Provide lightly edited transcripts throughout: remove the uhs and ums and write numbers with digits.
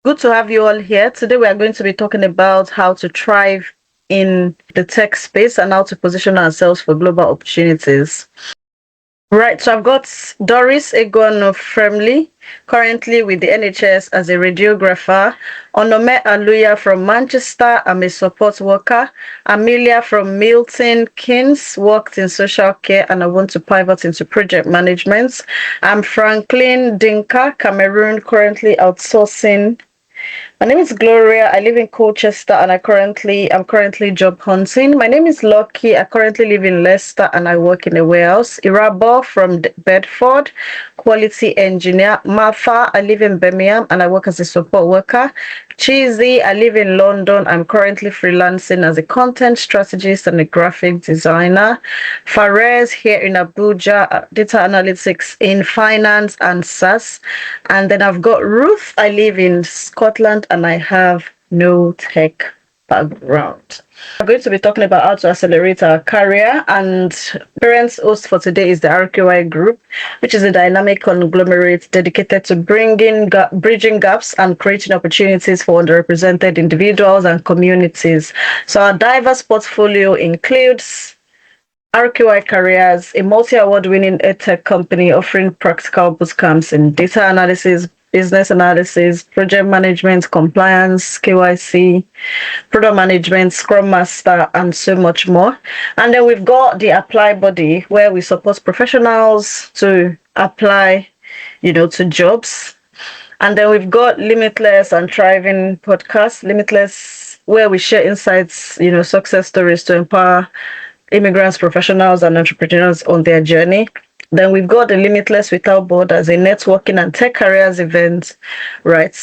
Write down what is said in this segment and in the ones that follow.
Good to have you all here. Today we are going to be talking about how to thrive in the tech space and how to position ourselves for global opportunities. Right, so I've got Doris Egon Fremley, currently with the NHS as a radiographer. Onome Aluya from Manchester, I'm a support worker. Amelia from Milton Keynes, worked in social care and I want to pivot into project management. I'm Franklin Dinka, Cameroon, currently outsourcing. My name is Gloria. I live in Colchester and I'm currently job hunting. My name is Lucky. I currently live in Leicester and I work in a warehouse. Irabo from Bedford, quality engineer. Martha, I live in Birmingham and I work as a support worker. Cheesy, I live in London. I'm currently freelancing as a content strategist and a graphic designer. Fares here in Abuja, data analytics in finance and SaaS. And then I've got Ruth. I live in Scotland and I have no tech background. We're going to be talking about how to accelerate our career, and parents host for today is the RKY Group, which is a dynamic conglomerate dedicated to bridging gaps and creating opportunities for underrepresented individuals and communities. So our diverse portfolio includes RKY Careers, a multi-award winning edtech company offering practical bootcamps in data analysis, business analysis, project management, compliance, KYC, product management, Scrum Master, and so much more. And then we've got the Apply Body, where we support professionals to apply, to jobs. And then we've got Limitless and Thriving podcast, Limitless, where we share insights, success stories to empower immigrants, professionals, and entrepreneurs on their journey. Then we've got the Limitless Without Borders, a networking and tech careers event, right?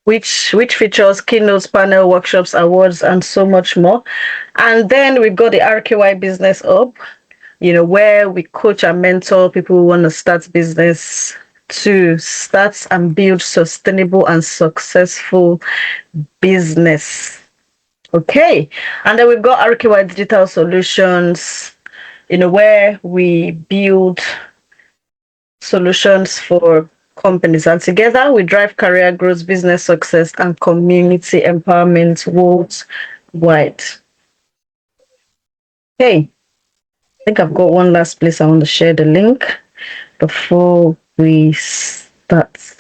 Which features keynotes, panel, workshops, awards, and so much more. And then we've got the RKY Business Hub, where we coach and mentor people who want to start business to start and build sustainable and successful business. Okay, and then we've got RKY Digital Solutions, where we build solutions for companies, and together we drive career growth, business success, and community empowerment worldwide. Okay, I think I've got one last place I want to share the link before we start.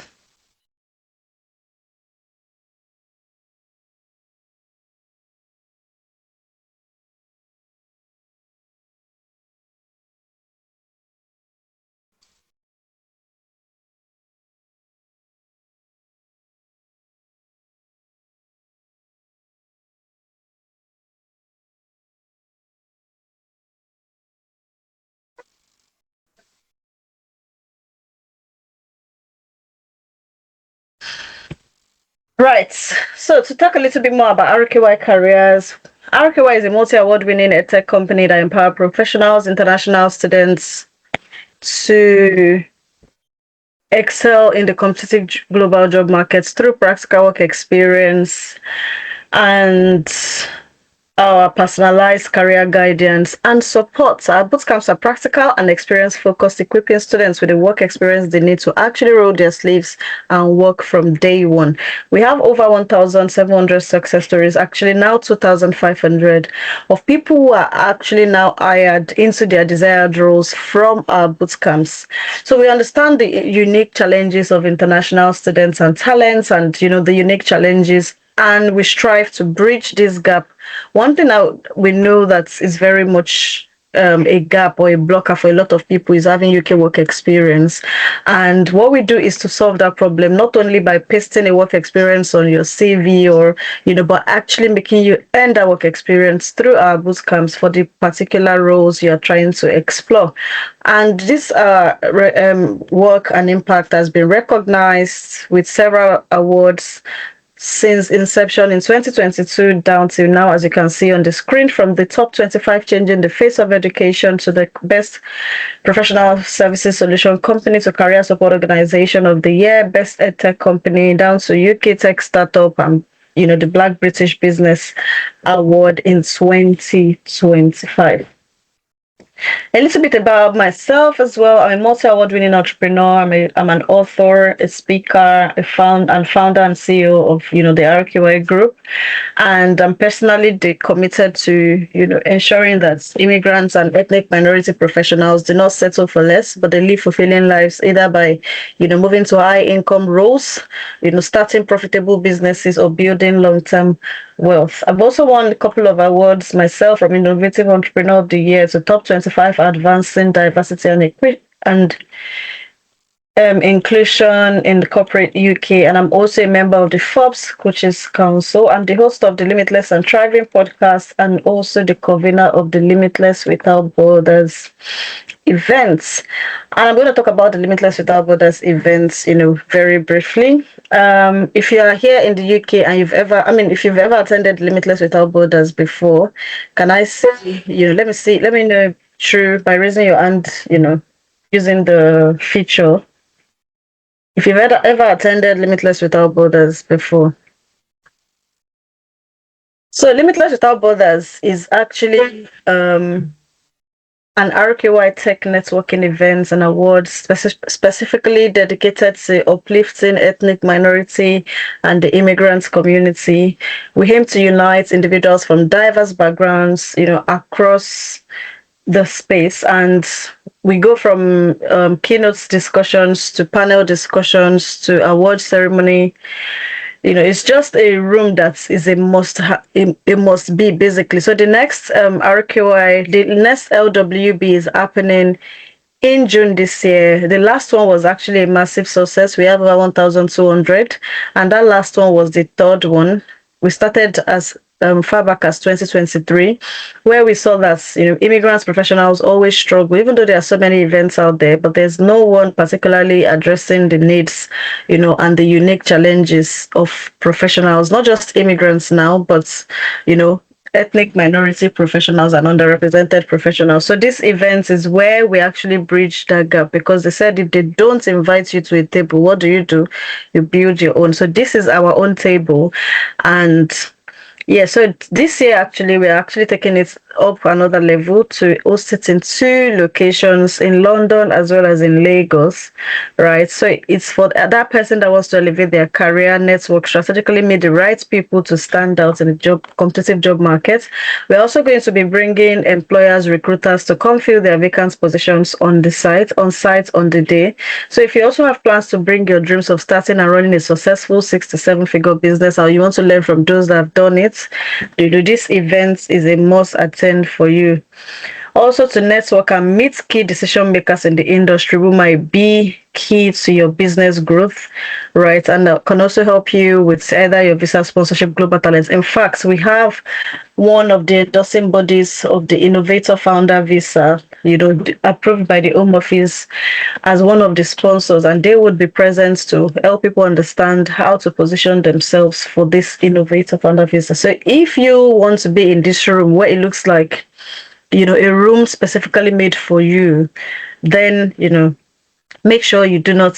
Right, so to talk a little bit more about RKY Careers, RKY is a multi-award winning edtech company that empowers professionals, international students to excel in the competitive global job markets through practical work experience and our personalized career guidance and support. Our bootcamps are practical and experience focused, equipping students with the work experience they need to actually roll their sleeves and work from day one. We have over 1,700 success stories, actually now 2,500 of people who are actually now hired into their desired roles from our bootcamps. So we understand the unique challenges of international students and talents, and the unique challenges, and we strive to bridge this gap. One thing we know that is very much a gap or a blocker for a lot of people is having UK work experience. And what we do is to solve that problem, not only by pasting a work experience on your CV or, but actually making you earn that work experience through our bootcamps for the particular roles you're trying to explore. And this work and impact has been recognized with several awards since inception in 2022 down till now, as you can see on the screen, from the top 25 changing the face of education to the best professional services solution company to career support organization of the year, best edtech company, down to UK tech startup and the Black British Business Award in 2025. A little bit about myself as well. I'm a multi-award-winning entrepreneur. I'm an author, a speaker, founder and CEO of the RKY group, and I'm personally committed to ensuring that immigrants and ethnic minority professionals do not settle for less, but they live fulfilling lives either by moving to high-income roles, starting profitable businesses, or building long-term wealth. I've also won a couple of awards myself, from Innovative Entrepreneur of the Year to Top 25 Advancing Diversity and Inclusion in the Corporate UK, and I'm also a member of the Forbes Coaches Council. I'm the host of the Limitless and Thriving podcast, and also the convener of the Limitless Without Borders events. And I'm going to talk about the Limitless Without Borders events, very briefly. If you are here in the UK and if you've ever attended Limitless Without Borders before, can I see, let me know through by raising your hand, using the feature. If you've ever attended Limitless Without Borders before. So Limitless Without Borders is actually an RKY Tech networking events and awards specifically dedicated to uplifting ethnic minority and the immigrant community. We aim to unite individuals from diverse backgrounds, across the space, and we go from keynote discussions to panel discussions to award ceremony. It's just a room that is a must be, basically. So the next RKY, the next LWB is happening in June this year. The last one was actually a massive success. We have over 1,200, and that last one was the third one. We started as far back as 2023, where we saw that immigrants professionals always struggle, even though there are so many events out there, but there's no one particularly addressing the needs and the unique challenges of professionals, not just immigrants now, but ethnic minority professionals and underrepresented professionals. So this event is where we actually bridge that gap, because they said if they don't invite you to a table, what do? You build your own. So this is our own table. And yeah, so this year actually we're actually taking it up another level to host it in 2 locations, in London as well as in Lagos, right? So it's for that person that wants to elevate their career, network, strategically meet the right people to stand out in the competitive job market. We're also going to be bringing employers, recruiters to come fill their vacant positions on site on the day. So if you also have plans to bring your dreams of starting and running a successful 6 to 7 figure business, or you want to learn from those that have done it, this event is a must attend for you. Also, to network and meet key decision makers in the industry who might be key to your business growth, right? And can also help you with either your visa sponsorship, global talents. In fact, we have one of the endorsing bodies of the Innovator Founder Visa, approved by the Home Office as one of the sponsors, and they would be present to help people understand how to position themselves for this Innovator Founder Visa. So if you want to be in this room where it looks like a room specifically made for you, then make sure you do not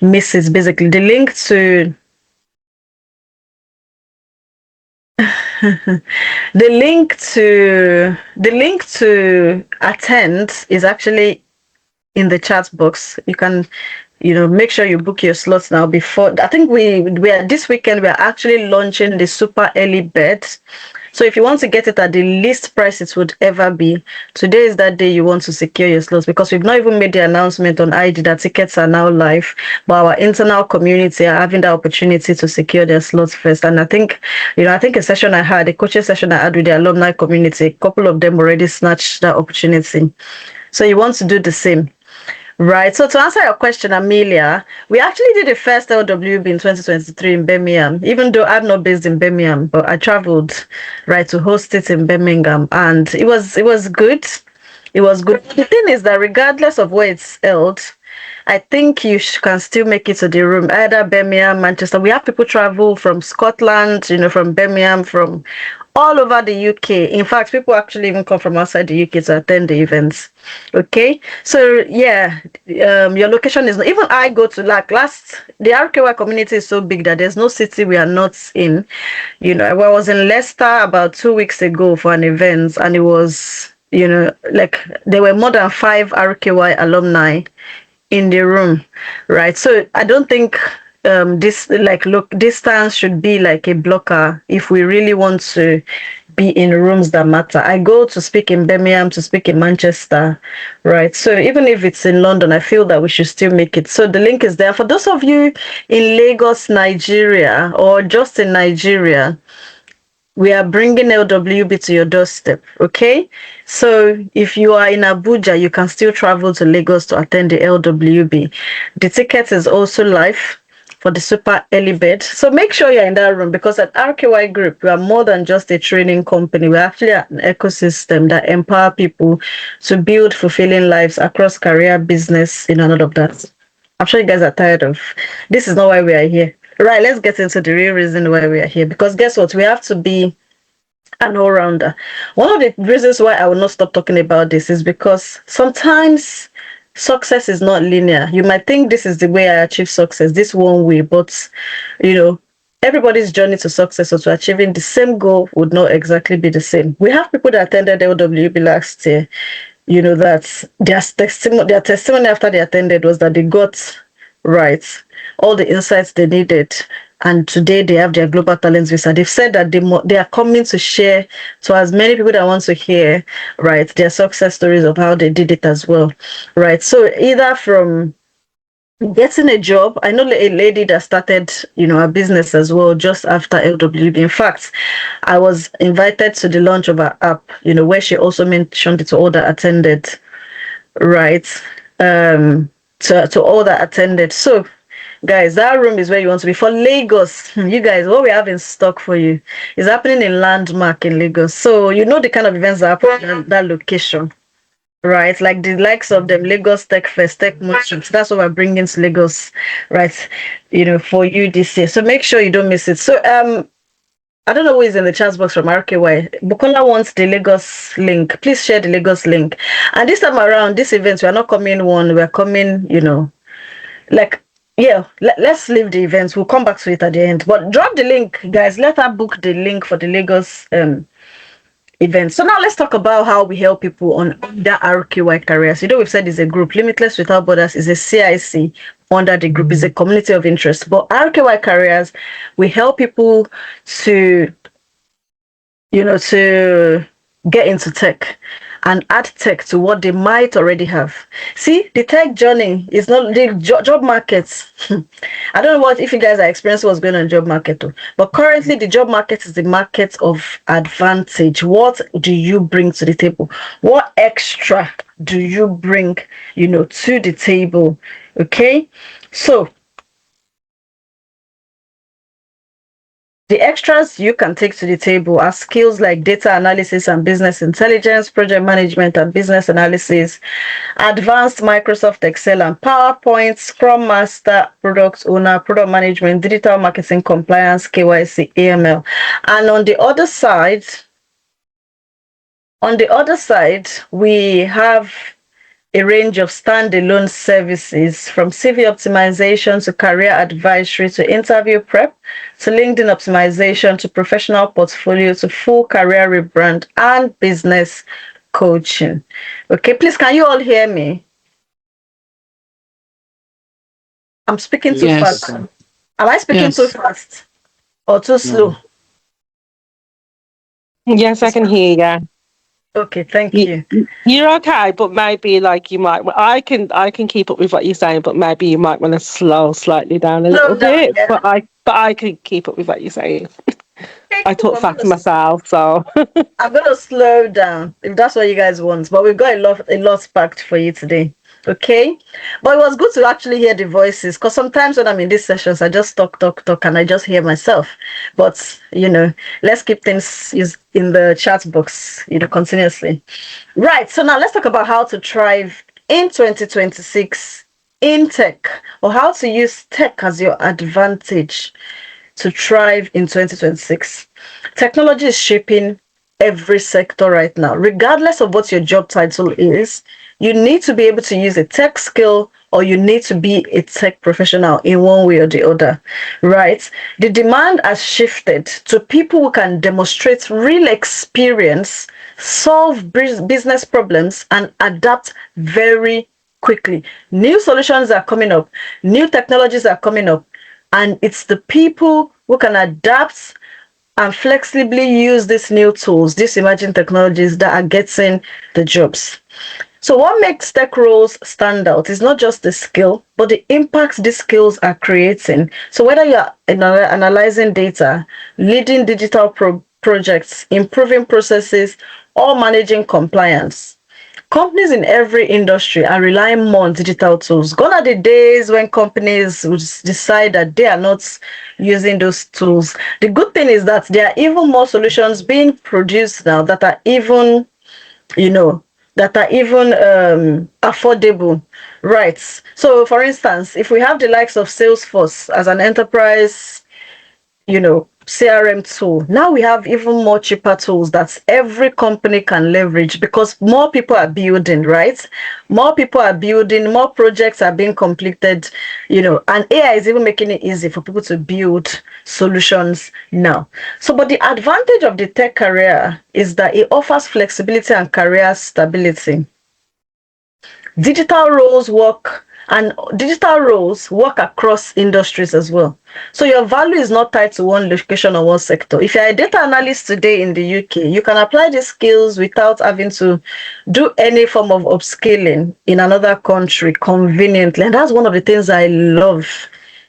miss it. Basically, the link to attend is actually in the chat box. You can make sure you book your slots now. Before, I think we are this weekend, we are actually launching the super early bird. So if you want to get it at the least price it would ever be, today is that day you want to secure your slots, because we've not even made the announcement on ID that tickets are now live, but our internal community are having the opportunity to secure their slots first. And I think a coaching session I had with the alumni community, a couple of them already snatched that opportunity. So you want to do the same. Right. So to answer your question, Amelia, we actually did the first LWB in 2023 in Birmingham, even though I'm not based in Birmingham, but I traveled, right, to host it in Birmingham, and it was good. It was good. The thing is that regardless of where it's held, I think you can still make it to the room, either Birmingham, Manchester. We have people travel from Scotland, from Birmingham, from all over the UK. In fact, people actually even come from outside the UK to attend the events. Okay, so yeah, your location is not, even I go to the RKY community is so big that there's no city we are not in. I was in Leicester about 2 weeks ago for an event, and it was like there were more than 5 RKY alumni in the room, right? So I don't think distance should be like a blocker if we really want to be in rooms that matter. I go to speak in Birmingham, to speak in Manchester, right? So even if it's in London, I feel that we should still make it. So the link is there for those of you in Lagos, Nigeria, or just in Nigeria. We are bringing LWB to your doorstep, okay? So if you are in Abuja, you can still travel to Lagos to attend the LWB. The ticket is also live for the super early bird. So make sure you're in that room, because at RKY Group, we are more than just a training company. We're actually an ecosystem that empower people to build fulfilling lives across career, business, and all of that. I'm sure you guys are tired of this. Is not why we are here. Right, let's get into the real reason why we are here. Because guess what? We have to be an all-rounder. One of the reasons why I will not stop talking about this is because sometimes success is not linear. You might think this is the way I achieve success, this one way, but everybody's journey to success or to achieving the same goal would not exactly be the same. We have people that attended LWB last year, that their testimony after they attended was that they got right all the insights they needed, and today they have their global talents visa. They've said that they are coming to share to as many people that want to hear, right, their success stories of how they did it as well, right? So either from getting a job. I know a lady that started, a business as well just after LWB. In fact, I was invited to the launch of her app, where she also mentioned it to all that attended, right? To all that attended. So, guys, that room is where you want to be. For Lagos, you guys, what we have in stock for you is happening in Landmark in Lagos. So, the kind of events that happen in that location. Right, like the likes of them Lagos Tech Fest, Tech Motion. That's what we're bringing to Lagos, right? For you this year. So make sure you don't miss it. So I don't know who is in the chat box from RKY. Bukola wants the Lagos link. Please share the Lagos link. And this time around, this event, we are not coming one. We're coming, let's leave the events. We'll come back to it at the end. But drop the link, guys. Let her book the link for the Lagos event. So now let's talk about how we help people on the RKY careers. We've said it's a group. Limitless Without Borders is a CIC under the group, is a community of interest. But RKY careers, we help people to, to get into tech and add tech to what they might already have. See, the tech journey is not the job markets. I don't know what if you guys are experiencing what's going on in the job market, but currently the job market is the market of advantage. What do you bring to the table? What extra do you bring, to the table? Okay, so the extras you can take to the table are skills like data analysis and business intelligence, project management and business analysis, advanced Microsoft Excel and PowerPoint, Scrum Master, product owner, product management, digital marketing, compliance, KYC, AML. And on the other side, we have a range of standalone services from CV optimization to career advisory to interview prep to LinkedIn optimization to professional portfolio to full career rebrand and business coaching. Okay, please, can you all hear me? I'm speaking too fast. Am I speaking too fast or too slow? Yes, I can hear you. Okay, thank you. You're okay, but maybe you might. I can keep up with what you're saying, but maybe you might want to slow slightly down a little bit. Yeah. But I can keep up with what you're saying. Okay, I talk fast myself, so I'm gonna slow down if that's what you guys want. But we've got a lot packed for you today. Okay, but it was good to actually hear the voices, because sometimes when I'm in these sessions I just talk and I just hear myself. But let's keep things in the chat box continuously. Right, so now let's talk about how to thrive in 2026 in tech, or how to use tech as your advantage to thrive in 2026. Technology is shaping every sector right now, regardless of what your job title is. You need to be able to use a tech skill, or you need to be a tech professional in one way or the other, right? The demand has shifted to people who can demonstrate real experience, solve business problems, and adapt very quickly. New solutions are coming up, new technologies are coming up, and it's the people who can adapt and flexibly use these new tools, these emerging technologies, that are getting the jobs. So what makes tech roles stand out is not just the skill, but the impact these skills are creating. So whether you're analyzing data, leading digital projects, improving processes, or managing compliance, companies in every industry are relying more on digital tools. Gone are the days when companies would decide that they are not using those tools. The good thing is that there are even more solutions being produced now that are even, affordable, right? So for instance, if we have the likes of Salesforce as an enterprise, CRM tool, now we have even more cheaper tools that every company can leverage, because more people are building, right? More people are building, more projects are being completed, and AI is even making it easy for people to build solutions now. So, but the advantage of the tech career is that it offers flexibility and career stability. Digital roles work across industries as well. So your value is not tied to one location or one sector. If you're a data analyst today in the UK, you can apply these skills without having to do any form of upskilling in another country conveniently. And that's one of the things I love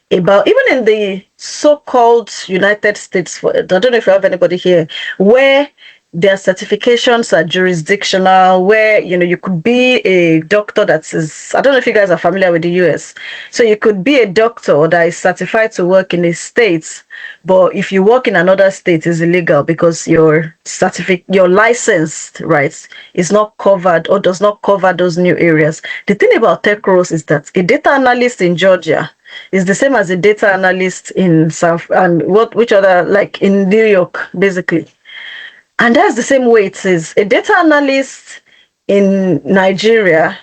about, even in the so-called United States, I don't know if you have anybody here, where their certifications are jurisdictional, where you could be a doctor that is, I don't know if you guys are familiar with the US. So you could be a doctor that is certified to work in a state, but if you work in another state, it's illegal because your license, right, is not covered or does not cover those new areas. The thing about tech roles is that a data analyst in Georgia is the same as a data analyst in South, and which other, like in New York, basically. And that's the same way it is. A data analyst in Nigeria,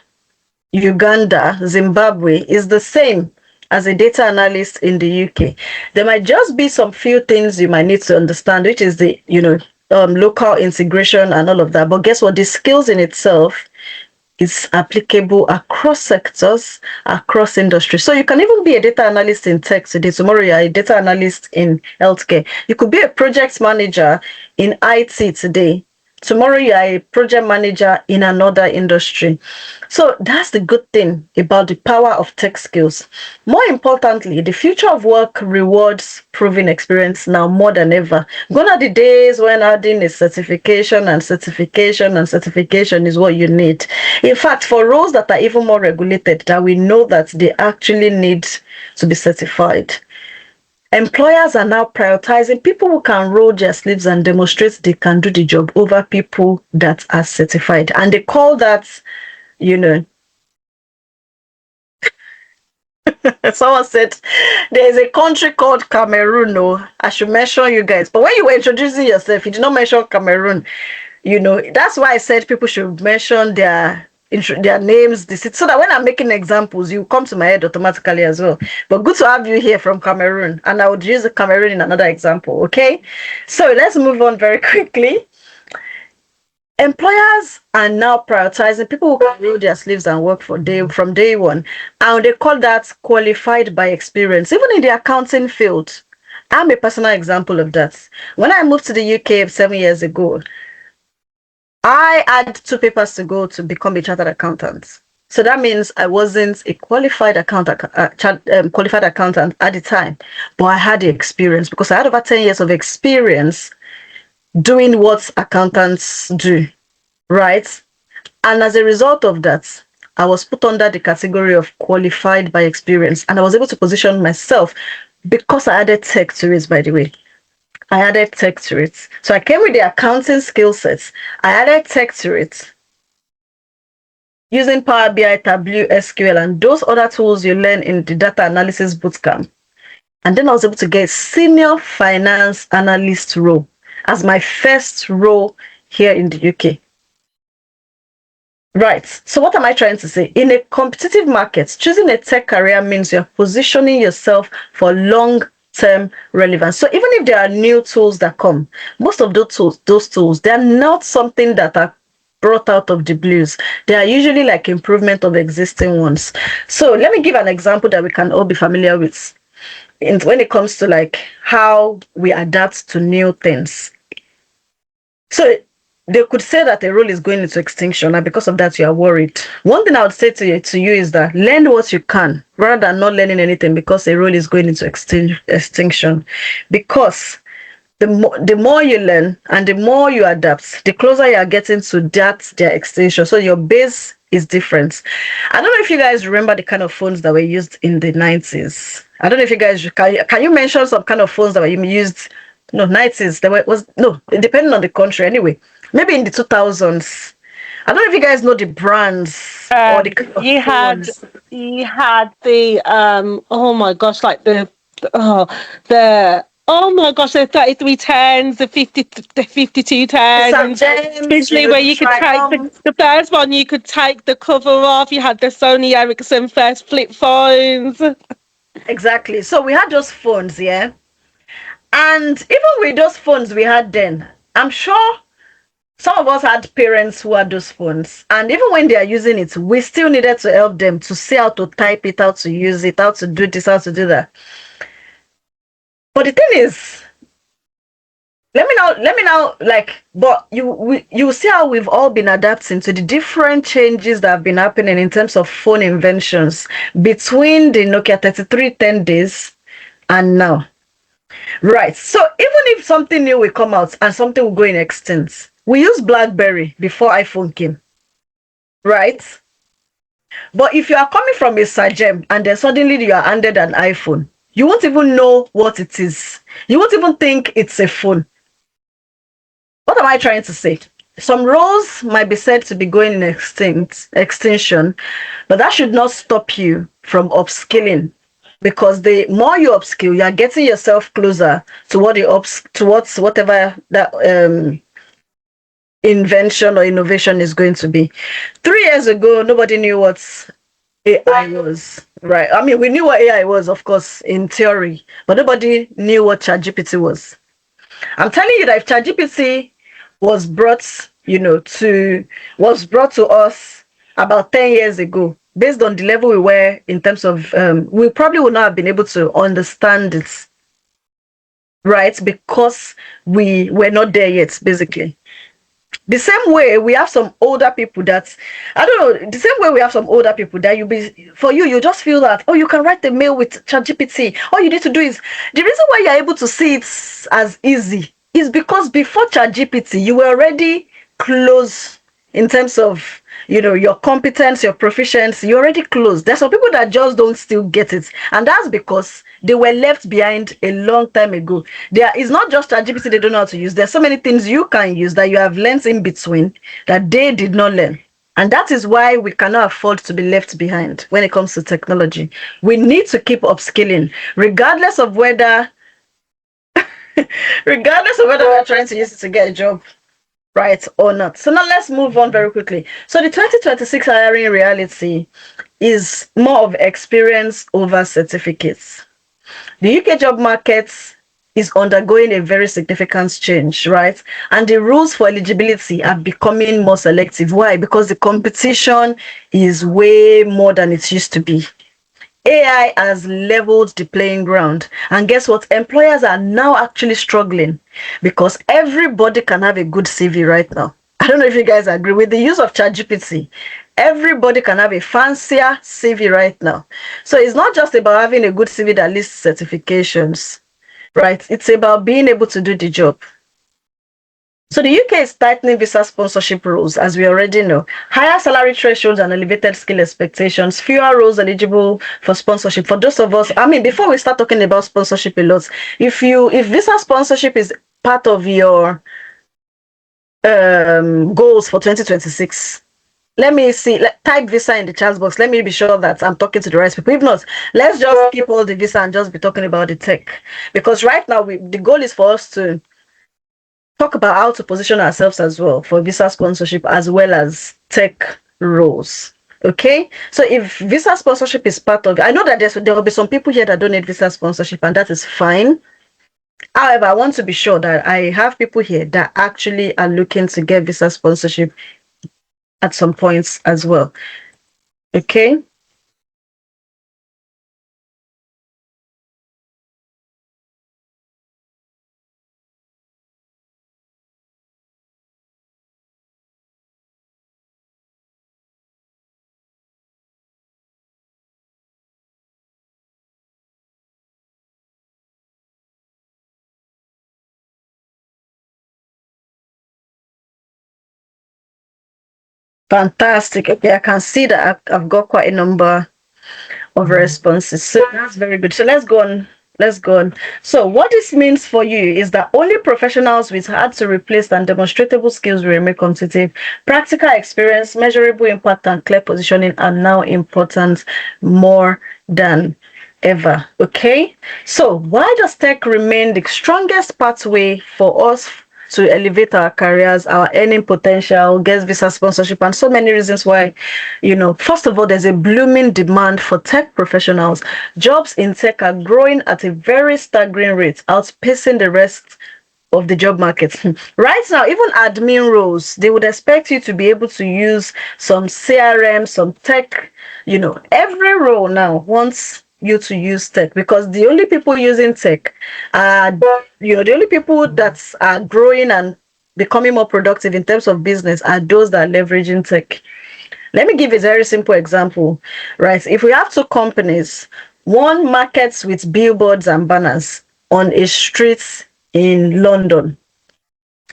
Uganda, Zimbabwe is the same as a data analyst in the UK. There might just be some few things you might need to understand, which is the, local integration and all of that. But guess what? The skills in itself is applicable across sectors, across industries. So you can even be a data analyst in tech today. Tomorrow you're a data analyst in healthcare. You could be a project manager in IT today. Tomorrow you are a project manager in another industry. So that's the good thing about the power of tech skills. More importantly, the future of work rewards proven experience now more than ever. Gone are the days when adding a certification and certification and certification is what you need. In fact, for roles that are even more regulated, that we know that they actually need to be certified, employers are now prioritizing people who can roll their sleeves and demonstrate they can do the job over people that are certified. And they call that, someone said there's a country called Cameroon. No, I should mention you guys. But when you were introducing yourself, you did not mention Cameroon. That's why I said people should mention their names, so that when I'm making examples, you come to my head automatically as well. But good to have you here from Cameroon, and I would use the Cameroon in another example. Okay, so let's move on very quickly. Employers are now prioritizing people who can roll their sleeves and work from day one, and they call that qualified by experience. Even in the accounting field, I'm a personal example of that. When I moved to the UK 7 years ago, I had 2 papers to go to become a chartered accountant. So that means I wasn't a qualified accountant at the time, but I had the experience because I had over 10 years of experience doing what accountants do, right? And as a result of that, I was put under the category of qualified by experience, and I was able to position myself because I added tech to it, by the way. I added tech to it. So I came with the accounting skill sets. I added tech to it using Power BI, Tableau, SQL, and those other tools you learn in the data analysis bootcamp. And then I was able to get senior finance analyst role as my first role here in the UK. Right. So what am I trying to say? In a competitive market, choosing a tech career means you're positioning yourself for long-term relevance. So even if there are new tools that come, most of those tools, they're not something that are brought out of the blues. They are usually like improvement of existing ones. So let me give an example that we can all be familiar with when it comes to like how we adapt to new things. So they could say that a role is going into extinction, and because of that, you are worried. One thing I would say to you is that learn what you can rather than not learning anything because a role is going into extinction. Because the more you learn and the more you adapt, the closer you are getting to their extinction. So your base is different. I don't know if you guys remember the kind of phones that were used in the 90s. I don't know if you guys can you mention some kind of phones that were used. No, 90s. Depending on the country anyway. Maybe in the 2000s. I don't know if you guys know the brands or the kind of phones. You had the oh my gosh, like the oh my gosh, the 3310s, the 5210s, James, usually where you could take the first one, you could take the cover off. You had the Sony Ericsson first flip phones. Exactly. So we had those phones, yeah. And even with those phones we had then, I'm sure some of us had parents who had those phones. And even when they are using it, we still needed to help them to see how to type it, how to use it, how to do this, how to do that. But the thing is, let me now but you see how we've all been adapting to the different changes that have been happening in terms of phone inventions between the Nokia 3310 days and now. Right. So even if something new will come out and something will go in extinct, we used BlackBerry before iPhone came. Right? But if you are coming from a Sagem and then suddenly you are handed an iPhone, you won't even know what it is. You won't even think it's a phone. What am I trying to say? Some roles might be said to be going in extinction, but that should not stop you from upskilling. Because the more you upskill, you are getting yourself closer to whatever that invention or innovation is going to be. 3 years ago, nobody knew what AI was, right? I mean, we knew what AI was, of course, in theory, but nobody knew what ChatGPT was. I'm telling you that if ChatGPT was brought to us about 10 years ago, based on the level we were in terms of, we probably would not have been able to understand it, right? Because we were not there yet, basically. The same way we have some older people that, I don't know, the same way we have some older people that you just feel that, oh, you can write the mail with ChatGPT. All you need to do is, the reason why you're able to see it as easy is because before ChatGPT, you were already close in terms of, your competence, your proficiency. You're already close. There's some people that just don't still get it. And that's because they were left behind a long time ago. It's not just ChatGPT they don't know how to use. There's so many things you can use that you have learned in between that they did not learn. And that is why we cannot afford to be left behind when it comes to technology. We need to keep upskilling, regardless of whether we're trying to use it to get a job, right, or not. So now let's move on very quickly. So the 2026 hiring reality is more of experience over certificates. The UK job market is undergoing a very significant change, right? And the rules for eligibility are becoming more selective. Why? Because the competition is way more than it used to be. AI has leveled the playing ground. And guess what? Employers are now actually struggling because everybody can have a good CV right now. I don't know if you guys agree. With the use of ChatGPT, everybody can have a fancier CV right now. So it's not just about having a good CV that lists certifications, right? It's about being able to do the job. So the UK is tightening visa sponsorship rules, as we already know. Higher salary thresholds and elevated skill expectations, fewer roles eligible for sponsorship. For those of us, I mean, before we start talking about sponsorship a lot, if visa sponsorship is part of your goals for 2026, let me see, type visa in the chat box. Let me be sure that I'm talking to the right people. If not, let's just keep all the visa and just be talking about the tech. Because right now, the goal is for us to talk about how to position ourselves as well for visa sponsorship as well as tech roles. Okay, so if visa sponsorship is part of it, I know that there will be some people here that don't need visa sponsorship, and that is fine. However, I want to be sure that I have people here that actually are looking to get visa sponsorship at some points as well. Okay. Fantastic. Okay, I can see that I've got quite a number of responses. So that's very good. So let's go on. Let's go on. So what this means for you is that only professionals with hard to replace and demonstrable skills will remain competitive. Practical experience, measurable impact, and clear positioning are now important more than ever. Okay. So why does tech remain the strongest pathway for us to elevate our careers, our earning potential, guest visa sponsorship, and so many reasons why? First of all, there's a blooming demand for tech professionals. Jobs in tech are growing at a very staggering rate, outpacing the rest of the job market. Right now, even admin roles, they would expect you to be able to use some CRM, some tech. Every role now wants you to use tech, because the only people using tech are, the only people that are growing and becoming more productive in terms of business are those that are leveraging tech. Let me give a very simple example, right? If we have two companies, one markets with billboards and banners on a street in London,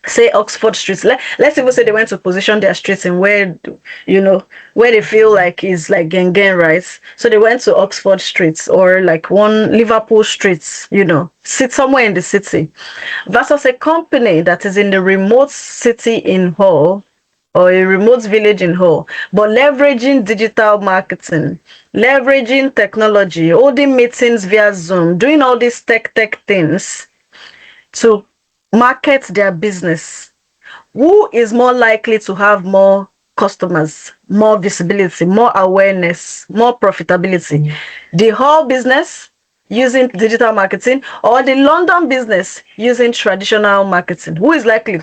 say Oxford Street. Let's even say they went to position their streets in where they feel like is like gang, right? So they went to Oxford Streets, or like one Liverpool Streets, sit somewhere in the city, versus a company that is in the remote city in Hull, or a remote village in Hull, but leveraging digital marketing, leveraging technology, holding meetings via Zoom, doing all these tech things to market their business. Who is more likely to have more customers, more visibility, more awareness, more profitability? The whole business using digital marketing, or the London business using traditional marketing? Who is likely?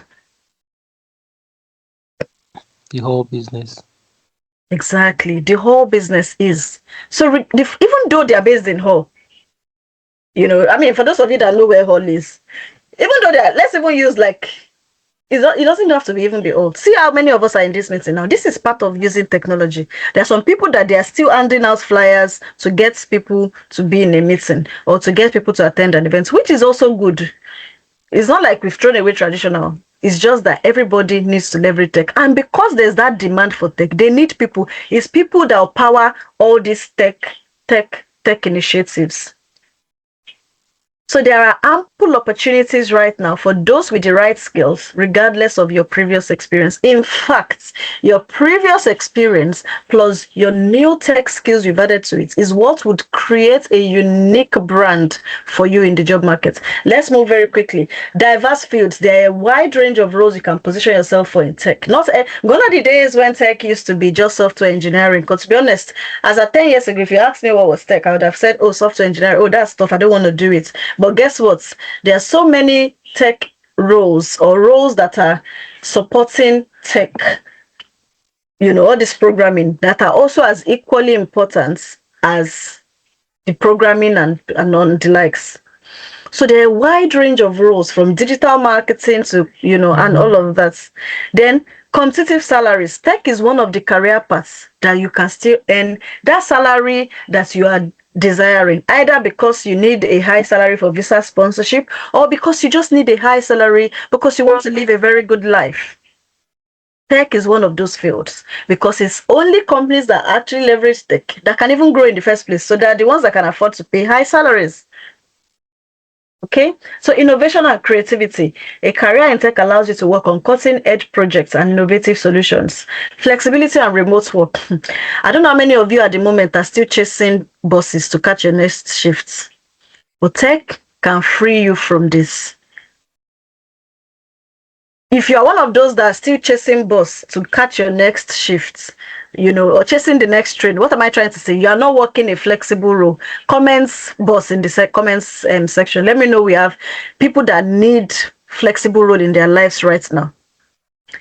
The whole business. Exactly. The whole business is. So even though they are based in Hull, for those of you that know where Hull is, even though let's even use like, it doesn't have to even be old. See how many of us are in this meeting now. This is part of using technology. There are some people that they are still handing out flyers to get people to be in a meeting, or to get people to attend an event, which is also good. It's not like we've thrown away traditional. It's just that everybody needs to leverage tech. And because there's that demand for tech, they need people. It's people that will power all these tech initiatives. So there are ample opportunities right now for those with the right skills, regardless of your previous experience. In fact, your previous experience plus your new tech skills you've added to it is what would create a unique brand for you in the job market. Let's move very quickly. Diverse fields. There are a wide range of roles you can position yourself for in tech. Gone are the days when tech used to be just software engineering. Because to be honest, as of 10 years ago, if you asked me what was tech, I would have said, oh, software engineering. Oh, that's stuff. I don't want to do it. But guess what? There are so many tech roles, or roles that are supporting tech, all this programming, that are also as equally important as the programming and on the likes. So there are a wide range of roles, from digital marketing to, and all of that. Then competitive salaries. Tech is one of the career paths that you can still earn that salary that you are desiring, either because you need a high salary for visa sponsorship, or because you just need a high salary because you want to live a very good life. Tech is one of those fields, because it's only companies that actually leverage tech that can even grow in the first place. So they're the ones that can afford to pay high salaries. Okay, so innovation and creativity. A career in tech allows you to work on cutting-edge projects and innovative solutions. Flexibility and remote work. I don't know how many of you at the moment are still chasing buses to catch your next shift, but tech can free you from this. If you are one of those that are still chasing bus to catch your next shift, or chasing the next trend. What am I trying to say? You are not working a flexible role. Comments boss in the comments section. Let me know we have people that need flexible role in their lives right now.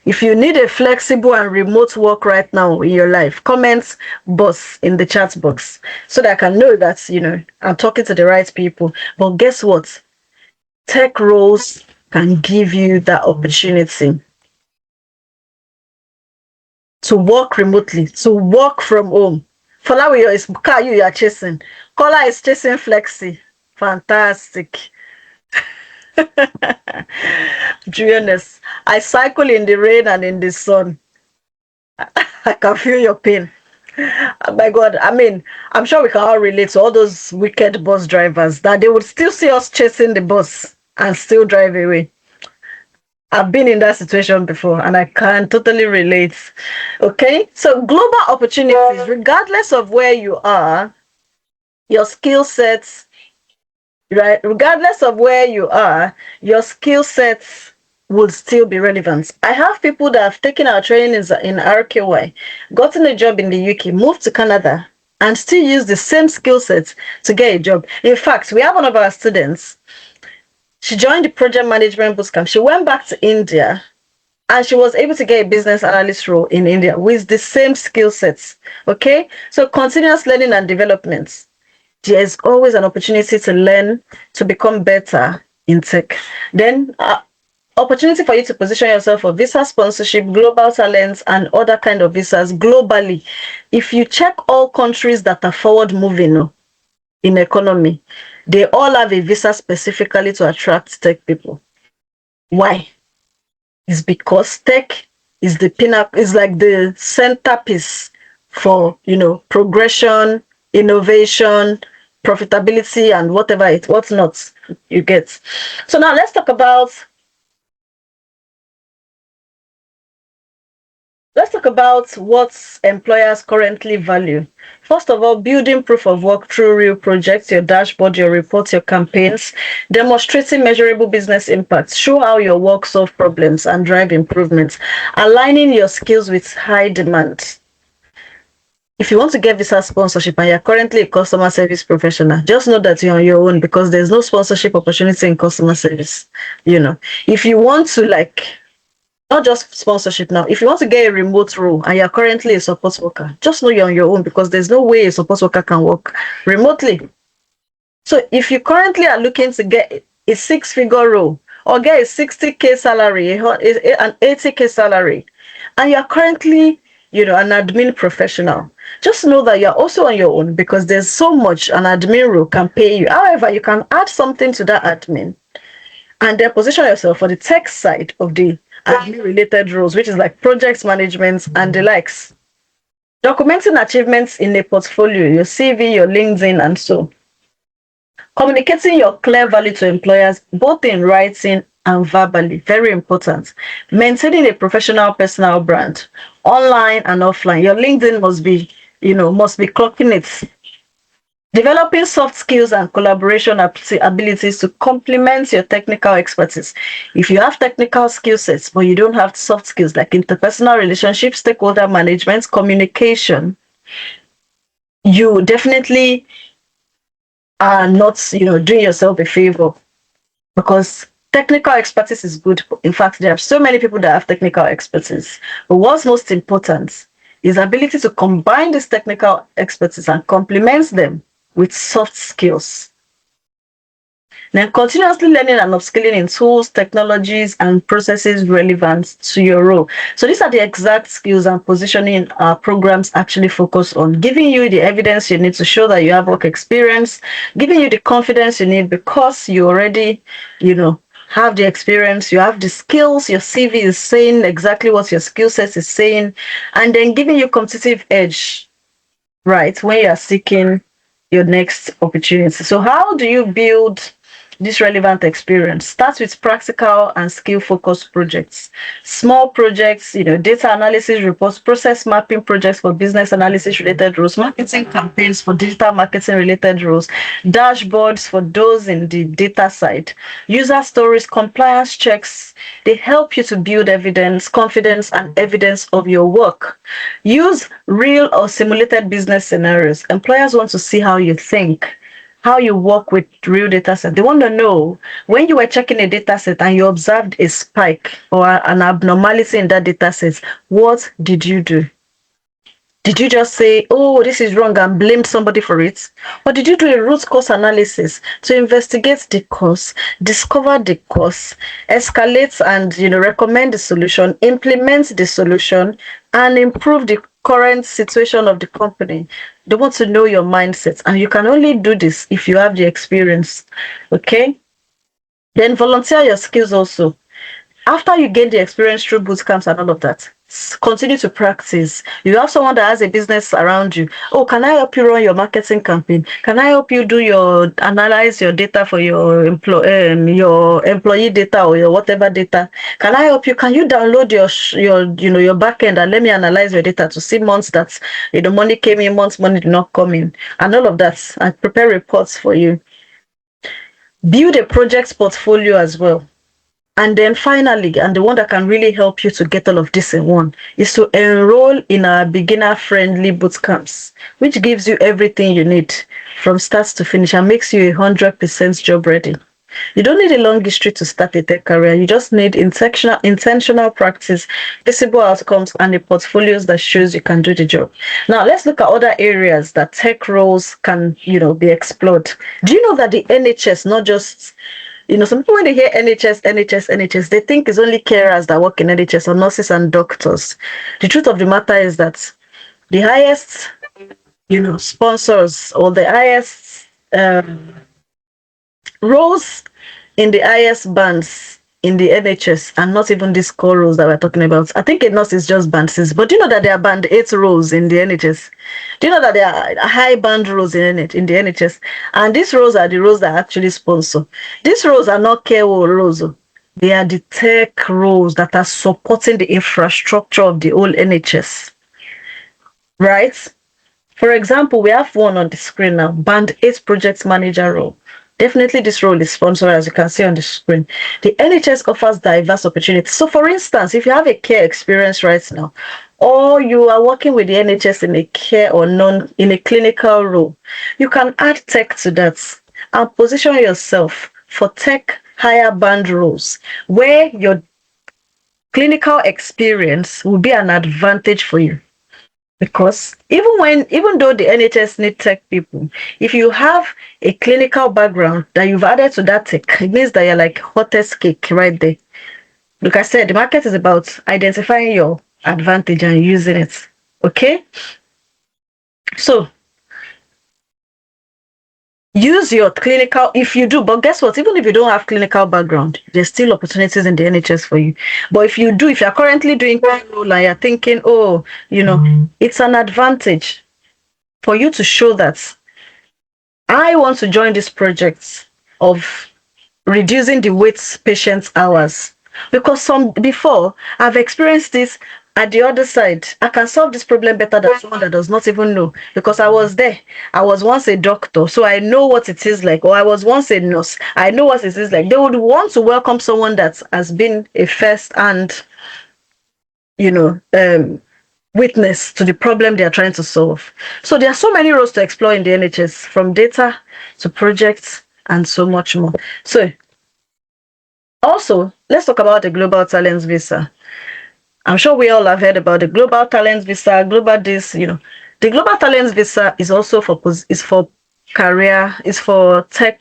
If you need a flexible and remote work right now in your life, comments boss in the chat box so that I can know that, I'm talking to the right people. But guess what? Tech roles can give you that opportunity to work remotely, to work from home. Falawiyo is car you are chasing. Kola is chasing flexi. Fantastic. Julius, I cycle in the rain and in the sun. I can feel your pain. Oh my God, I mean, I'm sure we can all relate to all those wicked bus drivers that they would still see us chasing the bus and still drive away. I've been in that situation before and I can totally relate. Okay, so global opportunities, regardless of where you are, your skill sets, right? Regardless of where you are, your skill sets would still be relevant. I have people that have taken our trainings in RKY, gotten a job in the UK, moved to Canada, and still use the same skill sets to get a job. In fact, we have one of our students. She joined the project management bootcamp. She went back to India and she was able to get a business analyst role in India with the same skill sets. Okay, so continuous learning and development. There's always an opportunity to learn, to become better in tech. Then opportunity for you to position yourself for visa sponsorship, global talents, and other kind of visas globally. If you check all countries that are forward moving in economy, they all have a visa specifically to attract tech people. Why? It's because tech is the pinnacle, is like the centerpiece for progression, innovation, profitability, and what's not you get. So now let's talk about what employers currently value. First of all, building proof of work through real projects, your dashboard, your reports, your campaigns, demonstrating measurable business impacts, show how your work solve problems and drive improvements, aligning your skills with high demand. If you want to get visa sponsorship and you're currently a customer service professional, just know that you're on your own because there's no sponsorship opportunity in customer service. If you want to not just sponsorship now. If you want to get a remote role and you're currently a support worker, just know you're on your own because there's no way a support worker can work remotely. So if you currently are looking to get a 6-figure role or get a 60K salary, an 80K salary, and you're currently, an admin professional, just know that you're also on your own because there's so much an admin role can pay you. However, you can add something to that admin and then position yourself for the tech side of the admin related roles, which is like project management and the likes. Documenting achievements in a portfolio, your CV, your LinkedIn, and so. Communicating your clear value to employers, both in writing and verbally, very important. Maintaining a professional personal brand, online and offline. Your LinkedIn must be clocking it. Developing soft skills and collaboration abilities to complement your technical expertise. If you have technical skill sets, but you don't have soft skills like interpersonal relationships, stakeholder management, communication, you definitely are not, doing yourself a favor because technical expertise is good. In fact, there are so many people that have technical expertise. But what's most important is ability to combine this technical expertise and complement them with soft skills. Then continuously learning and upskilling in tools, technologies, and processes relevant to your role. So these are the exact skills and positioning our programs actually focus on, giving you the evidence you need to show that you have work experience, giving you the confidence you need because you already, have the experience, you have the skills, your CV is saying exactly what your skill set is saying, and then giving you competitive edge, right, when you are seeking your next opportunity. So how do you build this relevant experience. Start with practical and skill-focused projects. Small projects, data analysis reports, process mapping projects for business analysis-related roles, marketing campaigns for digital marketing-related roles, dashboards for those in the data side, user stories, compliance checks. They help you to build evidence, confidence, and evidence of your work. Use real or simulated business scenarios. Employers want to see how you think, how you work with real data set. They want to know when you were checking a data set and you observed a spike or an abnormality in that data set, what did you do? Did you just say, oh, this is wrong and blame somebody for it? Or did you do a root cause analysis to investigate the cause, discover the cause, escalate and recommend the solution, implement the solution, and improve the current situation of the company? They want to know your mindset, and you can only do this if you have the experience. Okay? Then volunteer your skills also. After you gain the experience through boot camps and all of that, continue to practice. You have someone that has a business around you. Oh, can I help you run your marketing campaign? Can I help you analyze your data for your employee data or your whatever data? Can I help you? Can you download your backend and let me analyze your data to see months that money came in, months money did not come in, and all of that. I prepare reports for you. Build a project portfolio as well. And then finally, and the one that can really help you to get all of this in one, is to enroll in our beginner-friendly boot camps, which gives you everything you need from start to finish and makes you 100% job ready. You don't need a long history to start a tech career. You just need intentional practice, visible outcomes, and the portfolios that shows you can do the job. Now, let's look at other areas that tech roles can, be explored. Do you know that the NHS, not just some people, when they hear NHS, they think it's only carers that work in NHS or nurses and doctors. The truth of the matter is that the highest, sponsors or the highest roles in the highest bands in the NHS are not even these core roles that we're talking about. I think a nurse is just band 6, but do you know that there are band 8 roles in the NHS? Do you know that there are high band roles in the NHS? And these roles are the roles that actually sponsor. These roles are not care roles. They are the tech roles that are supporting the infrastructure of the whole NHS. Right? For example, we have one on the screen now, band 8 project manager role. Definitely this role is sponsored, as you can see on the screen. The NHS offers diverse opportunities. So for instance, if you have a care experience right now, or you are working with the NHS in a care or in a clinical role, you can add tech to that and position yourself for tech higher band roles where your clinical experience will be an advantage for you. Because even though the NHS need tech people, if you have a clinical background that you've added to that tech, it means that you're like hottest cake right there. Like I said, the market is about identifying your advantage and using it. Okay? So use your clinical, if you do, but guess what? Even if you don't have clinical background, there's still opportunities in the NHS for you. But if you are currently doing role and you're thinking, it's an advantage for you to show that I want to join this project of reducing the wait patients' hours. Because before I've experienced this at the other side. I can solve this problem better than someone that does not even know, because I was there. I was once a doctor, so I know what it is like. Or I was once a nurse, I know what it is like. They would want to welcome someone that has been a first-hand, witness to the problem they are trying to solve. So there are so many roles to explore in the NHS, from data to projects and so much more. So also, let's talk about the Global Talents Visa. I'm sure we all have heard about the Global Talents Visa, The Global Talents Visa is also for tech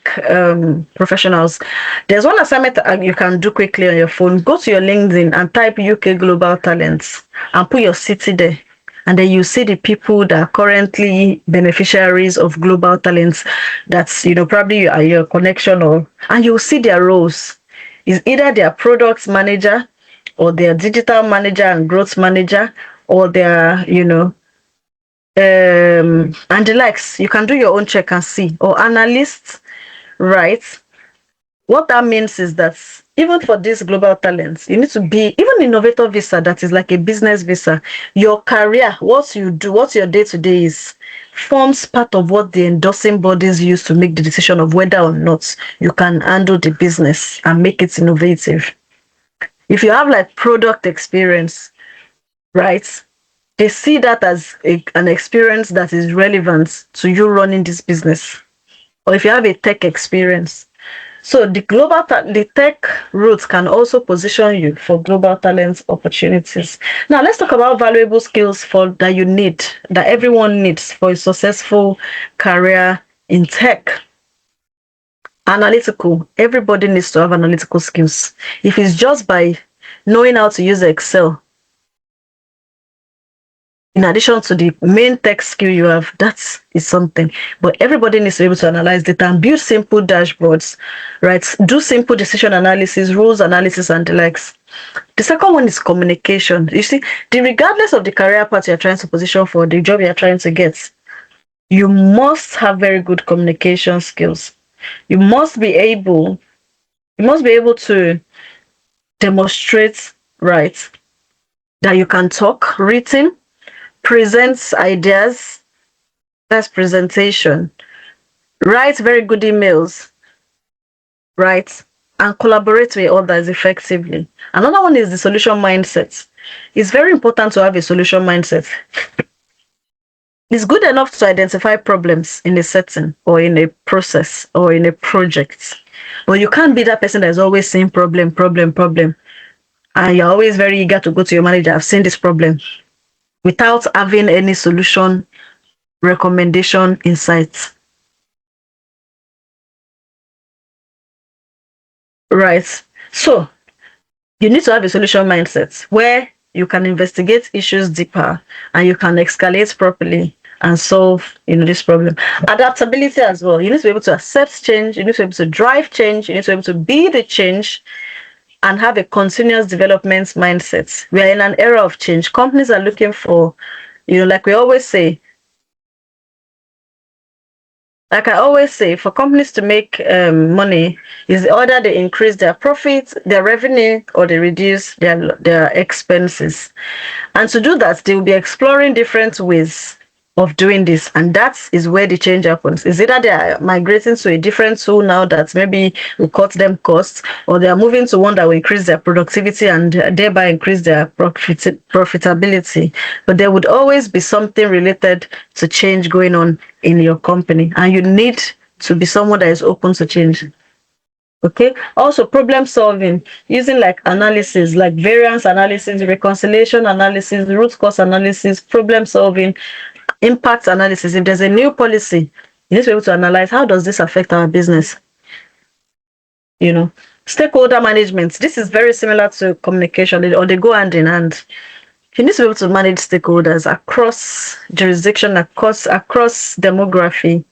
professionals. There's one assignment you can do quickly on your phone. Go to your LinkedIn and type UK Global Talents and put your city there. And then you see the people that are currently beneficiaries of Global Talents. That's, probably your connection, and you'll see their roles. It's either their product manager, or their digital manager and growth manager, or their, and the likes. You can do your own check and see. Or analysts, right? What that means is that even for these global talents, you need to be, even innovator visa, that is like a business visa, your career, what you do, what your day-to-day is, forms part of what the endorsing bodies use to make the decision of whether or not you can handle the business and make it innovative. If you have like product experience, right, they see that as an experience that is relevant to you running this business. Or if you have a tech experience. So the tech route can also position you for global talent opportunities. Now let's talk about valuable skills that you need, that everyone needs for a successful career in tech. Analytical. Everybody needs to have analytical skills. If it's just by knowing how to use Excel, in addition to the main tech skill you have, that is something. But everybody needs to be able to analyze data and build simple dashboards, right? Do simple decision analysis, rules analysis, and the likes. The second one is communication. You see, regardless of the career path you're trying to position for, the job you're trying to get, you must have very good communication skills. You must be able to demonstrate, right, that you can talk, written, present ideas, that's presentation, write very good emails, right, and collaborate with others effectively. Another one is the solution mindset. It's very important to have a solution mindset. It's good enough to identify problems in a setting or in a process or in a project, but you can't be that person that's always saying problem, and you're always very eager to go to your manager, I've seen this problem, without having any solution, recommendation, insights. Right. So you need to have a solution mindset where you can investigate issues deeper and you can escalate properly and solve this problem. Adaptability as well. You need to be able to accept change, you need to be able to drive change, you need to be able to be the change and have a continuous development mindset. We are in an era of change. Companies are looking for, like I always say, for companies to make money, is either they increase their profits, their revenue, or they reduce their expenses. And to do that, they will be exploring different ways of doing this, and that is where the change happens. Is either they are migrating to a different tool now that maybe will cut them costs, or they are moving to one that will increase their productivity and thereby increase their profitability. But there would always be something related to change going on in your company, and you need to be someone that is open to change. Okay. Also, problem solving using like analysis, like variance analysis, reconciliation analysis, root cause analysis, problem solving, impact analysis. If there's a new policy, you need to be able to analyze, how does this affect our business? Stakeholder management. This is very similar to communication, or they go hand in hand. You need to be able to manage stakeholders across jurisdiction, across demography.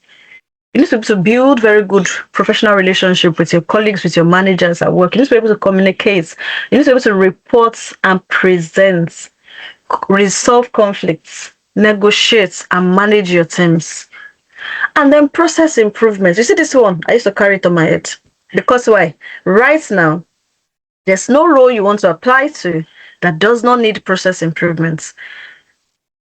You need to be able to build very good professional relationship with your colleagues, with your managers at work. You need to be able to communicate. You need to be able to report and present, resolve conflicts, negotiate, and manage your teams. And then process improvements. You see this one? I used to carry it on my head. Because why? Right now, there's no role you want to apply to that does not need process improvements.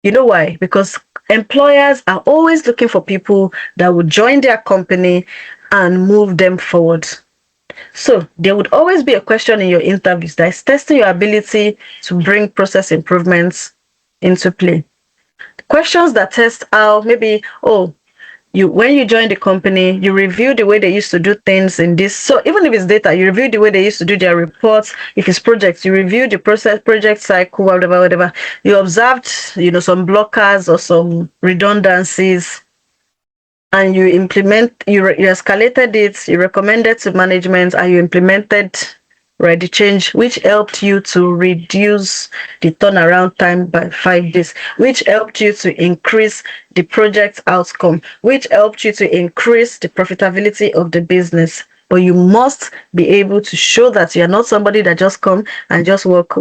You know why? Because employers are always looking for people that will join their company and move them forward. So there would always be a question in your interviews that is testing your ability to bring process improvements into play. Questions that test how maybe, when you join the company, you review the way they used to do things in this. So even if it's data, you review the way they used to do their reports. If it's projects, you review the project cycle, whatever. You observed, some blockers or some redundancies, and you escalated it, you recommended to management, and you implemented the change, which helped you to reduce the turnaround time by 5 days, which helped you to increase the project outcome, which helped you to increase the profitability of the business. But you must be able to show that you're not somebody that just come and just work.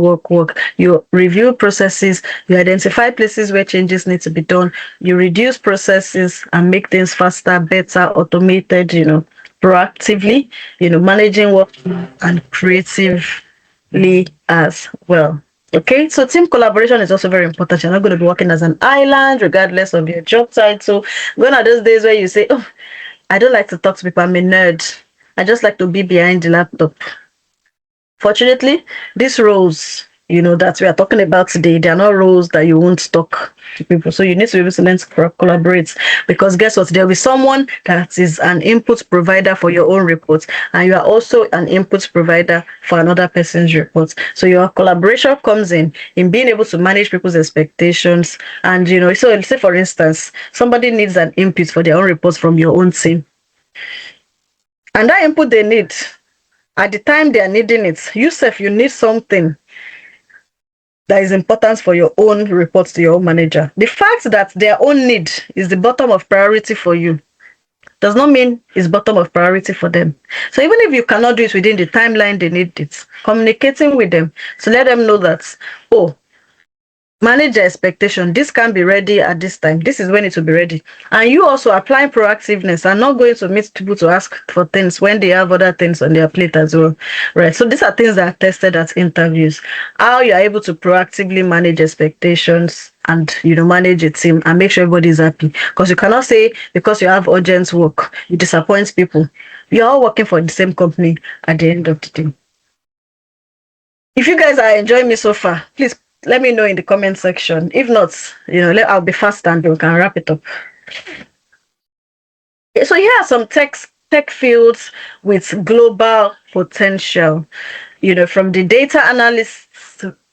You review processes, you identify places where changes need to be done, you reduce processes and make things faster, better, automated, proactively, managing work and creatively as well. Okay, so team collaboration is also very important. You're not going to be working as an island, regardless of your job title. Gone are those days where you say, "Oh, I don't like to talk to people. I'm a nerd. I just like to be behind the laptop." Fortunately, these roles, that we are talking about today, they are not roles that you won't talk to people. So you need to be able to learn to collaborate, because guess what? There'll be someone that is an input provider for your own report, and you are also an input provider for another person's report. So your collaboration comes in being able to manage people's expectations. And so say for instance, somebody needs an input for their own reports from your own team, and that input they need, at the time they are needing it, you need something that is important for your own report to your own manager. The fact that their own need is the bottom of priority for you does not mean it's bottom of priority for them. So even if you cannot do it within the timeline they need it, communicating with them to let them know that, oh, manage the expectation. This can be ready at this time. This is when it will be ready. And you also applying proactiveness and not going to meet people to ask for things when they have other things on their plate as well. Right. So these are things that are tested at interviews. How you are able to proactively manage expectations and manage a team and make sure everybody is happy. Because you cannot say because you have urgent work, you disappoint people. You're all working for the same company at the end of the day. If you guys are enjoying me so far, please let me know in the comment section. If not, I'll be fast and we can wrap it up. So here are some tech fields with global potential. From the data analyst,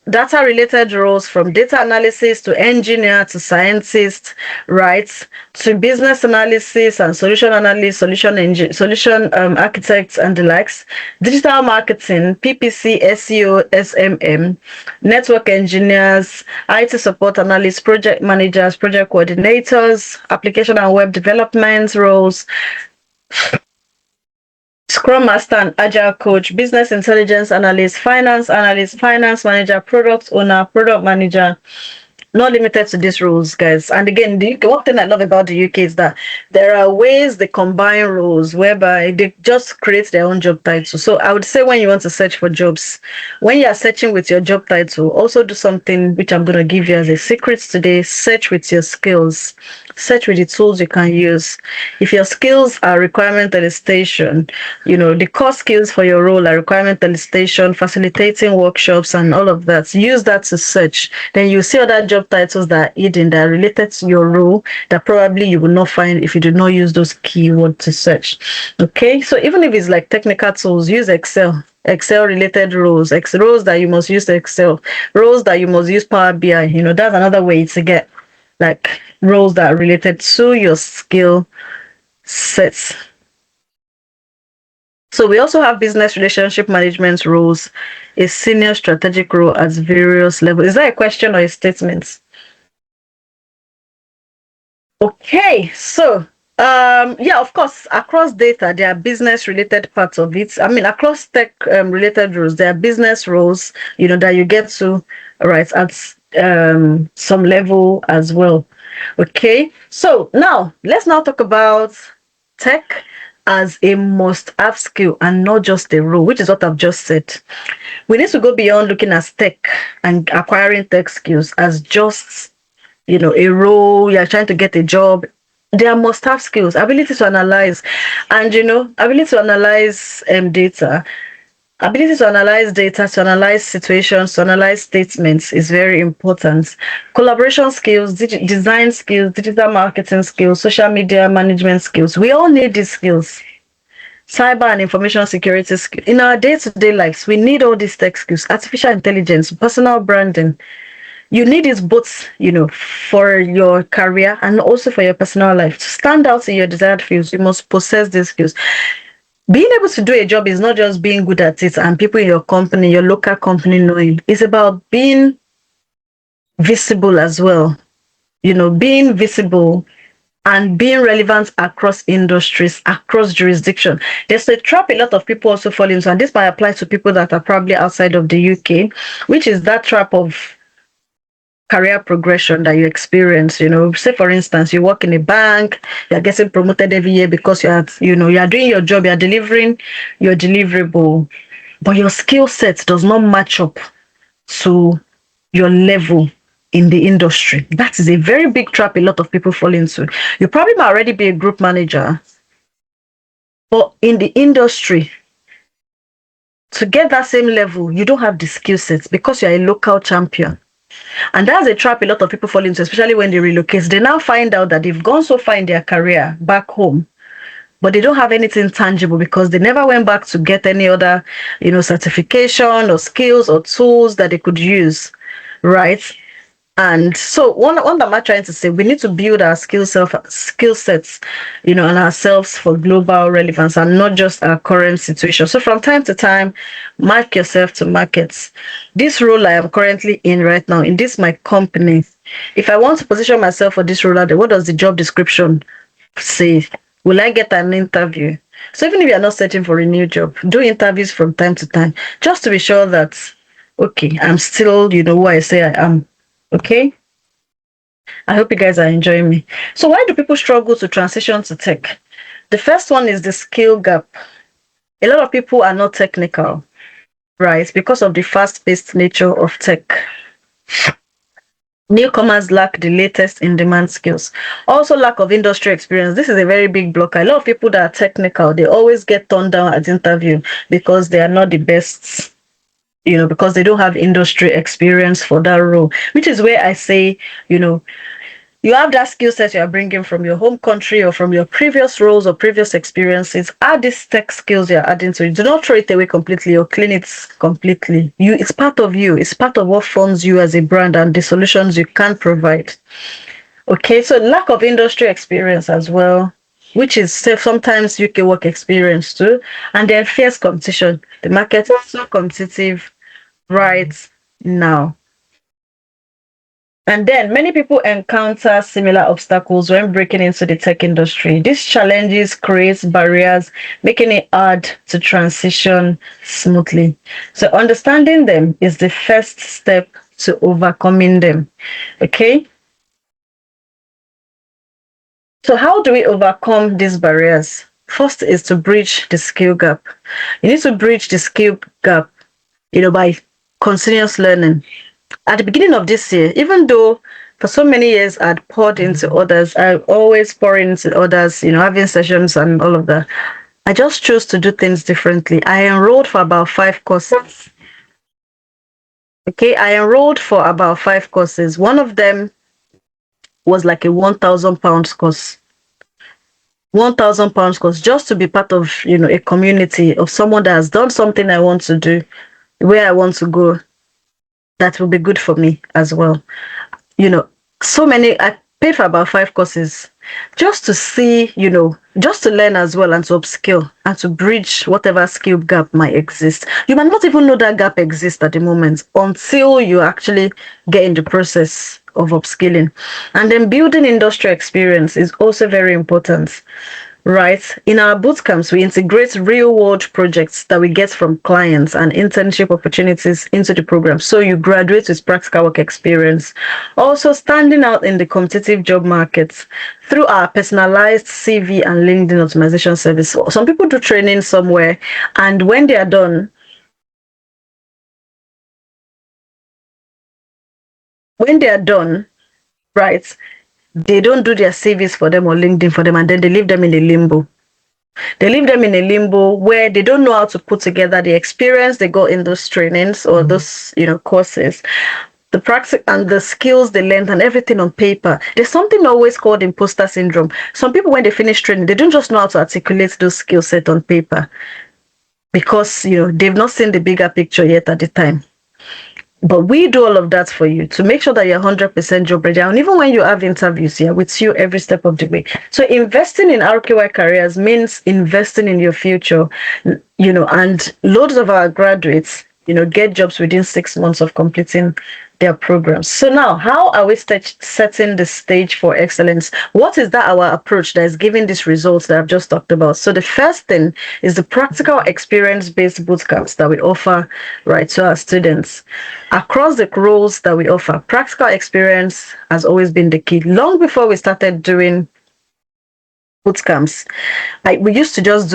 data related roles, from data analysis to engineer to scientist, right, to business analysis and solution analyst, solution architects and the likes, digital marketing, PPC, SEO, SMM, network engineers, IT support analysts, project managers, project coordinators, application and web development roles, Scrum Master and Agile Coach, Business Intelligence Analyst, Finance Manager, Product Owner, Product Manager. Not limited to these roles, guys. And again, one thing I love about the UK is that there are ways they combine roles whereby they just create their own job title. So I would say when you want to search for jobs, when you are searching with your job title, also do something which I'm going to give you as a secret today. Search with your skills. Search with the tools you can use. If your skills are requirement elicitation, the core skills for your role are requirement elicitation, facilitating workshops and all of that. Use that to search. Then you see other job titles that are hidden, that are related to your role, that probably you will not find if you do not use those keywords to search. Okay, so even if it's like technical tools, use Excel related roles, roles that you must use Excel, roles that you must use Power BI. That's another way to get like roles that are related to your skill sets. So we also have business relationship management roles, a senior strategic role at various levels. Is that a question or a statement? Okay, so yeah, of course, across data, there are business related parts of it. I mean, across tech related roles, there are business roles, that you get to right at some level as well. Okay, so now let's now talk about tech as a must-have skill and not just a role, which is what I've just said. We need to go beyond looking at tech and acquiring tech skills as just a role, you're trying to get a job. They are must-have skills, ability to analyze, and ability to analyze data. Ability to analyze data, to analyze situations, to analyze statements is very important. Collaboration skills, design skills, digital marketing skills, social media management skills. We all need these skills. Cyber and information security skills. In our day-to-day lives, we need all these tech skills. Artificial intelligence, personal branding. You need it both, for your career and also for your personal life. To stand out in your desired fields, you must possess these skills. Being able to do a job is not just being good at it and people in your company, your local company knowing. It's about being visible as well. Being visible and being relevant across industries, across jurisdiction. There's a trap a lot of people also fall into, and this might apply to people that are probably outside of the UK, which is that trap of career progression that you experience. Say for instance, you work in a bank, you're getting promoted every year because you are doing your job, you're delivering your deliverable, but your skill set does not match up to your level in the industry. That is a very big trap a lot of people fall into. You probably might already be a group manager, but in the industry, to get that same level, you don't have the skill sets because you're a local champion. And that's a trap a lot of people fall into, especially when they relocate. They now find out that they've gone so far in their career back home, but they don't have anything tangible because they never went back to get any other, certification or skills or tools that they could use, right? And so what am I trying to say? We need to build our skill sets, and ourselves for global relevance and not just our current situation. So from time to time, mark yourself to markets. This role I am currently in right now, in this my company, if I want to position myself for this role, what does the job description say? Will I get an interview? So even if you're not searching for a new job, do interviews from time to time, just to be sure that, okay, I'm still, who I say I am. Okay, I hope you guys are enjoying me. So why do people struggle to transition to tech? The first one is the skill gap. A lot of people are not technical, right? Because of the fast-paced nature of tech. Newcomers lack the latest in-demand skills. Also, lack of industry experience. This is a very big blocker. A lot of people that are technical, they always get turned down at interview because they are not the best, because they don't have industry experience for that role, which is where I say, you have that skill set you are bringing from your home country or from your previous roles or previous experiences. Add these tech skills you're adding to it. Do not throw it away completely or clean it completely. It's part of you. It's part of what forms you as a brand and the solutions you can provide. Okay, so lack of industry experience as well, which is sometimes UK work experience too. And then fierce competition. The market is so competitive right now. And then many people encounter similar obstacles when breaking into the tech industry. These challenges create barriers, making it hard to transition smoothly. So understanding them is the first step to overcoming them. Okay? So how do we overcome these barriers? First is to bridge the skill gap. You need to bridge the skill gap, by continuous learning. At the beginning of this year, even though for so many years I'd poured into others, I always pour into others, having sessions and all of that, I just chose to do things differently. I enrolled for about 5 courses. Okay, I enrolled for about 5 courses. One of them was like a £1,000 course. £1,000 course, just to be part of, a community of someone that has done something I want to do, where I want to go. That will be good for me as well. So many, I paid for about 5 courses just to see, just to learn as well and to upskill and to bridge whatever skill gap might exist. You might not even know that gap exists at the moment until you actually get in the process of upskilling. And then building industry experience is also very important. Right. In our boot camps, we integrate real-world projects that we get from clients and internship opportunities into the program. So you graduate with practical work experience. Also, standing out in the competitive job markets through our personalized CV and LinkedIn optimization service. Some people do training somewhere, and when they are done, right, they don't do their CVs for them or LinkedIn for them, and then they leave them in a limbo. They leave them in a limbo where they don't know how to put together the experience they got in those trainings or those, courses, the practice and the skills they learned and everything on paper. There's something always called imposter syndrome. Some people, when they finish training, they don't just know how to articulate those skill set on paper because, they've not seen the bigger picture yet at the time. But we do all of that for you to make sure that you're 100% job ready. And even when you have interviews here, with you every step of the way. So investing in RKY careers means investing in your future, and loads of our graduates, get jobs within 6 months of completing their programs. So now, how are we setting the stage for excellence? What is that our approach that is giving these results that I've just talked about? So the first thing is the practical experience-based bootcamps that we offer, right, to our students. Across the roles that we offer, practical experience has always been the key. Long before we started doing bootcamps, we used to just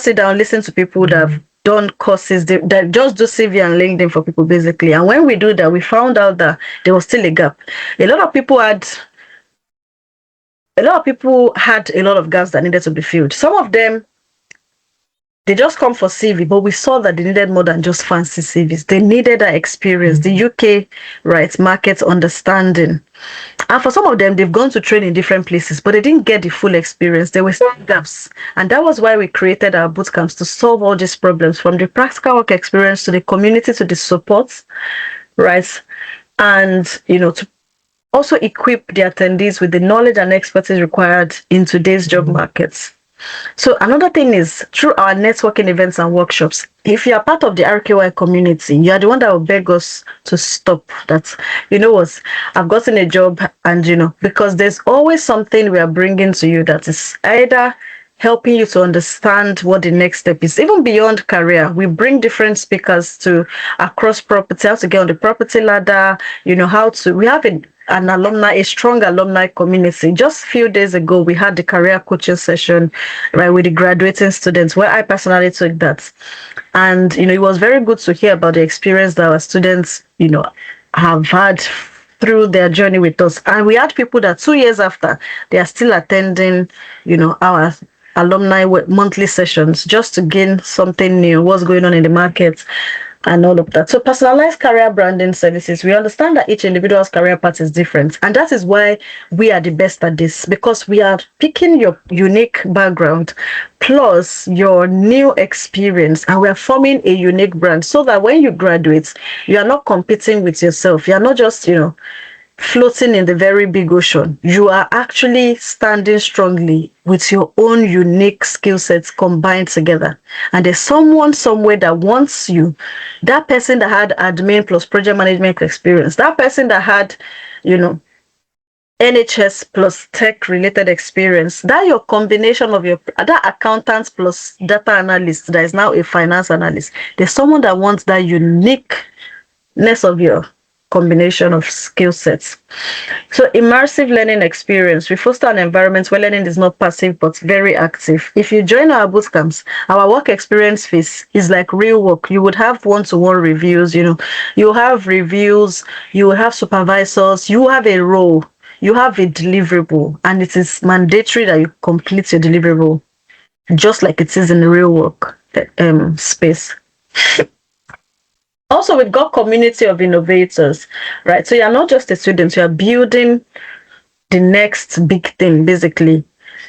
sit down, listen to people that have done courses that just do CV and LinkedIn for people, basically. And when we do that, we found out that there was still a gap. A lot of people had a lot of gaps that needed to be filled. Some of them, they just come for CV, but we saw that they needed more than just fancy CVs. They needed that experience, the UK market understanding. And for some of them, they've gone to train in different places, but they didn't get the full experience. There were still gaps. And that was why we created our bootcamps, to solve all these problems, from the practical work experience to the community to the support, right? And, to also equip the attendees with the knowledge and expertise required in today's job markets. So another thing is, through our networking events and workshops, if you are part of the RKY community, you are the one that will beg us to stop that. You know what? I've gotten a job, and because there's always something we are bringing to you that is either helping you to understand what the next step is. Even beyond career, we bring different speakers to across property, how to get on the property ladder, we have a strong alumni community. Just a few days ago, we had the career coaching session, right, with the graduating students, where I personally took that. And, it was very good to hear about the experience that our students, have had through their journey with us. And we had people that 2 years after, they are still attending, our alumni monthly sessions, just to gain something new, what's going on in the market, and all of that. So personalized career branding services, we understand that each individual's career path is different, and that is why we are the best at this, because we are picking your unique background plus your new experience, and we are forming a unique brand, so that when you graduate, you are not competing with yourself. You are not just floating in the very big ocean. You are actually standing strongly with your own unique skill sets combined together. And there's someone somewhere that wants you. That person that had admin plus project management experience, that person that had, NHS plus tech related experience, that your combination of that accountant plus data analyst that is now a finance analyst. There's someone that wants that uniqueness of your combination of skill sets. So immersive learning experience. We foster an environment where learning is not passive but very active. If you join our bootcamps, our work experience phase is like real work. You would have one-to-one reviews, you have reviews, you have supervisors, you have a role, you have a deliverable, and it is mandatory that you complete your deliverable, just like it is in the real work space. Also, we've got community of innovators, right? So you're not just a student, you are building the next big thing, basically,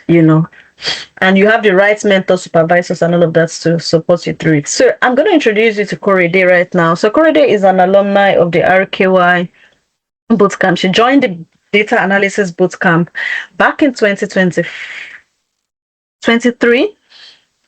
and you have the right mentor, supervisors, and all of that to support you through it. So I'm going to introduce you to Korede right now. So Korede is an alumni of the RKY bootcamp. She joined the data analysis bootcamp back in 2023.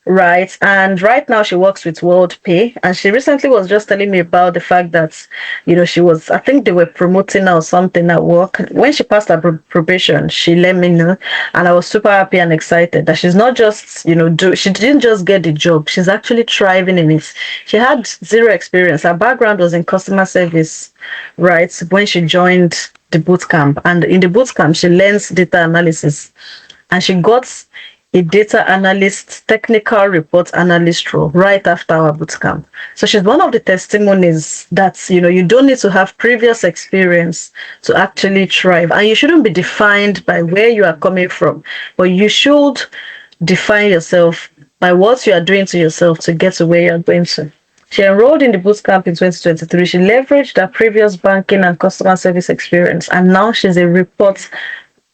Right, and right now she works with WorldPay, and she recently was just telling me about the fact that I think they were promoting her or something at work. When she passed her probation, she let me know, and I was super happy and excited that she's not just she didn't just get the job, she's actually thriving in it. She had zero experience. Her background was in customer service, right, when she joined the bootcamp, and in the bootcamp she learns data analysis, and she got a data analyst, technical report analyst role right after our bootcamp. So she's one of the testimonies that, you don't need to have previous experience to actually thrive. And you shouldn't be defined by where you are coming from, but you should define yourself by what you are doing to yourself to get to where you're going to. She enrolled in the bootcamp in 2023. She leveraged her previous banking and customer service experience, and now she's a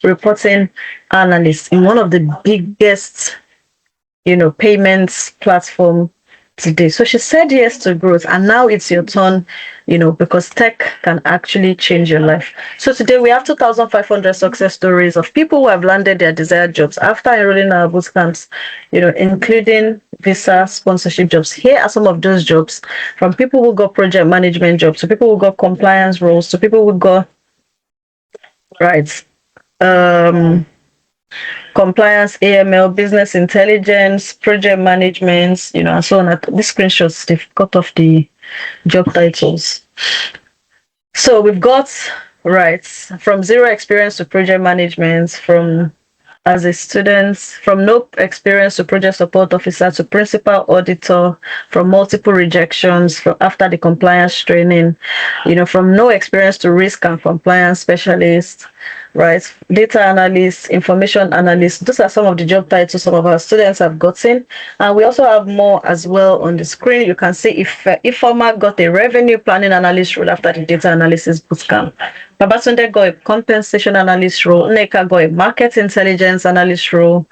reporting analyst in one of the biggest, payments platform today. So she said yes to growth, and now it's your turn, because tech can actually change your life. So today we have 2,500 success stories of people who have landed their desired jobs after enrolling in our boot camps, including visa sponsorship jobs. Here are some of those jobs, from people who got project management jobs to people who got compliance roles to people who got right compliance, AML, business intelligence, project management, and so on. These screenshots, they've cut off the job titles. So we've got, right, from zero experience to project management, from as a student, from no experience to project support officer to principal auditor, from multiple rejections from after the compliance training, from no experience to risk and compliance specialist, right? Data analyst, information analyst. Those are some of the job titles some of our students have gotten. And we also have more as well on the screen. You can see if Ifoma got a revenue planning analyst role after the data analysis bootcamp. Babatunde got a compensation analyst role. Nneka got a market intelligence analyst role.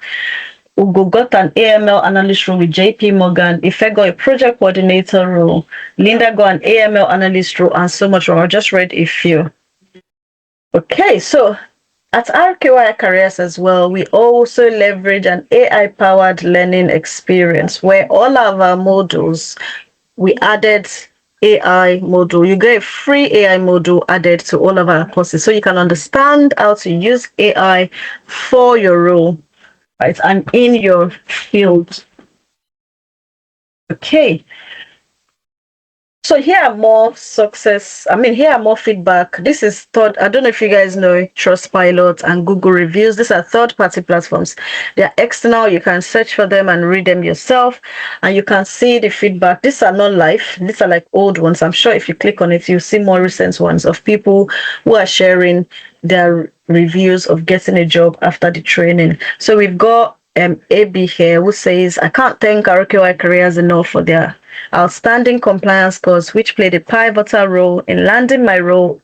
Ugo got an AML analyst role with JP Morgan. Ife got a project coordinator role. Linda got an AML analyst role, and so much more. I just read a few. Okay, so at RKY Careers as well, we also leverage an AI-powered learning experience where all of our modules, we added AI module. You get a free AI module added to all of our courses so you can understand how to use AI for your role, right, and in your field. Okay. So here are more here are more feedback. This is third. I don't know if you guys know Trustpilot and Google reviews. These are third-party platforms. They are external. You can search for them and read them yourself, and you can see the feedback. These are not live. These are like old ones. I'm sure if you click on it, you'll see more recent ones of people who are sharing their reviews of getting a job after the training. So we've got AB here who says, I can't thank RKY Careers enough for their outstanding compliance course, which played a pivotal role in landing my role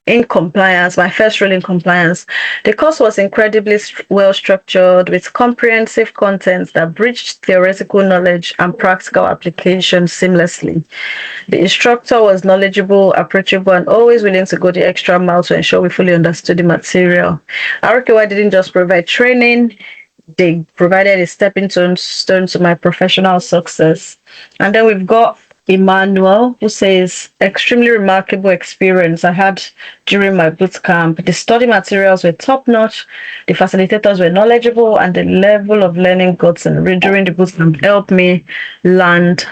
in compliance, my first role in compliance. The course was incredibly well structured with comprehensive content that bridged theoretical knowledge and practical application seamlessly. The instructor was knowledgeable, approachable, and always willing to go the extra mile to ensure we fully understood the material. RKY didn't just provide training, they provided a stepping stone to my professional success. And then we've got Emmanuel, who says, extremely remarkable experience I had during my boot camp. The study materials were top notch, the facilitators were knowledgeable, and the level of learning gotten during the boot camp helped me land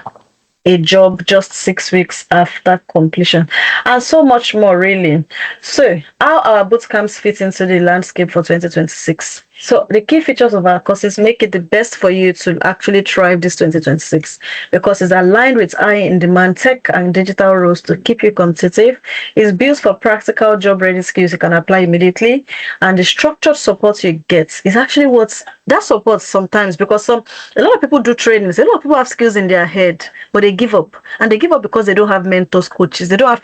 a job just 6 weeks after completion, and so much more, really. So how our boot camps fit into the landscape for 2026. So the key features of our courses make it the best for you to actually thrive this 2026 because it's aligned with high in demand tech and digital roles to keep you competitive. It's built for practical job ready skills you can apply immediately, and the structured support you get is actually what that support sometimes, because a lot of people do trainings, a lot of people have skills in their head, but they give up, and they give up because they don't have mentors, coaches, they don't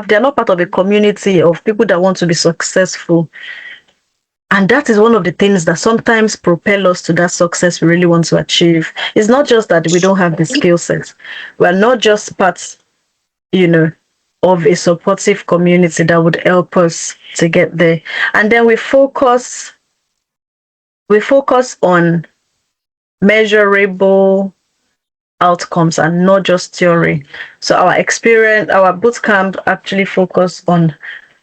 they're not part of a community of people that want to be successful. And that is one of the things that sometimes propel us to that success we really want to achieve. It's not just that we don't have the skill set. We're not just part, of a supportive community that would help us to get there. And then we focus on measurable outcomes and not just theory. So our bootcamp actually focus on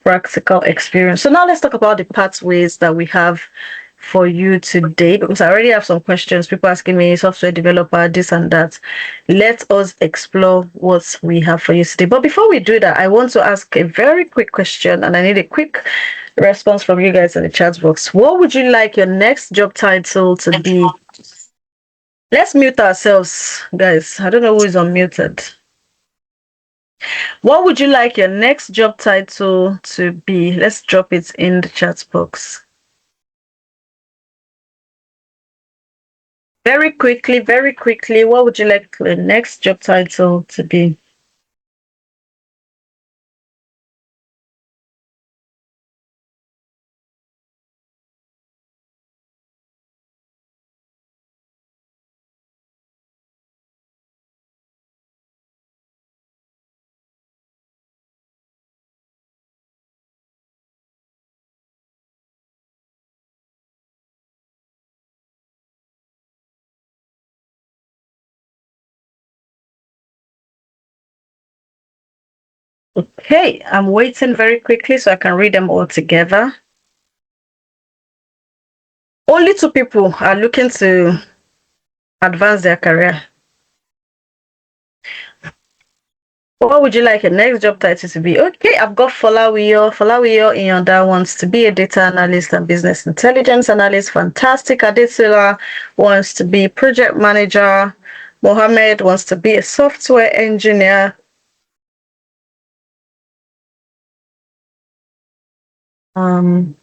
practical experience. So now let's talk about the pathways that we have for you today, because I already have some questions, people asking me, software developer, this and that. Let us explore what we have for you today. But before we do that, I want to ask a very quick question, and I need a quick response from you guys in the chat box. What would you like your next job title to be? Let's mute ourselves, guys. I don't know who is unmuted. What would you like your next job title to be? Let's drop it in the chat box. Very quickly, what would you like the next job title to be? Okay, I'm waiting very quickly so I can read them all together. Only 2 people are looking to advance their career. What would you like your next job title to be? Okay, I've got Folawiyo. Folawiyo Inyonda wants to be a data analyst and business intelligence analyst. Fantastic. Adesila wants to be project manager. Mohammed wants to be a software engineer. I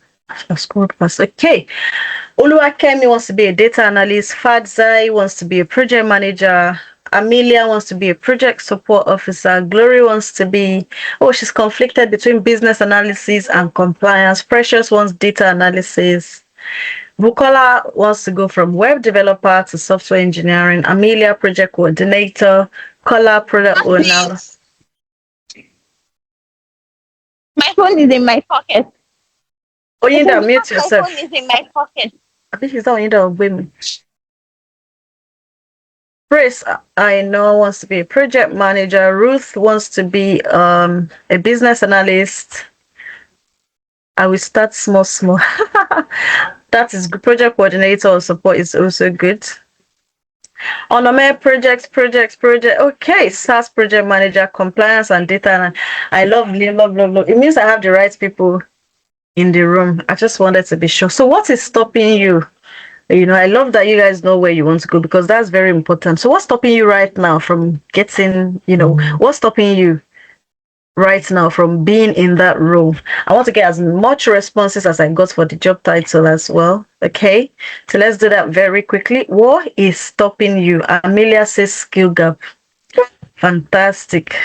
scrolled past. Okay. Oluwakemi wants to be a data analyst. Fadzai wants to be a project manager. Amelia wants to be a project support officer. Glory wants to be, she's conflicted between business analysis and compliance. Precious wants data analysis. Bukola wants to go from web developer to software engineering. Amelia, project coordinator. Kola, product owner. My phone is in my pocket. Oh, you need to mute My yourself. phone is in my pocket. I think she's not in the women. Chris, I know, wants to be a project manager. Ruth wants to be a business analyst. I will start small. That is good. Project coordinator or support is also good. Onome, project. Okay, SaaS project manager, compliance and data. I love. It means I have the right people in the room. I just wanted to be sure. So what is stopping you? I love that you guys know where you want to go because that's very important. So what's stopping you right now from getting, what's stopping you right now from being in that role? I want to get as much responses as I got for the job title as well. Okay, so let's do that very quickly. What is stopping you? Amelia says skill gap. Fantastic.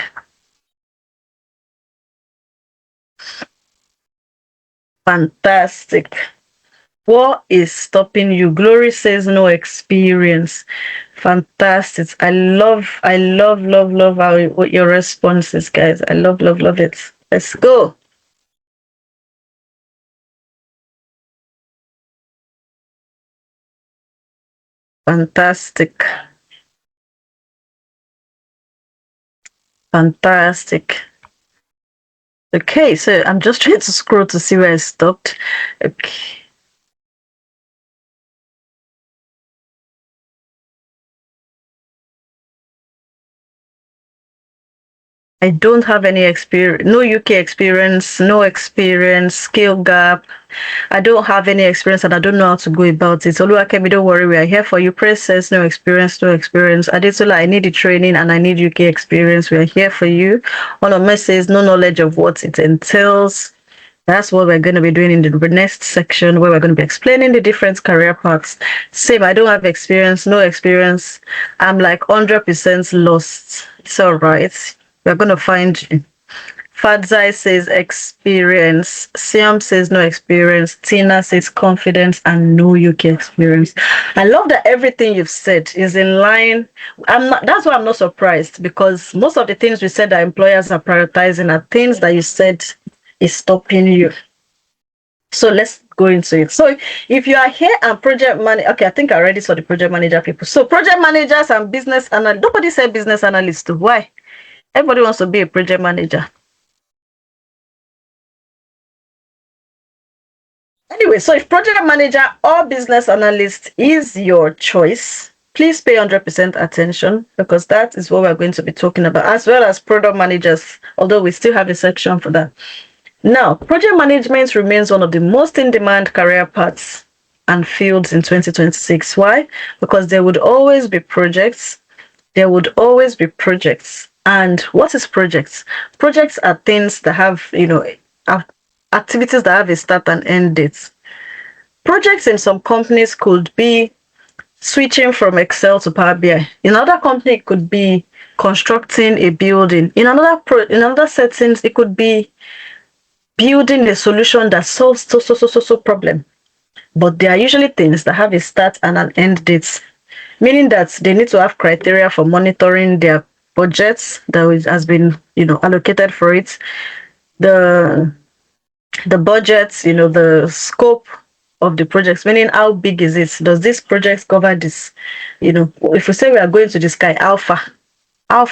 What is stopping you? Glory says no experience. Fantastic. I love what your response is, guys. I love it. Let's go. Fantastic. Okay, so I'm just trying to scroll to see where I stopped. Okay. I don't have any experience, no UK experience, no experience, skill gap. I don't have any experience and I don't know how to go about it. Oluwakemi, don't worry, we are here for you. Press says no experience. Adetola, I need the training and I need UK experience. We are here for you. One of me says no knowledge of what it entails. That's what we're going to be doing in the next section where we're going to be explaining the different career paths. Same, I don't have experience, no experience. I'm like 100% lost. It's all right. We're going to find you. Fadzai says experience. Siam says no experience. Tina says confidence and no UK experience. I love that everything you've said is in line. That's why I'm not surprised because most of the things we said that employers are prioritizing are things that you said is stopping you. So let's go into it. So if you are here and project manager, okay, I think I already saw the project manager people. So project managers and business analysts. Nobody said business analyst. Why? Everybody wants to be a project manager. Anyway, so if project manager or business analyst is your choice, please pay 100% attention because that is what we're going to be talking about, as well as product managers, although we still have a section for that. Now, project management remains one of the most in-demand career paths and fields in 2026. Why? Because there would always be projects. And what is projects? Projects are things that have, activities that have a start and end date. Projects in some companies could be switching from Excel to Power BI. In another company, it could be constructing a building. In another settings, it could be building a solution that solves so problem. But they are usually things that have a start and an end date, meaning that they need to have criteria for monitoring their budgets that has been, allocated for it. The budgets, the scope of the projects, meaning how big is it? Does this project cover this? If we say we are going to the sky, how far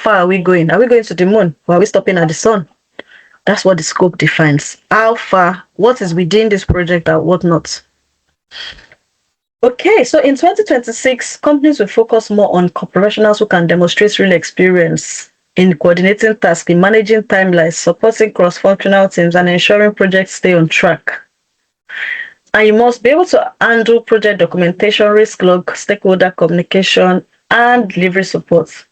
are we going? Are we going to the moon or are we stopping at the sun? That's what the scope defines. How far, what is within this project and what not. Okay, so in 2026, companies will focus more on professionals who can demonstrate real experience in coordinating tasks, in managing timelines, supporting cross-functional teams, and ensuring projects stay on track. And you must be able to handle project documentation, risk log, stakeholder communication, and delivery support.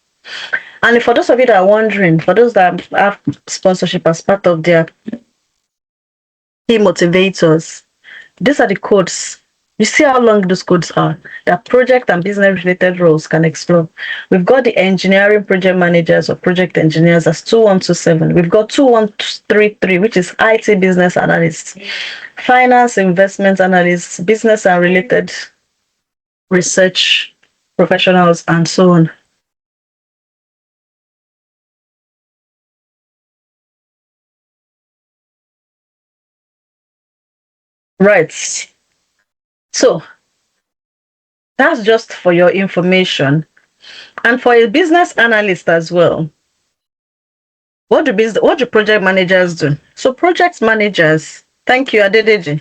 And for those of you that are wondering, for those that have sponsorship as part of their key motivators, these are the codes. You see how long those codes are that project and business related roles can explore. We've got the engineering project managers or project engineers as 2127. We've got 2133, which is IT business analysts, finance investment analysts, business and related research professionals, and so on. Right. So that's just for your information. And for a business analyst as well, what do project managers do? So project managers, thank you, Adedeji.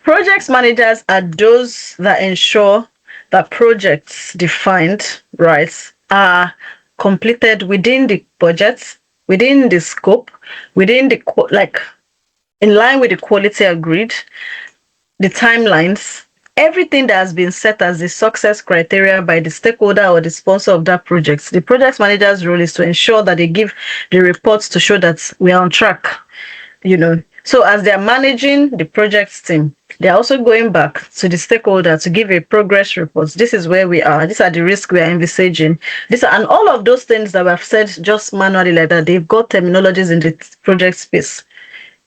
Project managers are those that ensure that projects defined, right, are completed within the budget, within the scope, within the in line with the quality agreed, the timelines, everything that has been set as the success criteria by the stakeholder or the sponsor of that project. The project manager's role is to ensure that they give the reports to show that we are on track, So as they're managing the project team, they're also going back to the stakeholder to give a progress report. This is where we are. These are the risks we are envisaging. And all of those things that we've said just manually like that, they've got terminologies in the project space.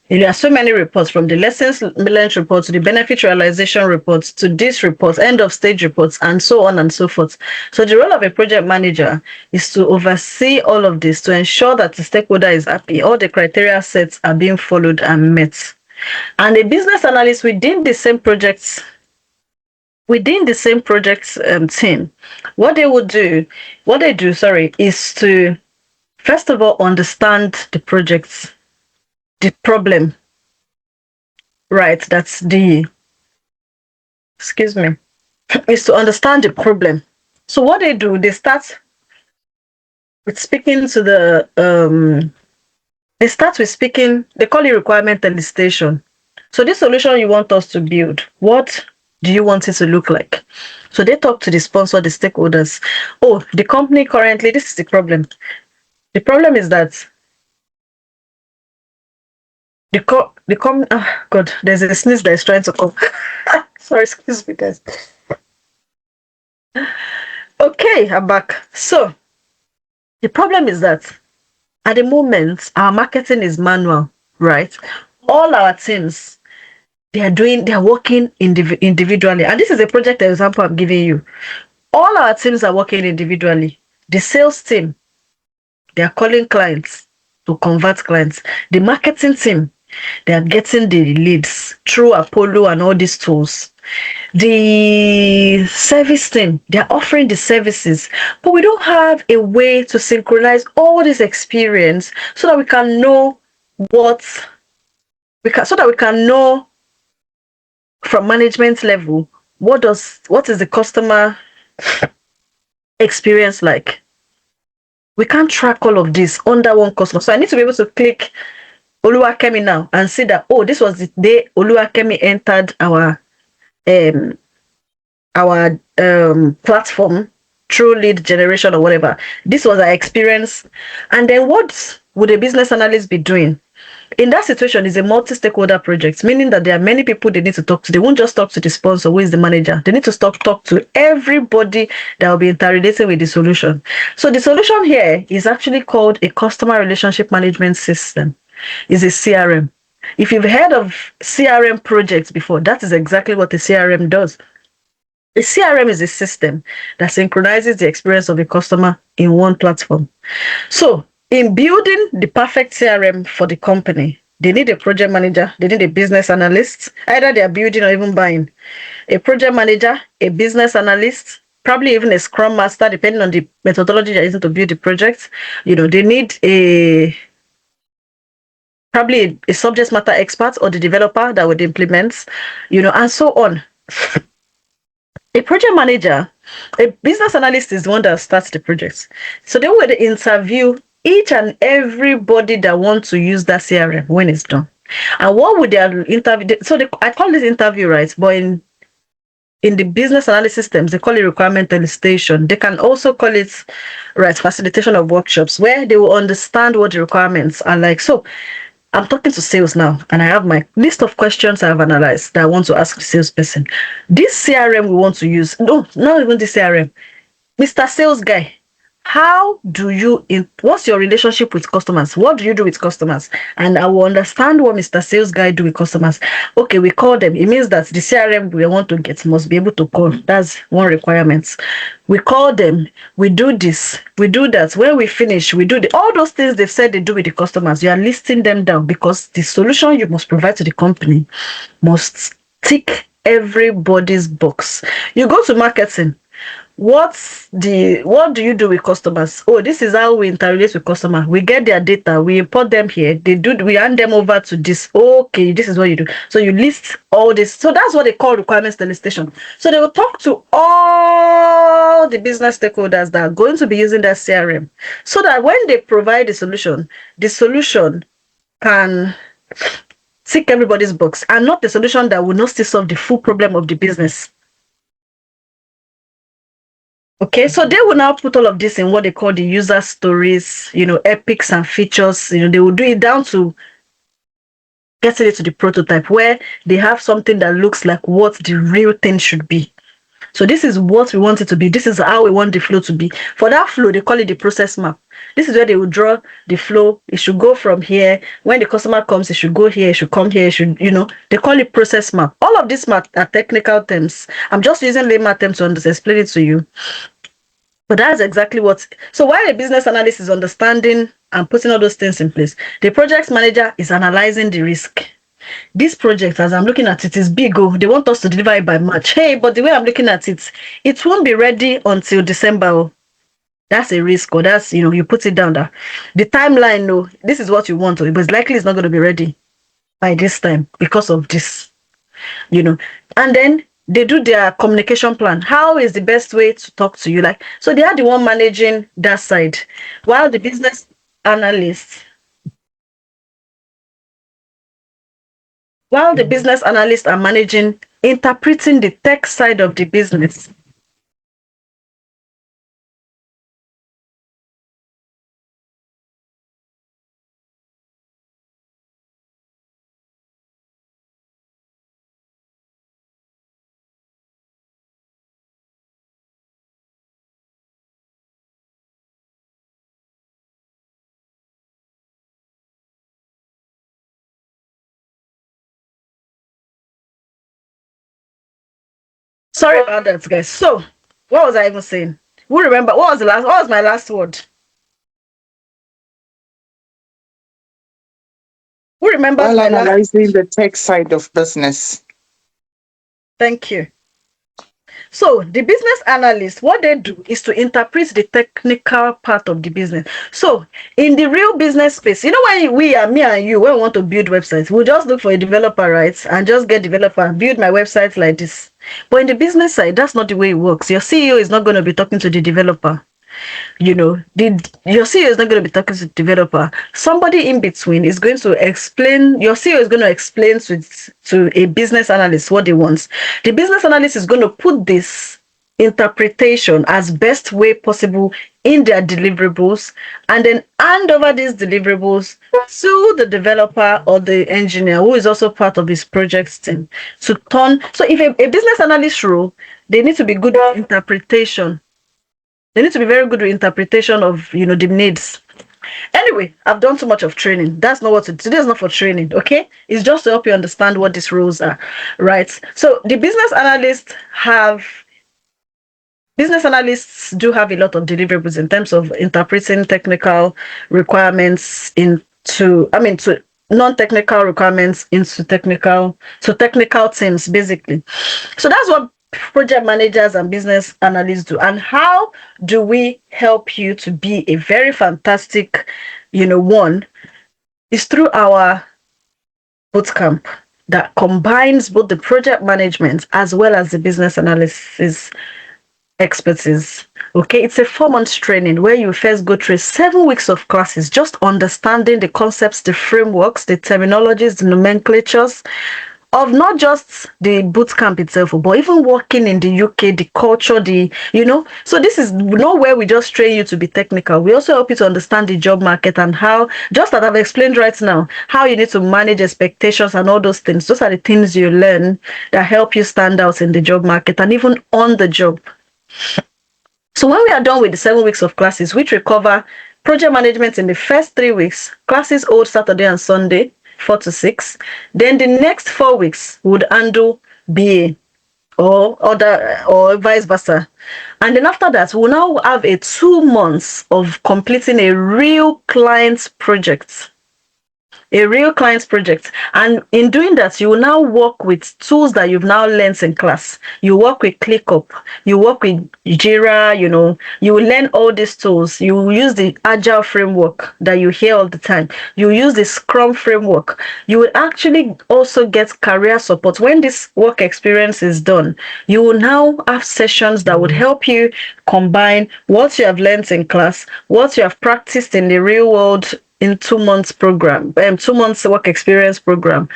There are so many reports, from the lessons learned report to the benefit realization reports to this reports, end of stage reports, and so on and so forth. So the role of a project manager is to oversee all of this to ensure that the stakeholder is happy, all the criteria sets are being followed and met. And a business analyst within the same project team, what they do, is to first of all understand the projects. The problem, right, is to understand the problem. So what they do, they start with speaking to they call it requirement elicitation. So this solution you want us to build, what do you want it to look like? So they talk to the sponsor, the stakeholders. Oh, the company currently, this is the problem. The problem is that God, there's a sneeze that is trying to come. Sorry, excuse me, guys. Okay, I'm back. So the problem is that at the moment our marketing is manual, right? All our teams, they are working individually, and this is a project example I'm giving you. All our teams are working individually. The sales team, they are calling clients to convert clients. The marketing team, they are getting the leads through Apollo and all these tools. The service team, they are offering the services, but we don't have a way to synchronize all this experience so that we can know from management level what is the customer experience like. We can't track all of this under one customer. So I need to be able to click Oluwakemi now and see that, oh, this was the day Oluwakemi entered our platform through lead generation or whatever. This was our experience. And then what would a business analyst be doing? In that situation, it's a multi-stakeholder project, meaning that there are many people they need to talk to. They won't just talk to the sponsor, who is the manager. They need to talk to everybody that will be interrelating with the solution. So the solution here is actually called a customer relationship management system. It's a CRM. If you've heard of CRM projects before, that is exactly what a CRM does. A CRM is a system that synchronizes the experience of a customer in one platform. So in building the perfect CRM for the company, they need a project manager, they need a business analyst. Either they are building or even buying. A project manager, a business analyst, probably even a Scrum Master, depending on the methodology they're using to build the project. They need a probably a subject matter expert or the developer that would implement, and so on. A project manager, a business analyst is the one that starts the project. So they would interview each and everybody that wants to use that CRM when it's done. And what would their interview? So I call this interview, right? But in the business analysis systems, they call it requirement elicitation. They can also call it, right, facilitation of workshops, where they will understand what the requirements are like. So I'm talking to sales now, and I have my list of questions I've analyzed that I want to ask the salesperson. This CRM we want to use, no, not even the CRM, Mr. Sales Guy, how do you, what's your relationship with customers? What do you do with customers? And I will understand what Mr. Sales Guy do with customers. Okay, we call them. It means that the CRM we want to get must be able to call. That's one requirement. We call them, we do this, we do that. When we finish, we do all those things they've said they do with the customers. You are listing them down because the solution you must provide to the company must tick everybody's box. You go to marketing. What do you do with customers? Oh, this is how we interrogate with customers. We get their data, we import them here, we hand them over to this. Okay, this is what you do. So you list all this. So that's what they call requirements elicitation. So they will talk to all the business stakeholders that are going to be using that CRM, so that when they provide the solution can tick everybody's box, and not the solution that will not still solve the full problem of the business. Okay, so they will now put all of this in what they call the user stories, epics and features. They will do it down to getting it to the prototype, where they have something that looks like what the real thing should be. So this is what we want it to be. This is how we want the flow to be. For that flow, they call it the process map. This is where they will draw the flow. It should go from here. When the customer comes, it should go here. It should come here. It should, they call it process map. All of these are technical terms. I'm just using layman terms to explain it to you. But that's exactly what. So while a business analyst is understanding and putting all those things in place, the project manager is analyzing the risk. This project, as I'm looking at it, is big. Oh, they want us to deliver it by March. Hey, but the way I'm looking at it, it won't be ready until December. Oh. That's a risk, or that's, you put it down there. The timeline, no, this is what you want, but it's likely it's not going to be ready by this time because of this, And then they do their communication plan. How is the best way to talk to you? So they are the one managing that side, while the business analysts are managing, interpreting the tech side of the business. Sorry about that, guys. So, what was I even saying? Who remember? What was my last word? Who remembers While analyzing the tech side of business. Thank you. So the business analyst, what they do is to interpret the technical part of the business. So in the real business space, when me and you, when we want to build websites, we'll just look for a developer, right? And just get developer, build my website like this. But in the business side, that's not the way it works. Your CEO is not going to be talking to the developer. Your CEO is not going to be talking to the developer. Somebody in between is going to explain. Your CEO is going to explain to a business analyst what they want. The business analyst is going to put this interpretation as best way possible in their deliverables, and then hand over these deliverables to the developer or the engineer, who is also part of this project team, to turn. So if a business analyst role, they need to be good at interpretation. They need to be very good with interpretation of, the needs. Anyway, I've done too much of training. That's not today is not for training, okay? It's just to help you understand what these roles are, right? So the business analysts do have a lot of deliverables in terms of interpreting technical requirements to non-technical requirements into technical teams, basically. So that's what project managers and business analysts do. And how do we help you to be a very fantastic, one is through our bootcamp that combines both the project management as well as the business analysis expertise. Okay, it's a 4 months training where you first go through 7 weeks of classes, just understanding the concepts, the frameworks, the terminologies, the nomenclatures of not just the boot camp itself, but even working in the UK, the culture, so this is not where we just train you to be technical. We also help you to understand the job market and how, just as I've explained right now, how you need to manage expectations and all those things. Those are the things you learn that help you stand out in the job market and even on the job. So when we are done with the 7 weeks of classes, which we cover project management in the first 3 weeks, classes hold Saturday and Sunday, 4 to 6. Then the next 4 weeks would handle BA or vice versa. And then after that, we'll now have a 2 months of completing a real client project. And in doing that, you will now work with tools that you've now learned in class. You work with ClickUp, you work with Jira, you will learn all these tools. You will use the Agile framework that you hear all the time. You use the Scrum framework. You will actually also get career support. When this work experience is done, you will now have sessions that would help you combine what you have learned in class, what you have practiced in the real world in 2 months program, 2 months work experience program,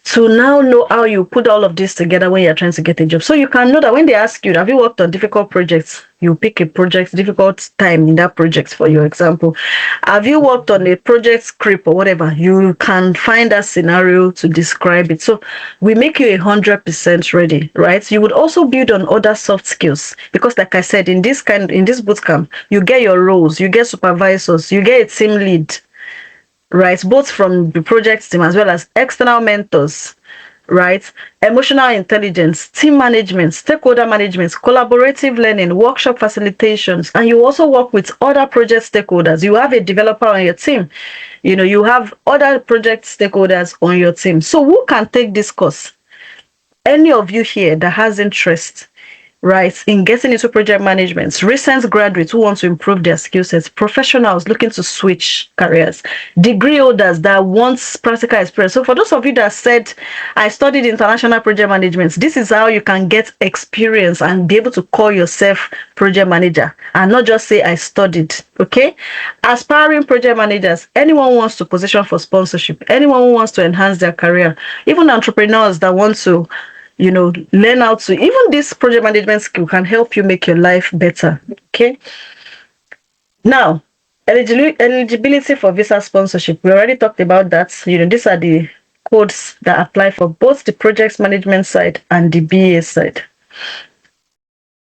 to now know how you put all of this together when you're trying to get a job. So you can know that when they ask you, have you worked on difficult projects? You pick a project, difficult time in that project for your example. Have you worked on a project script or whatever? You can find that scenario to describe it. So we make you 100% ready, right? You would also build on other soft skills because, like I said, in this bootcamp, you get your roles, you get supervisors, you get a team lead, right? Both from the project team as well as external mentors, right? Emotional intelligence, team management, stakeholder management, collaborative learning, workshop facilitations, and you also work with other project stakeholders. You have a developer on your team, you have other project stakeholders on your team. So who can take this course? Any of you here that has interest, right, in getting into project management, recent graduates who want to improve their skill sets, professionals looking to switch careers, degree holders that want practical experience. So for those of you that said, I studied international project management, this is how you can get experience and be able to call yourself project manager and not just say I studied. Okay, aspiring project managers, anyone who wants to position for sponsorship, anyone who wants to enhance their career, even entrepreneurs that want to learn how to, even this project management skill can help you make your life better. Okay. Now, eligibility for visa sponsorship. We already talked about that. These are the codes that apply for both the project management side and the BA side.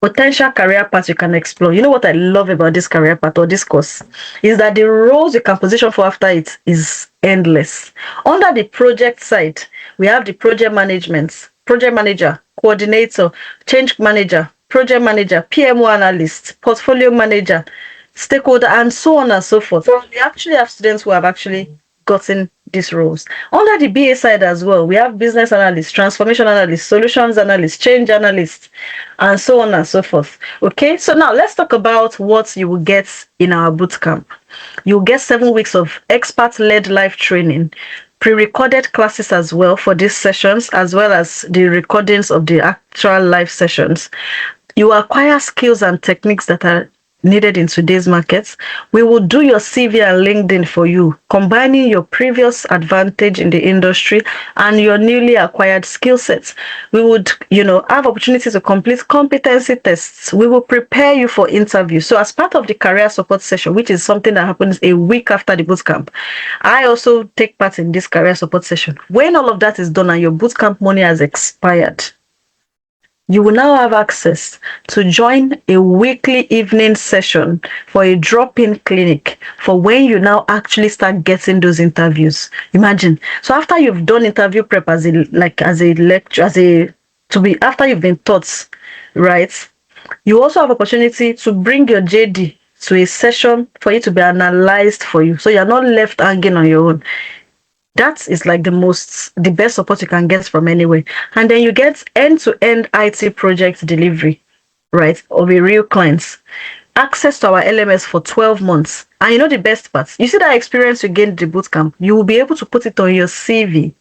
Potential career path you can explore. What I love about this career path or this course is that the roles you can position for after it is endless. Under the project side, we have the project manager, coordinator, change manager, project manager, PMO analyst, portfolio manager, stakeholder, and so on and so forth. So we actually have students who have actually gotten these roles. Under the BA side as well, we have business analyst, transformation analyst, solutions analyst, change analyst, and so on and so forth. Okay, so now let's talk about what you will get in our bootcamp. You'll get 7 weeks of expert-led live training, pre-recorded classes as well for these sessions, as well as the recordings of the actual live sessions. You acquire skills and techniques that are needed in today's markets. We will do your CV and LinkedIn for you, combining your previous advantage in the industry and your newly acquired skill sets. We would, have opportunities to complete competency tests. We will prepare you for interviews. So as part of the career support session, which is something that happens a week after the bootcamp, I also take part in this career support session. When all of that is done and your bootcamp money has expired, you will now have access to join a weekly evening session for a drop-in clinic for when you now actually start getting those interviews. Imagine. So after you've done interview prep after you've been taught, right? You also have opportunity to bring your JD to a session for it to be analyzed for you. So you're not left hanging on your own. That is like the best support you can get from anywhere. And then you get end-to-end IT project delivery, right, of a real client. access to our LMS for 12 months. And you know the best part? You see that experience you gained in the bootcamp, you will be able to put it on your CV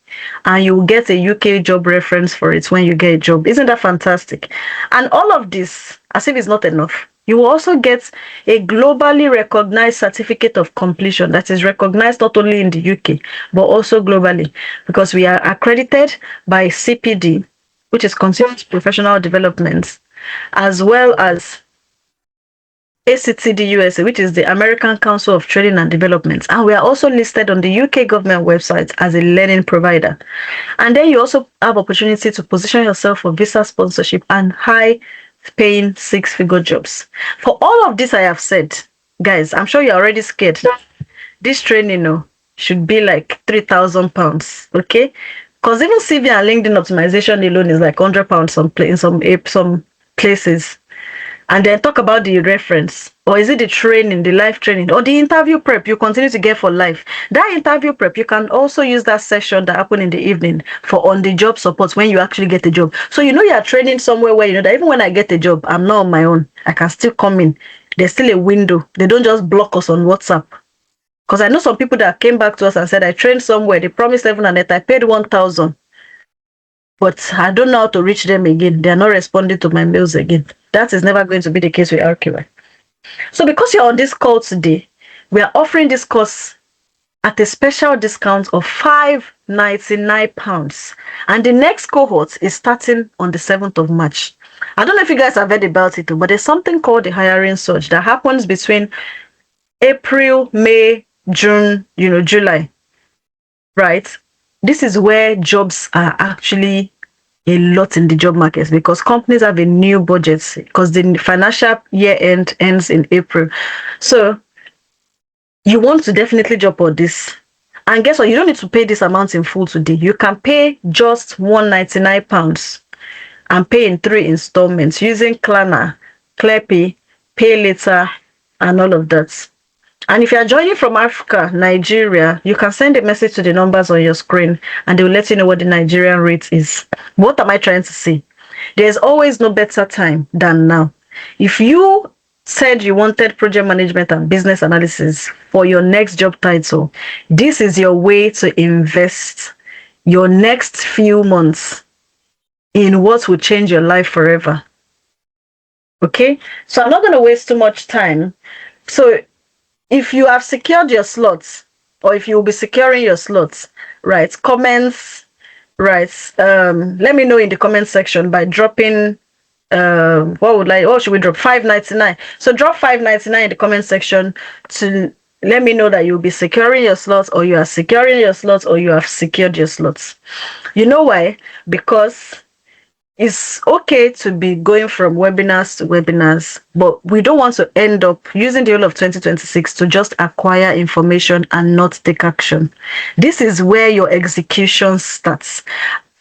and you will get a UK job reference for it when you get a job. Isn't that fantastic? And all of this, as if it's not enough, you will also get a globally recognized certificate of completion that is recognized not only in the UK, but also globally, because we are accredited by CPD, which is Continuous Professional Development, as well as ACTD USA, which is the American Council of Training and Development. And we are also listed on the UK government website as a learning provider. And then you also have opportunity to position yourself for visa sponsorship and high-paying six-figure jobs. For all of this I have said, guys, I'm sure you're already scared. This training should be like £3,000, okay? Because even CV and LinkedIn optimization alone is like £100 in some places. And then talk about the reference, or is it the training, the live training, or the interview prep you continue to get for life? That interview prep, you can also use that session that happened in the evening for on-the-job support when you actually get a job. So you are training somewhere where you know that even when I get a job, I'm not on my own. I can still come in. There's still a window. They don't just block us on WhatsApp. Because I know some people that came back to us and said, I trained somewhere, they promised 700, I paid 1,000. But I don't know how to reach them again. They are not responding to my mails again. That is never going to be the case with RKY. So because you're on this call today, we are offering this course at a special discount of £599. And the next cohort is starting on the 7th of March. I don't know if you guys have heard about it, but there's something called the hiring surge that happens between April, May, June, July. Right? This is where jobs are actually a lot in the job market because companies have a new budget because the financial year ends in April. So you want to definitely jump on this. And guess what? You don't need to pay this amount in full today. You can pay just £199 and pay in 3 installments using Klarna, Clearpay, Pay Later, and all of that. And if you are joining from Africa, Nigeria, you can send a message to the numbers on your screen and they will let you know what the Nigerian rate is. What am I trying to say? There's always no better time than now. If you said you wanted project management and business analysis for your next job title, this is your way to invest your next few months in what will change your life forever. Okay? So I'm not going to waste too much time. So if you have secured your slots, or if you will be securing your slots, right? Comments, right? Let me know in the comment section by dropping. What should we drop? $5.99. So drop $5.99 in the comment section to let me know that you'll be securing your slots, or you are securing your slots, or you have secured your slots. You know why? Because it's okay to be going from webinars to webinars, but we don't want to end up using the whole of 2026 to just acquire information and not take action. This is where your execution starts.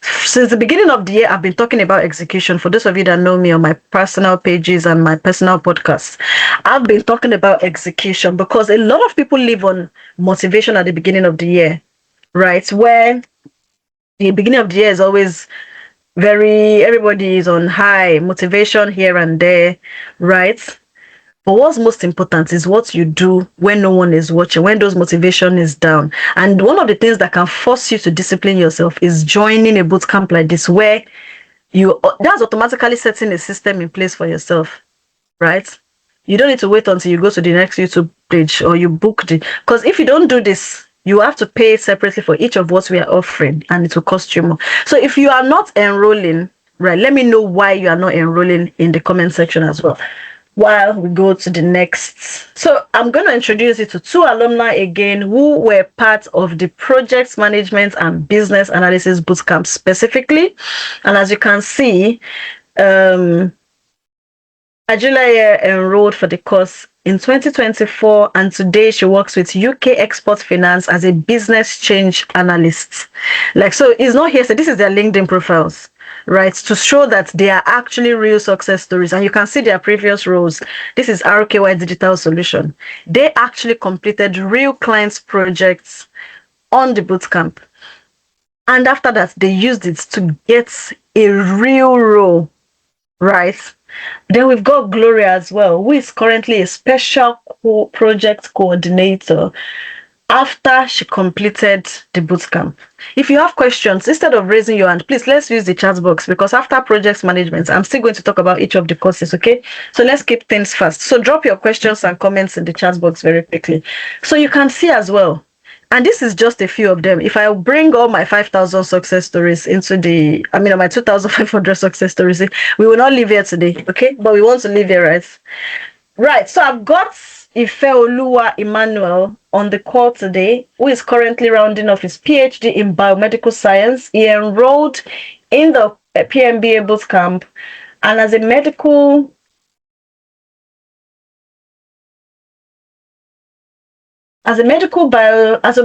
Since the beginning of the year, I've been talking about execution. For those of you that know me on my personal pages and my personal podcasts, I've been talking about execution because a lot of people live on motivation at the beginning of the year, right? Where the beginning of the year is always everybody is on high motivation here and there, right? But what's most important is what you do when no one is watching, when those motivation is down. And one of the things that can force you to discipline yourself is joining a bootcamp like this, where that's automatically setting a system in place for yourself, right? You don't need to wait until you go to the next YouTube page or you book because if you don't do this, you have to pay separately for each of what we are offering, and it will cost you more. So if you are not enrolling, right, let me know why you are not enrolling in the comment section as well, while we go to the next. So I'm going to introduce you to 2 alumni again who were part of the project management and business analysis bootcamp specifically. And as you can see, Ajula enrolled for the course in 2024, and today she works with UK Export Finance as a business change analyst. So it's not here, so this is their LinkedIn profiles, right, to show that they are actually real success stories. And you can see their previous roles. This is RKY Digital Solution. They actually completed real clients projects on the bootcamp, and after that they used it to get a real role, right? Then we've got Gloria as well, who is currently a special project coordinator after she completed the bootcamp. If you have questions, instead of raising your hand, please let's use the chat box, because after project management, I'm still going to talk about each of the courses, okay? So let's keep things fast. So drop your questions and comments in the chat box very quickly. So you can see as well, and this is just a few of them. If I bring all my 5,000 success stories into my 2,500 success stories, we will not leave here today, okay? But we want to leave here, right? Right, so I've got Ifeoluwa Emmanuel on the call today, who is currently rounding off his PhD in biomedical science. He enrolled in the PMBA bootcamp, and as a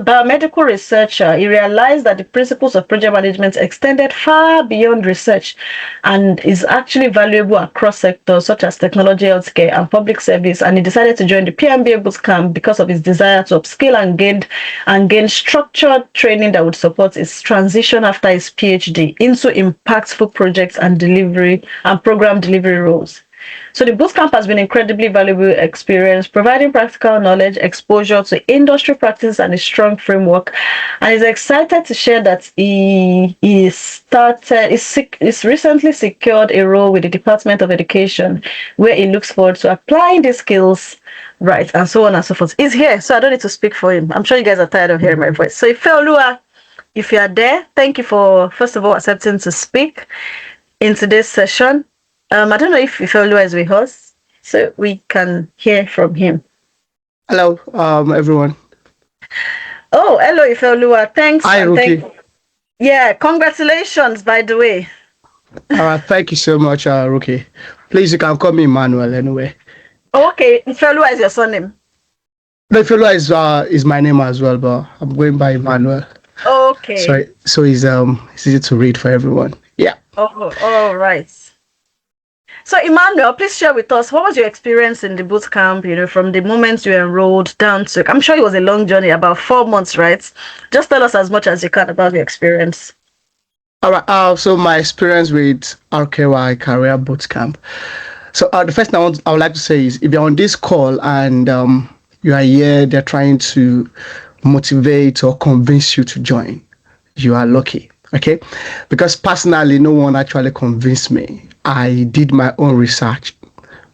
biomedical researcher, he realized that the principles of project management extended far beyond research and is actually valuable across sectors such as technology, healthcare, and public service. And he decided to join the PMBA bootcamp because of his desire to upskill and gain structured training that would support his transition after his PhD into impactful projects and program delivery roles. So the bootcamp has been incredibly valuable experience, providing practical knowledge, exposure to industry practice, and a strong framework. And he's excited to share that he recently secured a role with the Department of Education, where he looks forward to applying these skills, right, and so on and so forth. He's here, so I don't need to speak for him. I'm sure you guys are tired of hearing my voice. So Ifeoluwa, if you are there, thank you for, first of all, accepting to speak in today's session. I don't know if Ifeoluwa is with us, so we can hear from him. Hello, everyone. Oh, hello, Ifeoluwa. Thanks. Hi, Rookie. Yeah, congratulations, by the way. Thank you so much, Rookie. Please, you can call me Emmanuel anyway. Okay, Ifeoluwa is your surname. No, Ifeoluwa is my name as well, but I'm going by Emmanuel. Okay. So it's easy to read for everyone. Yeah. Oh, all right. So, Emmanuel, please share with us, what was your experience in the bootcamp, from the moment you enrolled down to, I'm sure it was a long journey, about 4 months, right? Just tell us as much as you can about your experience. All right. So my experience with RKY Career Bootcamp. So the first thing I would like to say is, if you're on this call and you are here, they're trying to motivate or convince you to join, you are lucky. Okay, because personally, no one actually convinced me. I did my own research.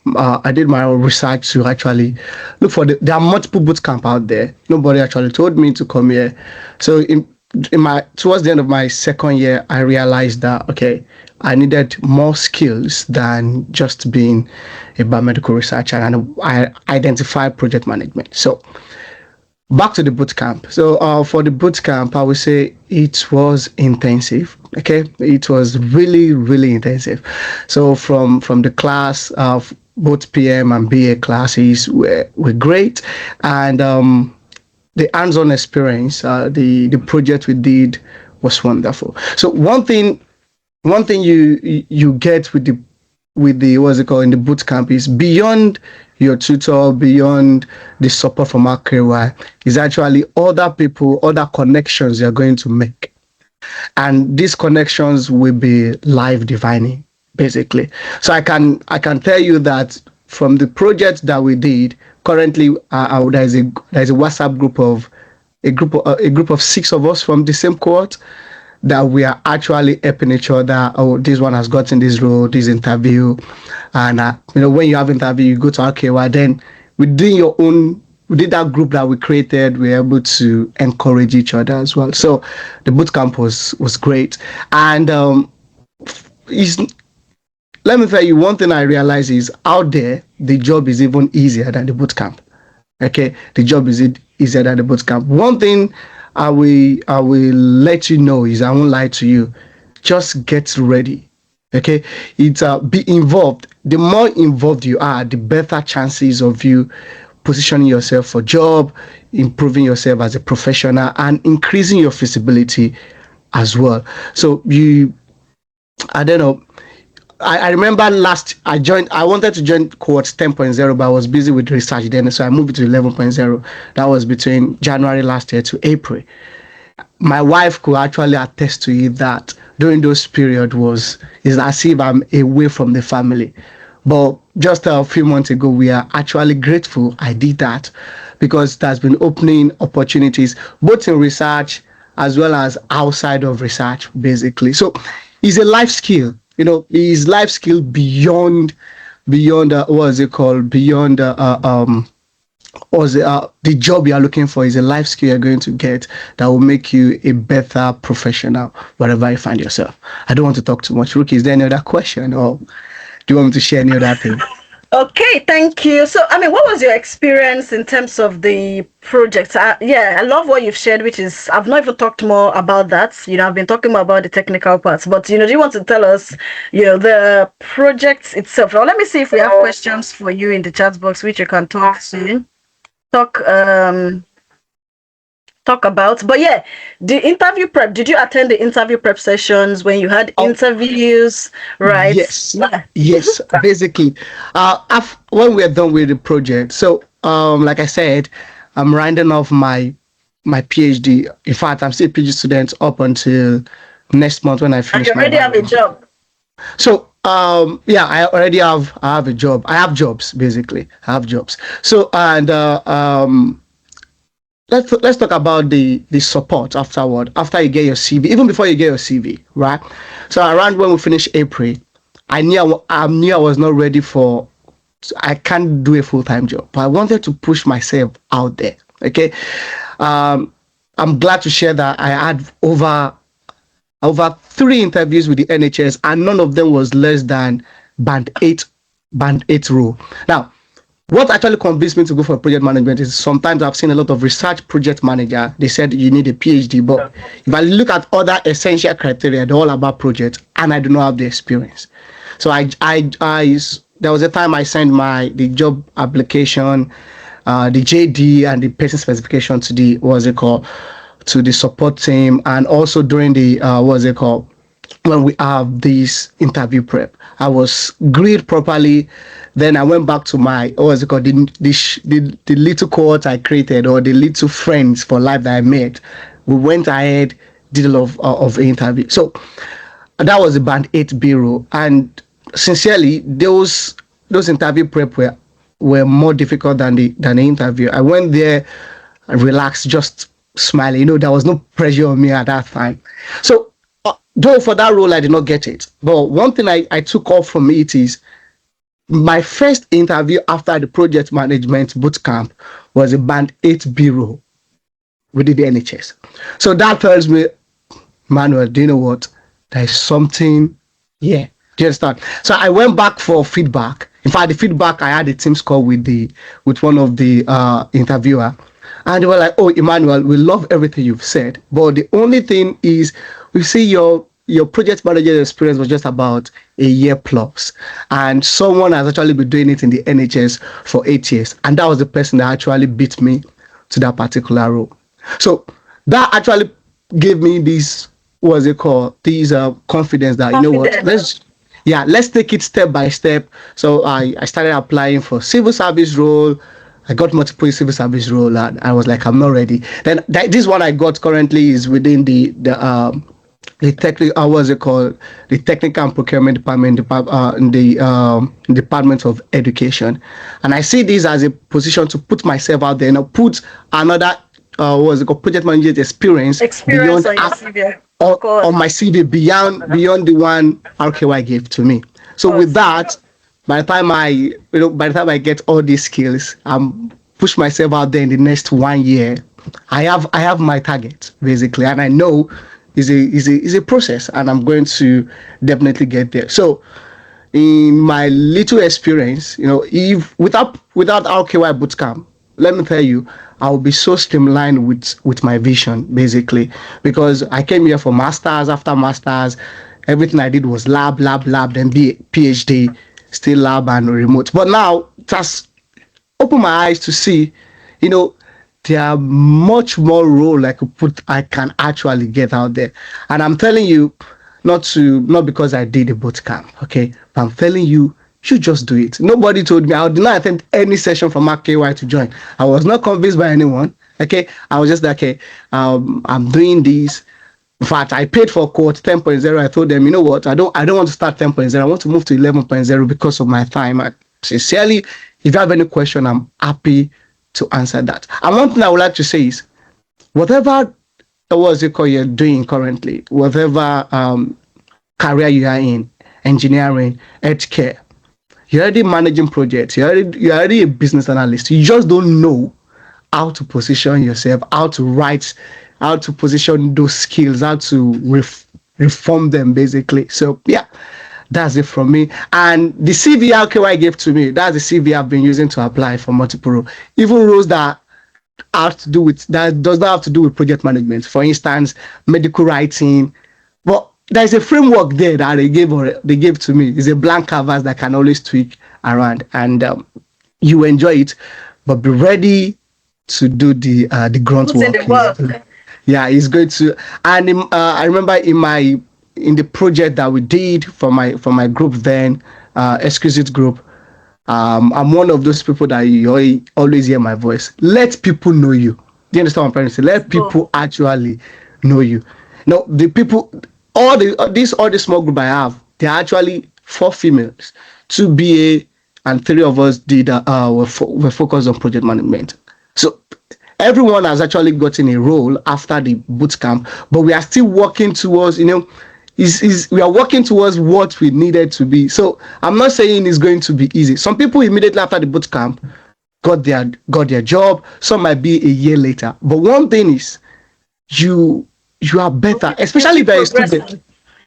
To actually look for there are multiple bootcamp out there. Nobody actually told me to come here. So towards the end of my second year, I realized that I needed more skills than just being a biomedical researcher, and I identified project management. So back to the bootcamp. So for the bootcamp, I would say it was intensive. Okay, it was really, really intensive. So from the class of both PM and BA classes were great, and the hands-on experience, the project we did was wonderful. So one thing you get with the what's it called in the bootcamp is, beyond your tutor, beyond the support from RKY, is actually other people, other connections you're going to make. And these connections will be life defining, basically. So I can tell you that from the project that we did, currently there's a WhatsApp group of a group of 6 of us from the same cohort, that we are actually helping each other. Oh, this one has gotten this role, this interview, and when you have interview, you go to RKY. Then within that group that we created, we're able to encourage each other as well. So the bootcamp was great, and let me tell you one thing I realize is, out there the job is even easier than the bootcamp. Okay, the job is easier than the bootcamp. One thing I will let you know is, I won't lie to you, just get ready. Okay, it's be involved. The more involved you are, the better chances of you positioning yourself for job, improving yourself as a professional, and increasing your visibility as well. So I don't know. I remember I wanted to join cohort 10.0, but I was busy with research then, so I moved to 11.0. That was between January last year to April. My wife could actually attest to it that during those periods is as if I'm away from the family. But just a few months ago, we are actually grateful I did that because it has been opening opportunities both in research as well as outside of research, basically. So it's a life skill, it's life skill beyond what is it called? Beyond or the job you are looking for is a life skill you're going to get that will make you a better professional wherever you find yourself. I don't want to talk too much. Rookie, is there any other question or do you want me to share any other thing? Okay, thank you. So, what was your experience in terms of the project? I love what you've shared, which is, I've not even talked more about that. I've been talking more about the technical parts, but, do you want to tell us, the project itself? Now, let me see if we have questions for you in the chat box, which you can talk about. But yeah, the interview prep, did you attend the interview prep sessions when you had interviews, right? Yes, basically when we're done with the project, so like I said, I'm rounding off my PhD. In fact, I'm still a PhD student up until next month when I finish. And you already have a job? So I already have a job. I have jobs, basically. I have jobs. So and let's talk about the support afterward, after you get your CV, even before you get your CV, right? So around when we finish April, I knew I was not ready for, I can't do a full-time job, but I wanted to push myself out there. Okay. I'm glad to share that I had over 3 interviews with the NHS, and none of them was less than band 8 role. Now, what actually convinced me to go for project management is sometimes I've seen a lot of research project manager. They said you need a PhD, but if I look at other essential criteria, they're all about projects, and I do not have the experience. So there was a time I sent the job application, the JD and the person specification to the support team, and also during the when we have this interview prep, I was grilled properly. Then I went back to my the little cohort I created, or the little friends for life that I made. We went ahead, did a lot of interview. So that was the band 8 bureau, and sincerely, those interview prep were more difficult than the interview. I went there, relaxed, just smiling. There was no pressure on me at that time. So though for that role I did not get it, but one thing I took off from it is my first interview after the project management bootcamp was a band 8 bureau within the NHS. So that tells me, Manuel, do you know what? There is something here. Do you understand? So I went back for feedback. In fact, the feedback, I had a team call with one of the interviewer, and they were like, "Oh, Emmanuel, we love everything you've said, but the only thing is, we see your project manager experience was just about a year plus, and someone has actually been doing it in the NHS for 8 years, and that was the person that actually beat me to that particular role." So that actually gave me this, these confidence that, you know what, let's take it step by step. So I started applying for civil service role. I got multiple civil service role, and I was like, I'm not ready. Then this one I got currently is within the technical, the technical and procurement department, in the Department of Education, and I see this as a position to put myself out there and put another project management experience beyond on your CV. On my CV beyond the one RKY gave to me. So with that, by the time I get all these skills, I'm push myself out there in the next 1 year. I have my target basically, and I know is a process, and I'm going to definitely get there. So in my little experience, if without RKY bootcamp, let me tell you, I'll be so streamlined with my vision, basically, because I came here for masters after masters. Everything I did was lab, then PhD, still lab and remote. But now it has opened my eyes to see, there are much more role I can actually get out there. And I'm telling you, not because I did a boot camp, okay? But I'm telling you, you just do it. Nobody told me. I did not attend any session from RKY to join. I was not convinced by anyone, okay? I was just like, okay, I'm doing this. In fact, I paid for quote 10.0. I told them, you know what, I don't want to start 10.0. I want to move to 11.0 because of my time. Sincerely, if you have any question, I'm happy to answer that. And one thing I would like to say is, whatever you're doing currently, whatever career you are in, engineering, healthcare, you're already managing projects, you're already a business analyst. You just don't know how to position yourself, how to write, how to position those skills, how to reform them, basically. So yeah, that's it from me. And the CV RKY gave to me, that's the CV I've been using to apply for multiple roles, even roles that does not have to do with project management. For instance, medical writing. But there's a framework there that they gave to me. It's a blank canvas that can always tweak around, and you enjoy it, but be ready to do the grunt work. Yeah, it's going to. And I remember in the project that we did for my group then, exquisite group. I'm one of those people that you always hear my voice. Let people know you. Do you understand what I'm trying to say? Let people actually know you. No, the people, all the small group I have, they're actually 4 females, 2 BA, and 3 of us were focused on project management. So everyone has actually gotten a role after the boot camp, but we are still working towards, we are working towards what we needed to be. So I'm not saying it's going to be easy. Some people immediately after the boot camp got their job. Some might be a year later. But one thing is, you are better, especially if you're a student.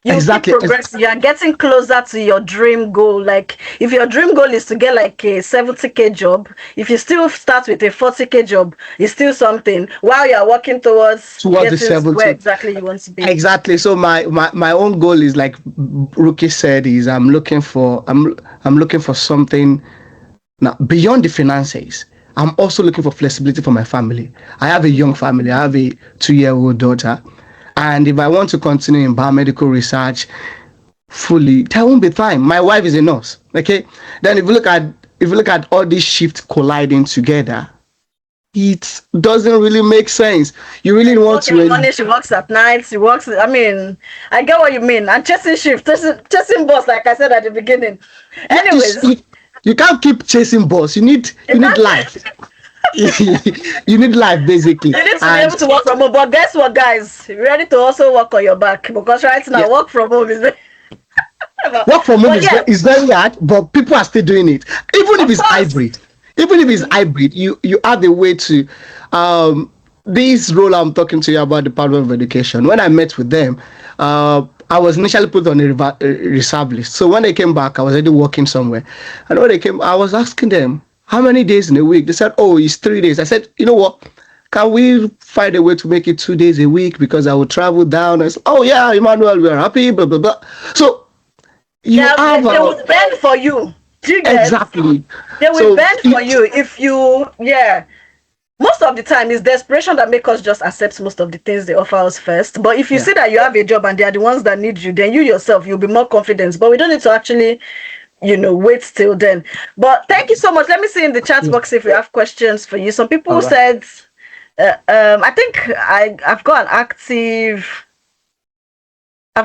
Exactly. You are getting closer to your dream goal. Like, if your dream goal is to get like a 70K job, if you still start with a 40K job, it's still something while you are working towards the 70. Where exactly you want to be. Exactly. So my own goal is, like Rookie said, is I'm looking for something now beyond the finances. I'm also looking for flexibility for my family. I have a young family. I have a 2-year-old daughter. And if I want to continue in biomedical research fully, there won't be time. My wife is a nurse. Okay. Then if you look at all these shifts colliding together, it doesn't really make sense. You really want to. Money, she works at night. She works. I mean, I get what you mean. And chasing shift, chasing boss, like I said at the beginning. Anyways, you can't keep chasing boss. You need life. You need life, basically. You need to be able to work from home. But guess what, guys? You're ready to also work on your back, because right now work from home is very work from home is very hard, but people are still doing it. Even if it's hybrid. Even if it's hybrid, you have a way to this role I'm talking to you about, the Department of Education. When I met with them, I was initially put on a reserve list. So when they came back, I was already working somewhere. And when they came, I was asking them, how many days in a week? They said, oh, it's 3 days. I said, you know what? Can we find a way to make it 2 days a week? Because I will travel down. I said, oh, yeah, Emmanuel, we're happy, blah, blah, blah. So they will bend for you. Do you get? Exactly. They will bend for you if you, Most of the time, it's desperation that makes us just accept most of the things they offer us first. But if you see that you have a job and they are the ones that need you, then you yourself, you'll be more confident. But we don't need to actually wait till then. But thank you so much. Let me see in the chat box if we have questions for you. Some people said, I think I've got an active. So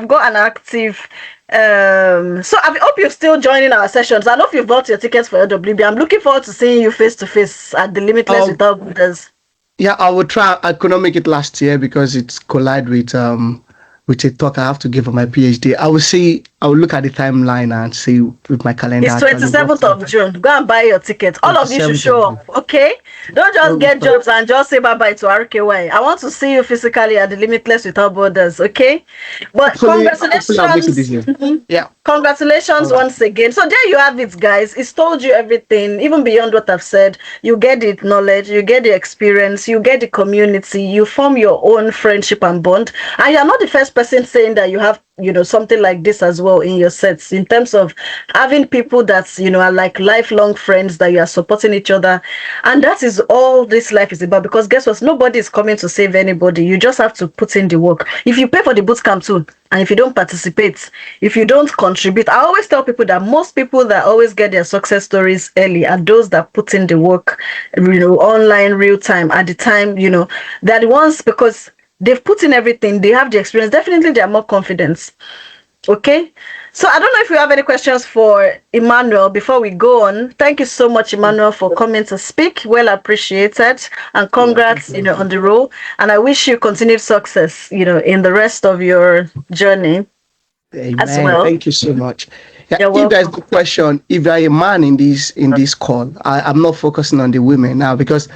I hope you're still joining our sessions. I know if you've bought your tickets for LWB. I'm looking forward to seeing you face to face at the Limitless Without Borders. Yeah, I will try. I could not make it last year because it's collide with a talk I have to give for my PhD. I will look at the timeline and see with my calendar. It's 27th of June. Go and buy your ticket. All of you should show up, okay? Don't just get jobs and just say bye-bye to RKY. I want to see you physically at the Limitless Without Borders, okay? But congratulations. Yeah. Congratulations once again. So there you have it, guys. It's told you everything, even beyond what I've said. You get the knowledge, you get the experience, you get the community, you form your own friendship and bond. And you're not the first person saying that you have something like this as well in your sets, in terms of having people that are like lifelong friends, that you are supporting each other. And that is all this life is about, because guess what, nobody is coming to save anybody. You just have to put in the work. If you pay for the bootcamp too, and if you don't participate, if you don't contribute, I always tell people that most people that always get their success stories early are those that put in the work, online, real time, at the time, they're the ones, because they've put in everything, they have the experience, definitely they are more confident. Okay, so I don't know if you have any questions for Emmanuel before we go on. Thank you so much, Emmanuel, for coming to speak. Well appreciated, and congrats, on the role. And I wish you continued success, in the rest of your journey. Amen. As well. Thank you so much. Yeah, You're if there's welcome. a question, if you're a man in this call, I'm not focusing on the women now, because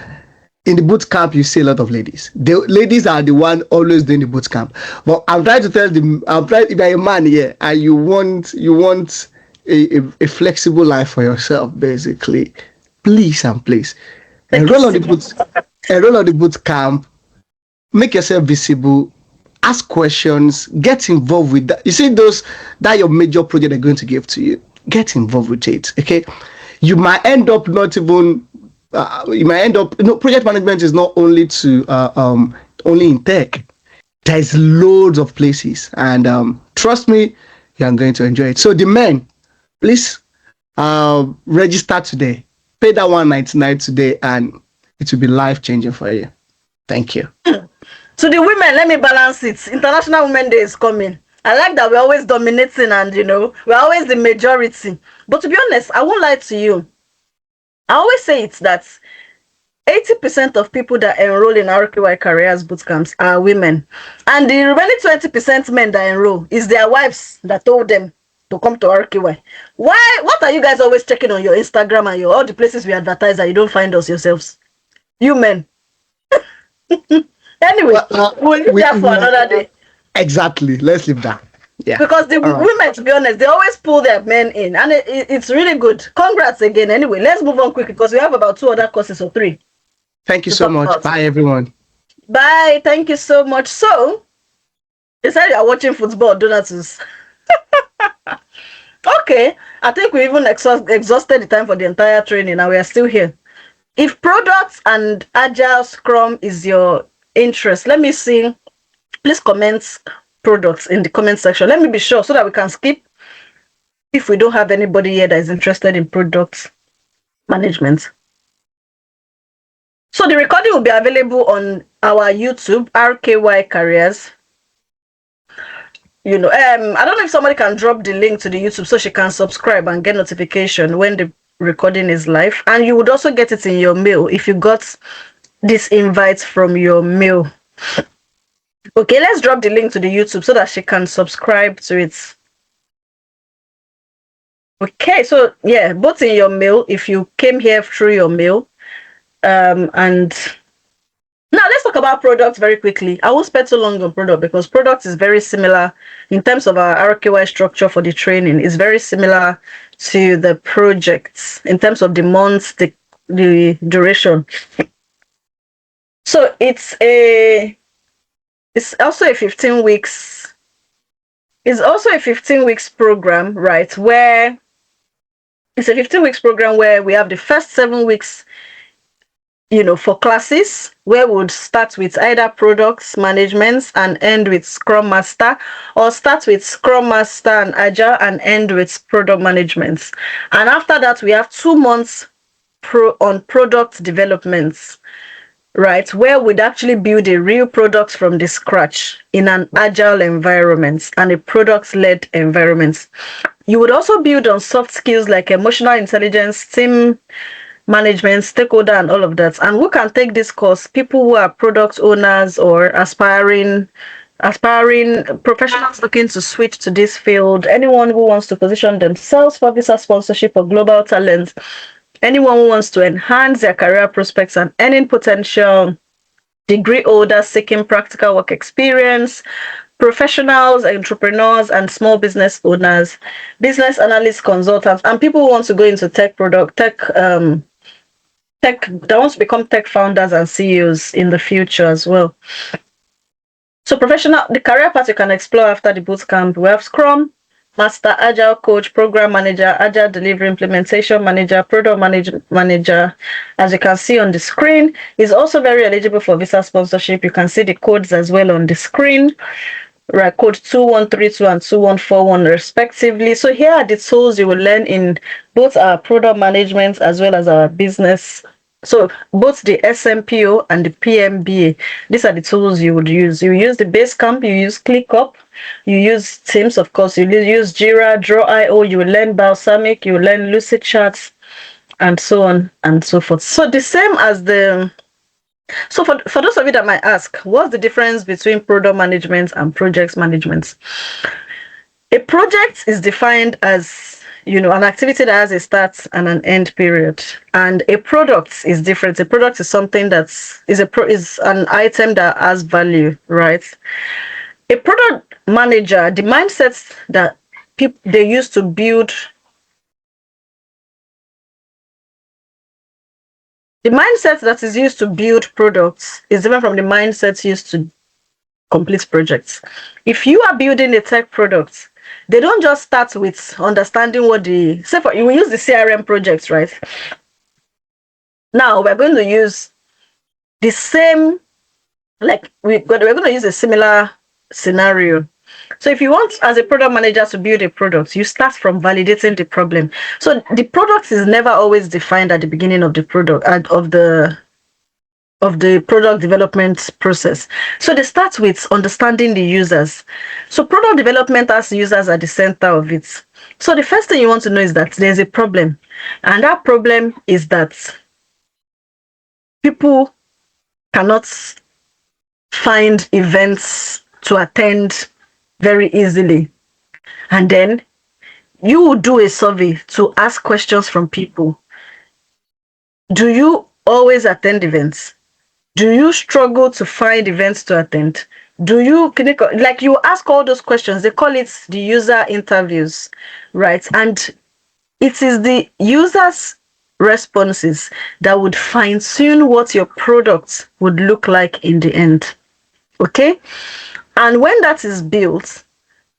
in the boot camp you see a lot of ladies. The ladies are the one always doing the boot camp. But I'm trying to tell them, if you're a man here and you want a flexible life for yourself, basically, please enroll on the boot camp, make yourself visible, ask questions, get involved with that. You see that your major project they're going to give to you, get involved with it. Okay, you might end up not even project management is not only to only in tech. There's loads of places, and trust me, you're going to enjoy it. So the men, please register today, pay that $199 today, and it will be life-changing for you. Thank you. To the women, let me balance it. International Women Day is coming. I like that we're always dominating, and we're always the majority. But to be honest, I won't lie to you. I always say it's that 80% of people that enroll in RKY careers bootcamps are women, and the remaining 20% men that enroll is their wives that told them to come to RKY. Why? What are you guys always checking on your Instagram and all the places we advertise that you don't find us yourselves? You men. Anyway, we'll leave that for another day. Exactly. Let's leave that. Yeah. Because the women, to be honest, they always pull their men in, and it's really good. Congrats again. Anyway, let's move on quickly because we have about 2 other courses or 3. Thank you so much. Bye, everyone. Bye. Thank you so much. So, you said you are watching football, Donatus. Okay. I think we even exhausted the time for the entire training, and we are still here. If products and agile scrum is your interest, let me see. Please comment products in the comment section. Let me be sure so that we can skip if we don't have anybody here that is interested in product management. So the recording will be available on our YouTube, RKY Careers. I don't know if somebody can drop the link to the YouTube so she can subscribe and get notification when the recording is live. And you would also get it in your mail if you got this invite from your mail. Okay, let's drop the link to the YouTube so that she can subscribe to it. Okay, so yeah, both in your mail if you came here through your mail. And now let's talk about products very quickly. I won't spend too long on product because product is very similar in terms of our RKY structure for the training. It's very similar to the projects in terms of the months, the duration. So it's also a 15 weeks. It's also a 15 weeks program, right? Where it's a 15 weeks program where we have the first 7 weeks, for classes, where we would start with either products management and end with Scrum Master, or start with Scrum Master and Agile and end with product management. And after that, we have 2 months on product developments, right, where we'd actually build a real product from the scratch in an agile environment and a product-led environment. You would also build on soft skills like emotional intelligence, team management, stakeholder, and all of that. And who can take this course? People who are product owners or aspiring professionals looking to switch to this field, anyone who wants to position themselves for visa sponsorship or global talent, anyone who wants to enhance their career prospects and earning potential, degree holders seeking practical work experience, professionals, entrepreneurs, and small business owners, business analysts, consultants, and people who want to go into tech that wants to become tech founders and CEOs in the future as well. So the career path you can explore after the bootcamp, we have Scrum Master, Agile Coach, Program Manager, Agile Delivery Implementation Manager, Product Manager. As you can see on the screen, is also very eligible for visa sponsorship. You can see the codes as well on the screen, right? Code 2132 and 2141 respectively. So here are the tools you will learn in both our product management as well as our business So both the SMPO and the PMBA, these are the tools you would use. You use the Basecamp, you use ClickUp, you use Teams, of course, you use Jira, Draw.io, you will learn Balsamic, you will learn Lucid Charts, and so on and so forth. So the same as the... So for those of you that might ask, what's the difference between product management and project management? A project is defined as, an activity that has a start and an end period, and a product is different. A product is something is an item that has value, right? A product manager, the mindsets that they use to build, the mindset that is used to build products is different from the mindsets used to complete projects. If you are building a tech product, they don't just start with understanding what you use the CRM projects, right? Now we're going to use the same, we're going to use a similar scenario. So if you want, as a product manager, to build a product, you start from validating the problem. So the product is never always defined at the beginning of the product of the product development process. So they start with understanding the users. So product development has users at the center of it. So the first thing you want to know is that there's a problem, and that problem is that people cannot find events to attend very easily. And then you will do a survey to ask questions from people. Do you always attend events? Do you struggle to find events to attend? You ask all those questions? They call it the user interviews, right? And it is the users' responses that would fine-tune what your product would look like in the end. Okay? And when that is built,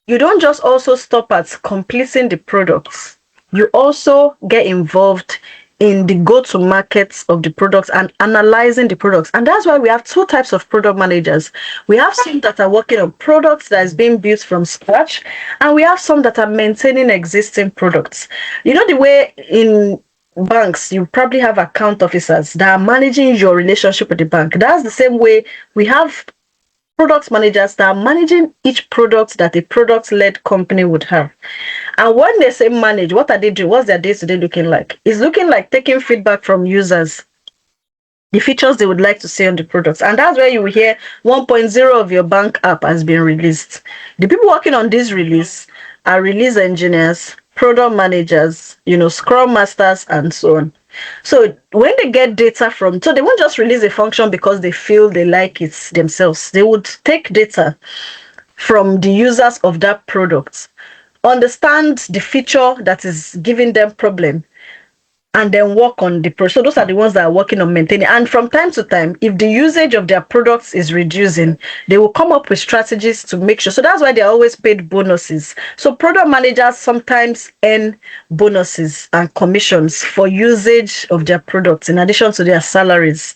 you don't just also stop at completing the products. You also get involved in the go-to-markets of the products and analyzing the products. And that's why we have two types of product managers. We have some that are working on products that is being built from scratch, and we have some that are maintaining existing products. You know, the way in banks, you probably have account officers that are managing your relationship with the bank. That's the same way we have product managers that are managing each product that a product-led company would have. And when they say manage, what are they doing? What's their day-to-day looking like? It's looking like taking feedback from users, the features they would like to see on the products. And that's where you will hear 1.0 of your bank app has been released. The people working on this release are release engineers, product managers, Scrum Masters, and so on. So when they get data so they won't just release a function because they feel they like it themselves. They would take data from the users of that product, understand the feature that is giving them problem, and then work on the product. So those are the ones that are working on maintaining. And from time to time, if the usage of their products is reducing, they will come up with strategies to make sure. So that's why they're always paid bonuses. So product managers sometimes earn bonuses and commissions for usage of their products in addition to their salaries,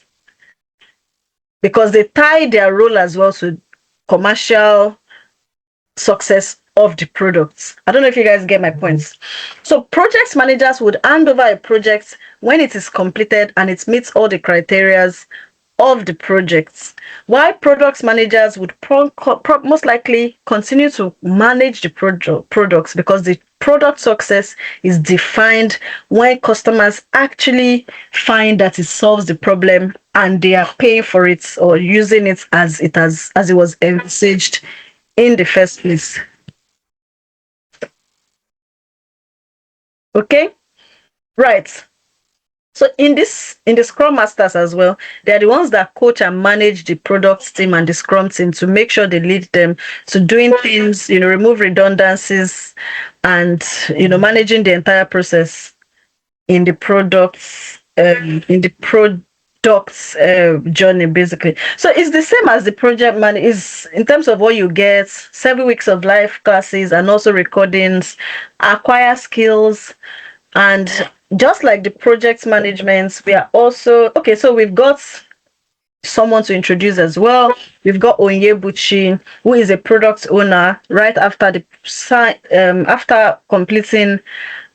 because they tie their role as well to commercial success of the products. I don't know if you guys get my points. So project managers would hand over a project when it is completed and it meets all the criteria of the projects, while product managers would most likely continue to manage the products, because the product success is defined when customers actually find that it solves the problem and they are paying for it or using it as it was envisaged in the first place. Okay, right. So in the Scrum Masters as well, they're the ones that coach and manage the product team and the Scrum team to make sure they lead them to doing things, remove redundancies, and managing the entire process in the products journey, basically. So it's the same as the project is in terms of what you get: 7 weeks of live classes and also recordings, acquire skills. And just like the project management, we are also so we've got someone to introduce as well. We've got Onyebuchi, who is a product owner right after after completing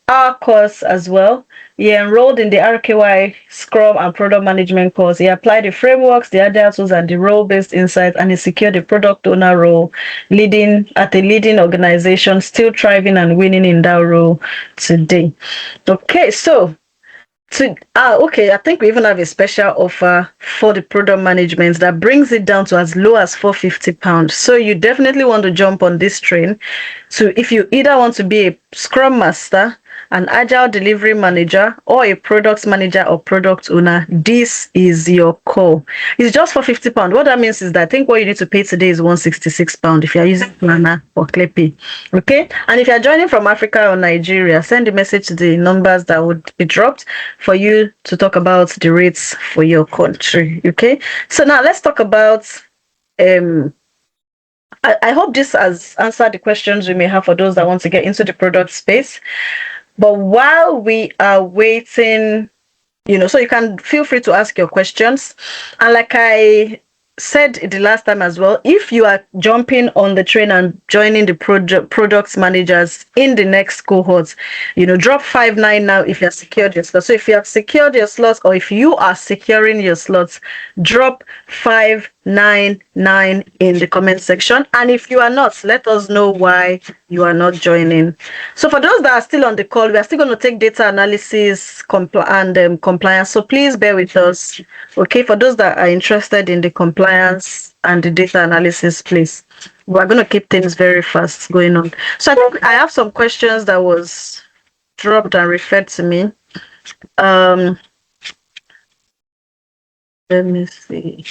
our course as well. He enrolled in the RKY Scrum and Product Management course. He applied the frameworks, the agile tools, and the role-based insights, and he secured a product owner role, leading at a leading organization, still thriving and winning in that role today. Okay, so okay, I think we even have a special offer for the product management that brings it down to as low as £450. So you definitely want to jump on this train. So if you either want to be a Scrum Master, an agile delivery manager, or a product manager or product owner, this is your call. It's just for £50. What that means is that I think what you need to pay today is £166 if you're using Planner or Clippy. Okay, and if you're joining from Africa or Nigeria, send a message to the numbers that would be dropped for you to talk about the rates for your country. Okay, so now let's talk about I hope this has answered the questions we may have for those that want to get into the product space. But while we are waiting, so you can feel free to ask your questions. And like I said the last time as well, if you are jumping on the train and joining the product managers in the next cohort, drop 59 now if you have secured your slots. So if you have secured your slots, or if you are securing your slots, drop 599 in the comment section. And if you are not, let us know why you are not joining. So for those that are still on the call, we are still going to take data analysis and compliance. So please bear with us. Okay, for those that are interested in the compliance and the data analysis, please. We're going to keep things very fast going on. So I think I have some questions that was dropped and referred to me. Let me see.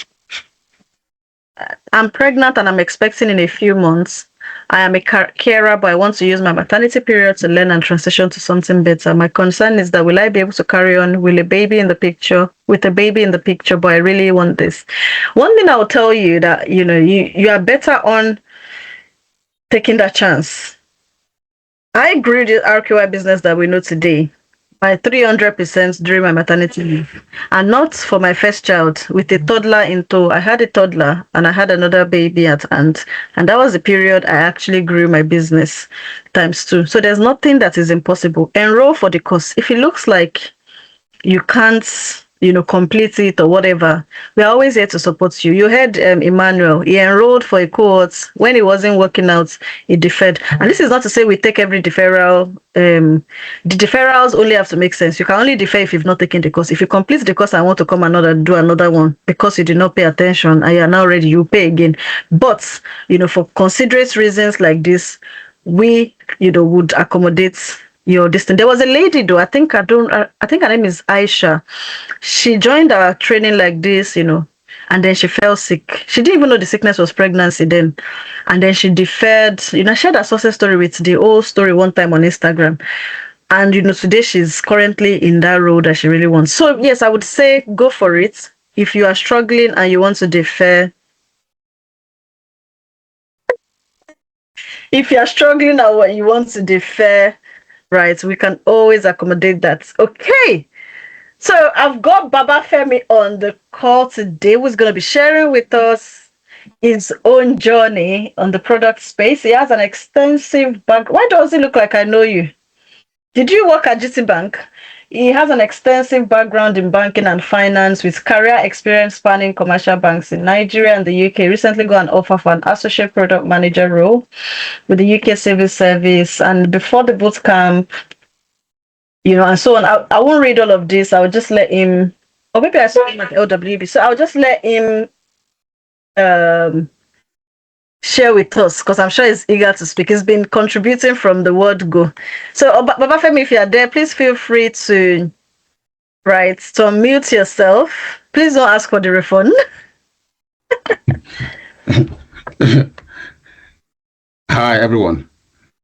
I'm pregnant and I'm expecting in a few months. I am a carer, but I want to use my maternity period to learn and transition to something better. My concern is that will I be able to carry on with a baby in the picture, but I really want this. One thing I'll tell you that, you are better on taking that chance. I grew the RKY business that we know today by 300% during my maternity leave, and not for my first child with a toddler in tow. I had a toddler and I had another baby at hand, and that was the period I actually grew my business ×2. So there's nothing that is impossible. Enroll for the course. If it looks like you can't complete it or whatever, we're always here to support you. You heard Emmanuel, he enrolled for a cohort. When it wasn't working out, he deferred. And this is not to say we take every deferral. The deferrals only have to make sense. You can only defer if you've not taken the course. If you complete the course and want to come do another one because you did not pay attention and you are now ready, you pay again. But for considerate reasons like this, we would accommodate your distance. There was a lady though, I think her name is Aisha. She joined our training like this, and then she fell sick. She didn't even know the sickness was pregnancy then. And then she deferred, I shared her success story with the whole story one time on Instagram. And today she's currently in that role that she really wants. So yes, I would say go for it. If you are struggling and you want to defer, right, we can always accommodate that. Okay, so I've got Baba Femi on the call today, who's going to be sharing with us his own journey on the product space. He has an extensive background. Why does it look like I know you? Did you work at GT Bank? He has an extensive background in banking and finance with career experience spanning commercial banks in Nigeria and the UK. Recently got an offer for an associate product manager role with the UK Civil Service. And before the boot camp, and so on. I won't read all of this. I'll just let him, or maybe I saw him at LWB. So I'll just let him share with us, because I'm sure he's eager to speak. He's been contributing from the word go. So Baba Femi, if you're there, please feel free to unmute yourself. Please don't ask for the refund. Hi everyone.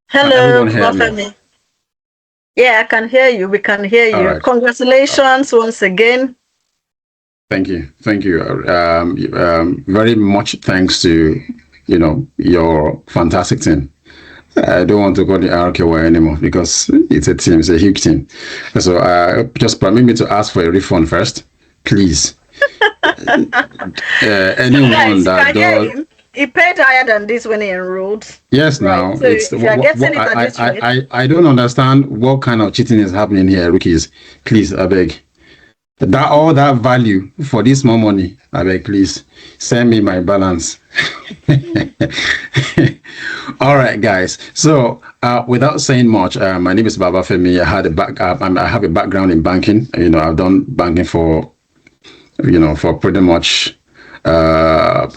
Hello, Baba Femi. Yeah, I can hear you. We can hear you. Right. Congratulations once again. Thank you. Very much thanks to your fantastic team. I don't want to call the RKY anymore because it's a team, it's a huge team. So just permit me to ask for a refund first, please. Anyone guys, that does, he paid higher than this when he enrolled. Yes, Right. now So if you're getting it at this rate, I don't understand what kind of cheating is happening here, rookies. Please, I beg. That all that value for this more money, I beg, please send me my balance. All right, guys. So, without saying much, my name is Baba Femi. I have a background in banking. You know, I've done banking for pretty much a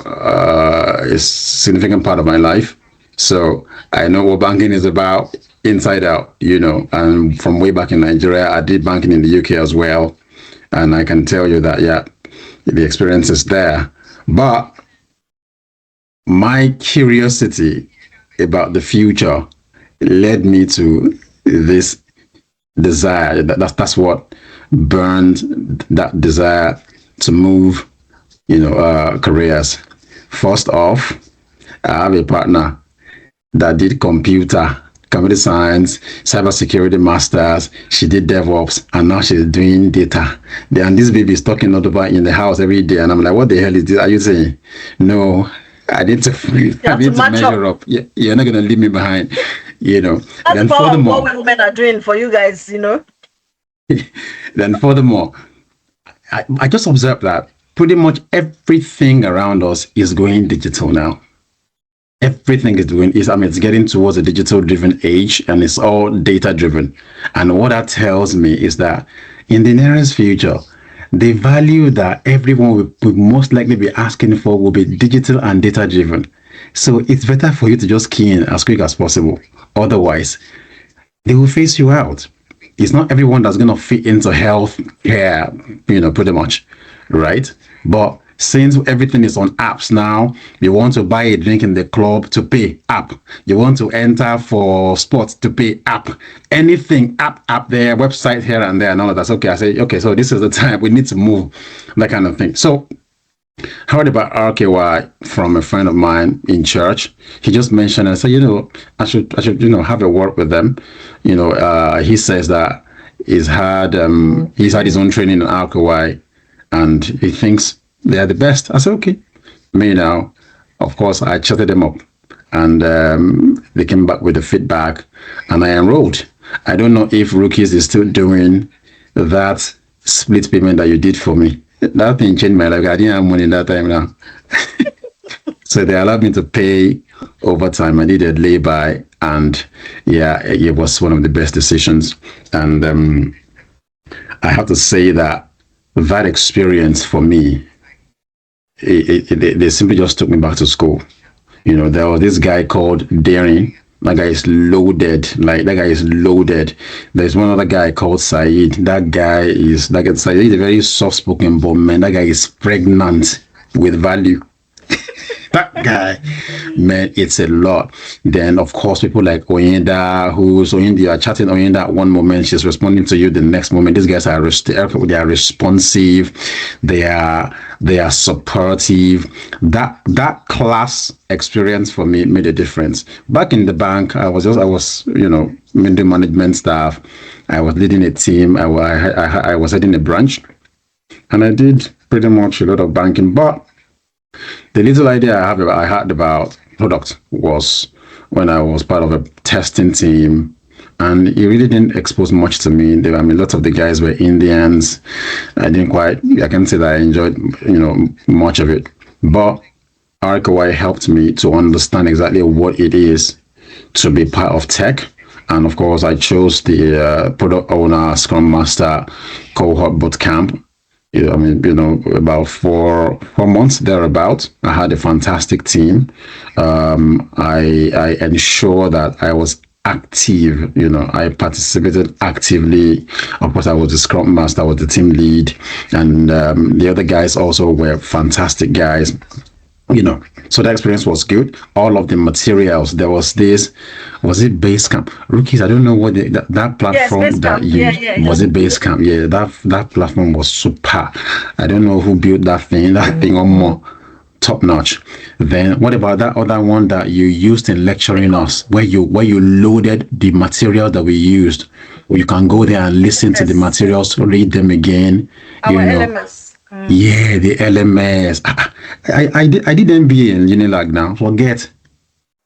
significant part of my life. So I know what banking is about inside out. You know, and from way back in Nigeria, I did banking in the UK as well. And I can tell you that, yeah, the experience is there. But my curiosity about the future led me to this desire. That's what burned that desire to move, careers. First off, I have a partner that did computer science, cybersecurity masters. She did DevOps, and now she's doing data. And this baby is talking not about in the house every day, and I'm like, what the hell is this? Are you saying? No, I need to measure up. You're not gonna leave me behind. That's then furthermore, what women are doing for you guys. Then furthermore, I just observed that pretty much everything around us is going digital now. Everything it's getting towards a digital-driven age, and it's all data-driven. And what that tells me is that in the nearest future, the value that everyone will most likely be asking for will be digital and data-driven. So it's better for you to just key in as quick as possible. Otherwise, they will phase you out. It's not everyone that's going to fit into health care, pretty much, right? But since everything is on apps now, you want to buy a drink in the club to pay app. You want to enter for sports to pay app. Anything app there, website here and there, and all of that. Okay, I say, okay, so this is the time we need to move, that kind of thing. So I heard about RKY from a friend of mine in church. He just mentioned it. I said, I should have a word with them. He says that he's had his own training in RKY, and he thinks they are the best. I said, okay. Now, of course, I chatted them up, and they came back with the feedback, and I enrolled. I don't know if Rookies is still doing that split payment that you did for me. That thing changed my life. I didn't have money that time now. So they allowed me to pay overtime. I did a lay-by, and yeah, it was one of the best decisions. And I have to say that experience for me, they simply just took me back to school. There was this guy called Daring. That guy is loaded. There's one other guy called Saeed. Saeed is a very soft-spoken, but man, that guy is pregnant with value. That guy, man, it's a lot. Then, of course, people like Oyenda, you are chatting Oyenda at one moment, she's responding to you the next moment. These guys are responsive, they are supportive. That class experience for me made a difference. Back in the bank, I was middle management staff. I was leading a team. I was heading a branch, and I did pretty much a lot of banking, but the little idea I had about product was when I was part of a testing team, and it really didn't expose much to me. A lot of the guys were Indians. I can't say that I enjoyed, much of it. But RKY helped me to understand exactly what it is to be part of tech. And of course, I chose the product owner, Scrum Master cohort bootcamp. About four months thereabout. I had a fantastic team. I ensured that I was active. I participated actively. Of course, I was the Scrum Master, I was the team lead, and the other guys also were fantastic guys. So the experience was good. All of the materials, there was this, was it Basecamp? Rookies, I don't know what that platform that you, was it Basecamp? Yeah, that platform was super. I don't know who built that thing on more top notch. Then what about that other one that you used in lecturing us, where you loaded the material that we used? You can go there and listen to the materials, read them again. LMS. Yeah, the LMS. I did MBA in Unilag now. Forget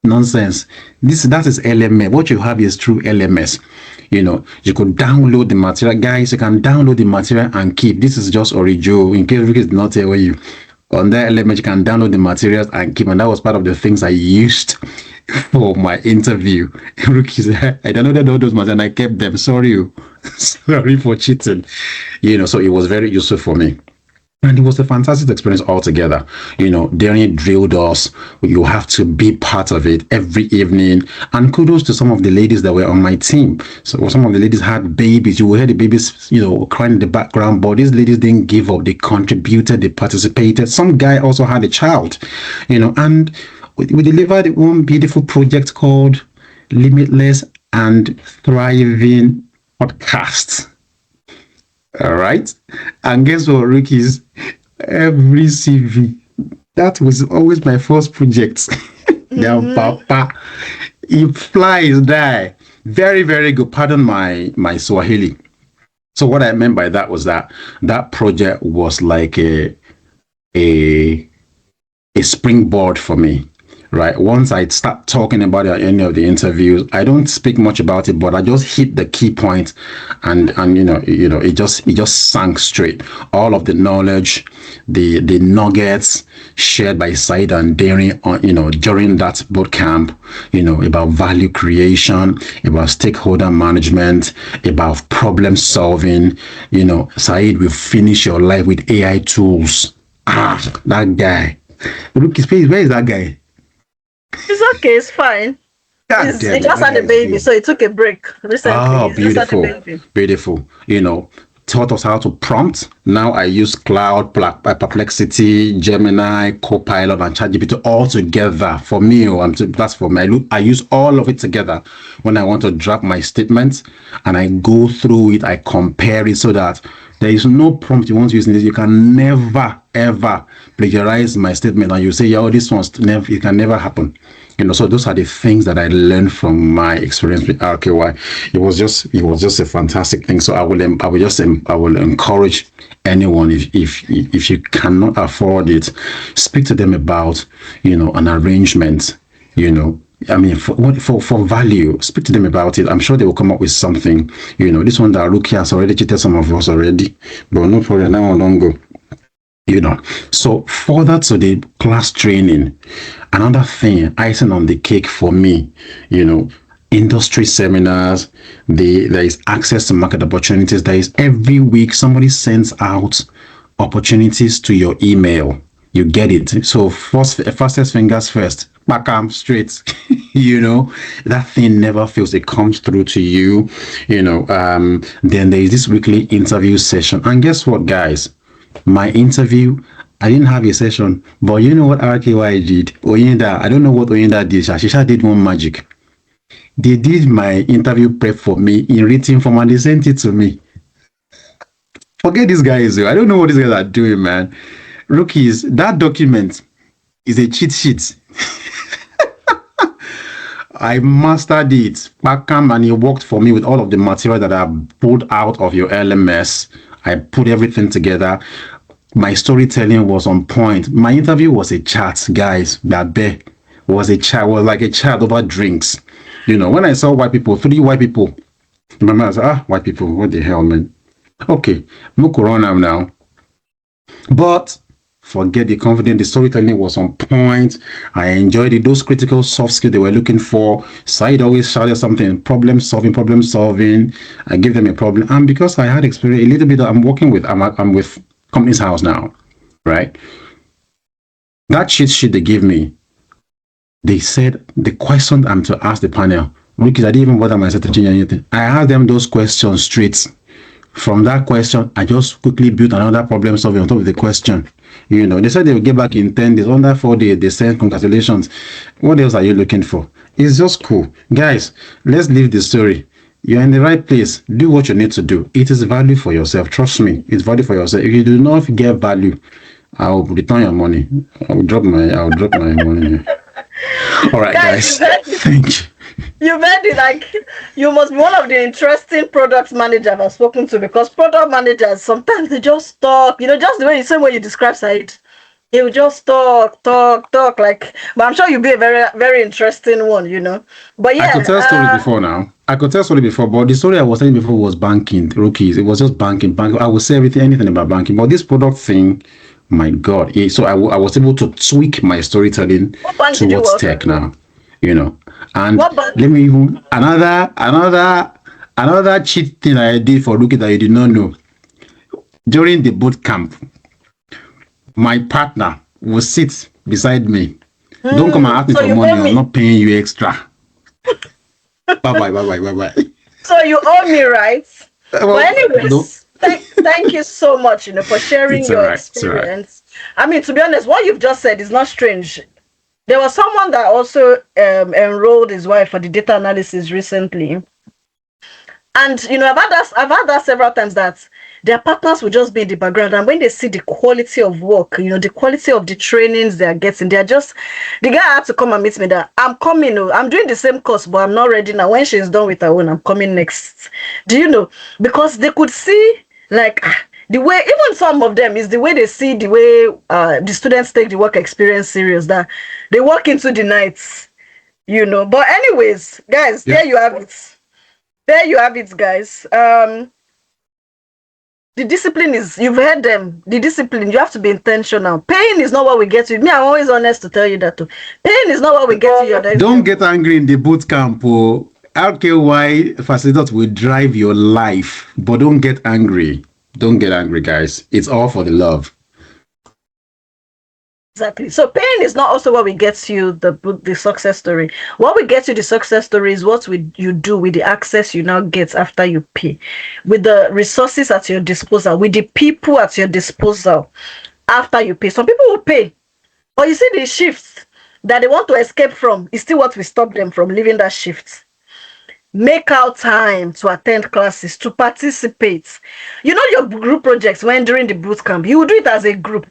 nonsense. That is LMS. What you have is true LMS. You could download the material. Guys, you can download the material and keep. This is just original. In case Rick is not tell you. On that LMS, you can download the materials and keep. And that was part of the things I used for my interview. Rookies, I downloaded all those materials and I kept them. Sorry. Sorry for cheating. So it was very useful for me. And it was a fantastic experience altogether. They drilled us. You have to be part of it every evening. And kudos to some of the ladies that were on my team. So some of the ladies had babies. You will hear the babies, crying in the background. But these ladies didn't give up. They contributed. They participated. Some guy also had a child. And we delivered one beautiful project called Limitless and Thriving Podcast. All right. And guess what, rookies? Every CV. That was always my first project. Now, Papa, it flies die. Very, very good. Pardon my Swahili. So what I meant by that was that project was like a springboard for me. Right. Once I start talking about it at any of the interviews, I don't speak much about it, but I just hit the key points, and it just sank straight. All of the knowledge, the nuggets shared by Said and Darren, during that boot camp, about value creation, about stakeholder management, about problem solving. Said will finish your life with AI tools. That guy. Look, where is that guy? It's okay, it's fine. He just had a baby, so he took a break recently. Oh, beautiful. Taught us how to prompt. Now I use Cloud, Perplexity, Gemini, Copilot, and ChatGPT all together. For me, that's for me. I use all of it together when I want to draft my statements, and I go through it. I compare it so that there is no prompt you want to use in this. You can never, ever plagiarize my statement, and you say, this one's never. It can never happen. So those are the things that I learned from my experience with RKY. It was just a fantastic thing. So I will encourage anyone, if you cannot afford it, speak to them about an arrangement. For value, speak to them about it. I'm sure they will come up with something. This one that Rookie has already cheated some of us already, but no problem. Now I don't go. So further to the class training, another thing, icing on the cake for me, industry seminars, there is access to market opportunities. There is every week somebody sends out opportunities to your email. You get it. So fastest fingers first, back arm straight. That thing never fails. It comes through to you. Then there is this weekly interview session. And guess what, guys? My interview, I didn't have a session, but you know what RKY did? Oyinda, I don't know what Oyinda did. Shisha did one magic. They did my interview prep for me in written form and they sent it to me. Forget these guys. I don't know what these guys are doing, man. Rookies, that document is a cheat sheet. I mastered it. Backham, and it worked for me with all of the material that I pulled out of your LMS. I put everything together. My storytelling was on point. My interview was a chat, guys. That was like a chat over drinks. When I saw white people, 3 white people, my mind was, white people, what the hell, man? Okay, no corona now. But forget the confidence. The storytelling was on point. I enjoyed it. Those critical soft skills they were looking for. Said always shouted something, problem solving. I give them a problem. And because I had experience a little bit, I'm working with, I'm with Company's House now, right? That cheat sheet they gave me, they said the question I'm to ask the panel, because I didn't even bother myself to change anything. I asked them those questions straight. From that question, I just quickly built another problem solving on top of the question. They said they will get back in 10 days. Under 4 days, they said, congratulations. What else are you looking for? It's just cool. Guys, let's leave the story. You're in the right place. Do what you need to do. It is value for yourself. Trust me, it's value for yourself. If you do not get value, I'll return your money. I'll drop my money. All right, guys. You made it like you must be one of the interesting product managers I've spoken to, because product managers sometimes they just talk, just the same way you describe Said. He will just talk like, but I'm sure you'll be a very, very interesting one, But I could tell story yeah, before now. I could tell story before, but the story I was telling before was banking, rookies. It was just banking. I would say anything about banking. But this product thing, my God. So I was able to tweak my storytelling what bank did you towards work? tech now, And What bank? let me even, another cheat thing I did for rookie that you did not know. During the boot camp, my partner will sit beside me. Don't come and ask me So for you money. owe me. I'm not paying you extra. Bye. So you owe me, right? Well, But anyways, no, thank you so much, for sharing it's your all right. It's all right. experience. I mean, to be honest, what you've just said is not strange. There was someone that also enrolled his wife for the data analysis recently. And I've had that several times, that their partners will just be in the background, and when they see the quality of work, the quality of the trainings they are getting, they're just, the guy had to come and meet me that I'm coming, I'm doing the same course, but I'm not ready now. When she's done with her own, I'm coming next. Do you know? Because they could see, like, the way, even some of them, is the way they see the way the students take the work experience serious, that they work into the nights, But anyways, guys, Yeah. there you have it. There you have it, guys. The discipline is, you've heard them. The discipline, you have to be intentional. Pain is not what we get to. Me, I'm always honest to tell you that too. Pain is not what we get to. Don't get angry in the boot camp. RKY facilitators will drive your life, but don't get angry. Don't get angry, guys. It's all for the love. Exactly. So pain is not also what we get you the success story. What we get you the success story is what you do with the access you now get after you pay, with the resources at your disposal, with the people at your disposal after you pay. Some people will pay, but you see the shifts that they want to escape from is still what will stop them from leaving that shift. Make out time to attend classes, to participate. Your group projects, when during the boot camp, you will do it as a group.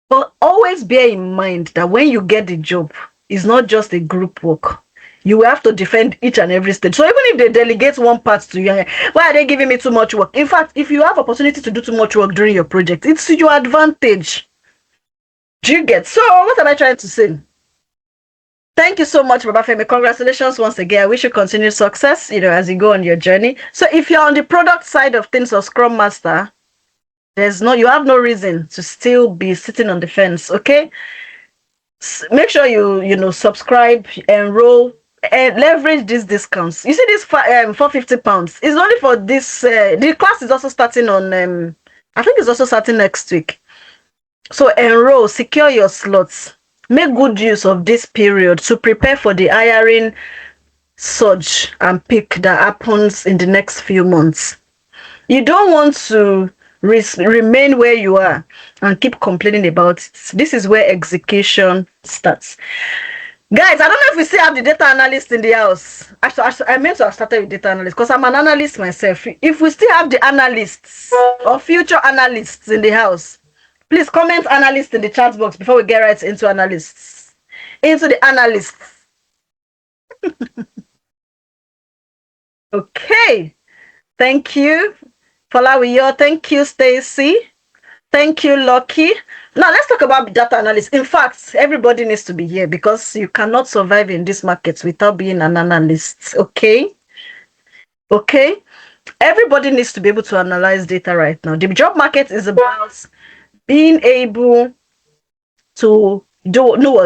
But always bear in mind that when you get the job, it's not just a group work. You will have to defend each and every stage. So even if they delegate one part to you, why are they giving me too much work? In fact, if you have opportunity to do too much work during your project, it's to your advantage. Do you get? So what am I trying to say? Thank you so much, Baba Femi. Congratulations once again. I wish you continued success, as you go on your journey. So if you're on the product side of things, or Scrum Master, you have no reason to still be sitting on the fence. Okay, make sure you subscribe, enroll, and leverage these discounts. You see this £450 is only for this. The class is also starting on I think it's also starting next week. So enroll, secure your slots, make good use of this period to prepare for the hiring surge and peak that happens in the next few months. You don't want to remain where you are and keep complaining about it. This is where execution starts. Guys, I don't know if we still have the data analyst in the house. Actually, I meant to have started with data analyst because I'm an analyst myself. If we still have the analysts or future analysts in the house, please comment analyst in the chat box before we get right into analysts. Into the analysts. Okay. Thank you. Falawiyo, thank you, Stacy. Thank you, Lucky. Now let's talk about data analyst. In fact, everybody needs to be here because you cannot survive in this market without being an analyst. Okay? Everybody needs to be able to analyze data right now. The job market is about being able to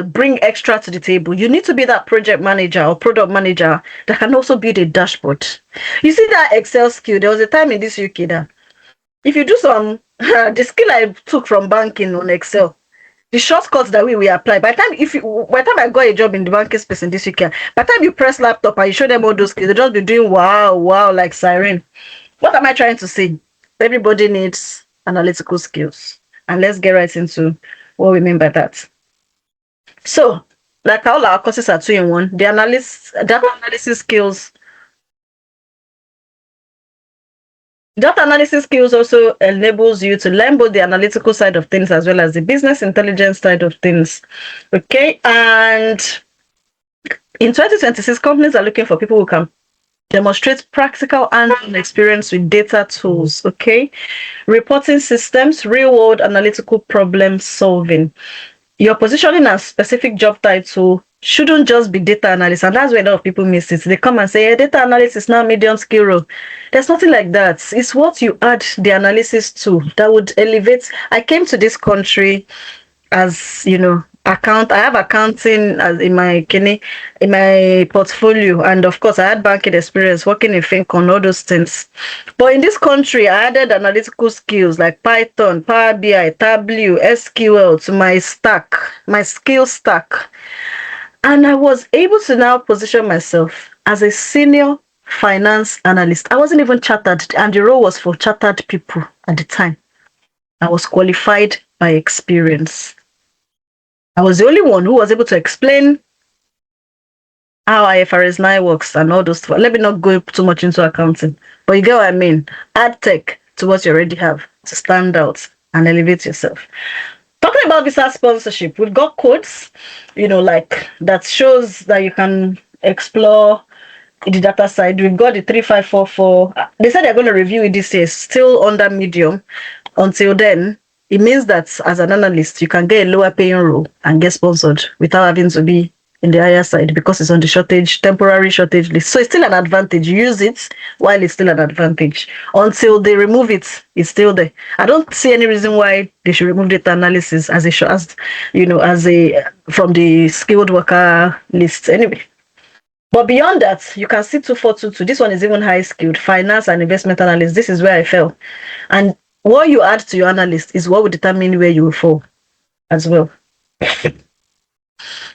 bring extra to the table. You need to be that project manager or product manager that can also build a dashboard. You see that Excel skill, there was a time in this UK that if you do some the skill I took from banking on Excel, the shortcuts that we apply, by the time I got a job in the banking space in this UK, by the time you press laptop and you show them all those skills, they just be doing wow like siren. What am I trying to say? Everybody needs analytical skills, and let's get right into what we mean by that. So, like all our courses are 2-in-1, the data analysis skills. Data analysis skills also enables you to learn both the analytical side of things as well as the business intelligence side of things. Okay, and In 2026, companies are looking for people who can demonstrate practical hands-on experience with data tools, okay? Reporting systems, real-world analytical problem solving. Your positioning and specific job title shouldn't just be data analyst, and that's where a lot of people miss it. They come and say, hey, data analyst is now medium skill role. There's nothing like that. It's what you add the analysis to that would elevate. I came to this country as I have accounting as in my portfolio, and of course I had banking experience working in FinCon, all those things. But in this country, I added analytical skills like Python, Power BI, Tableau, SQL to my skill stack, and I was able to now position myself as a senior finance analyst. I wasn't even chartered, and the role was for chartered people at the time. I was qualified by experience. I was the only one who was able to explain how IFRS 9 works and all those stuff. Let me not go too much into accounting, but you get what I mean. Add tech to what you already have to stand out and elevate yourself. Talking about visa sponsorship, we've got codes, like that shows that you can explore the data side. We've got the 3544. They said they're going to review it this year, still under medium. Until then, it means that as an analyst, you can get a lower paying role and get sponsored without having to be in the higher side because it's on the temporary shortage list. So it's still an advantage. You use it while it's still an advantage. Until they remove it, it's still there. I don't see any reason why they should remove data analysis from the skilled worker list anyway. But beyond that, you can see 2422. This one is even high skilled. Finance and investment analyst. This is where I fell. And what you add to your analyst is what will determine where you will fall as well.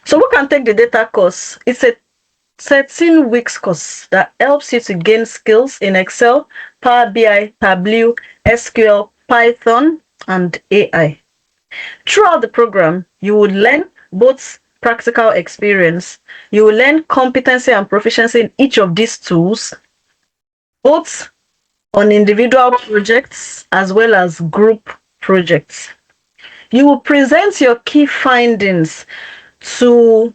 So who can take the data course? It's a 13 weeks course that helps you to gain skills in Excel, Power BI, Tableau, SQL, Python, and AI. Throughout the program, you will learn both practical experience, you will learn competency and proficiency in each of these tools, both on individual projects as well as group projects. You will present your key findings to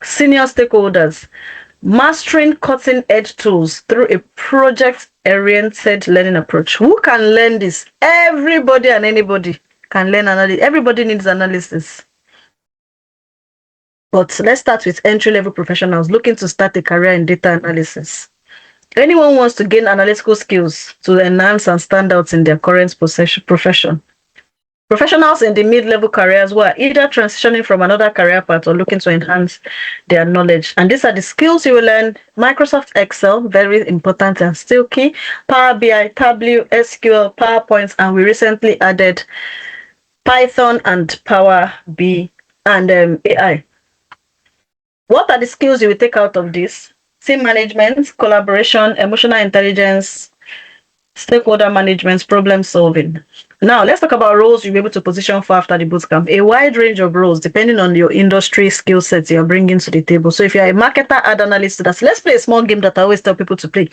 senior stakeholders, mastering cutting-edge tools through a project-oriented learning approach. Who can learn this? Everybody and anybody can learn analysis. Everybody needs analysis. But let's start with entry-level professionals looking to start a career in data analysis. Anyone wants to gain analytical skills to enhance and stand out in their current profession. Professionals in the mid-level careers who are either transitioning from another career path or looking to enhance their knowledge. And these are the skills you will learn. Microsoft Excel, very important and still key. Power BI, Tableau, SQL, PowerPoint, and we recently added Python and Power BI and AI. What are the skills you will take out of this? Team management, collaboration, emotional intelligence, stakeholder management, problem solving. Now, let's talk about roles you'll be able to position for after the bootcamp. A wide range of roles depending on your industry skill sets you're bringing to the table. So if you're a marketer, add analyst to that. So let's play a small game that I always tell people to play.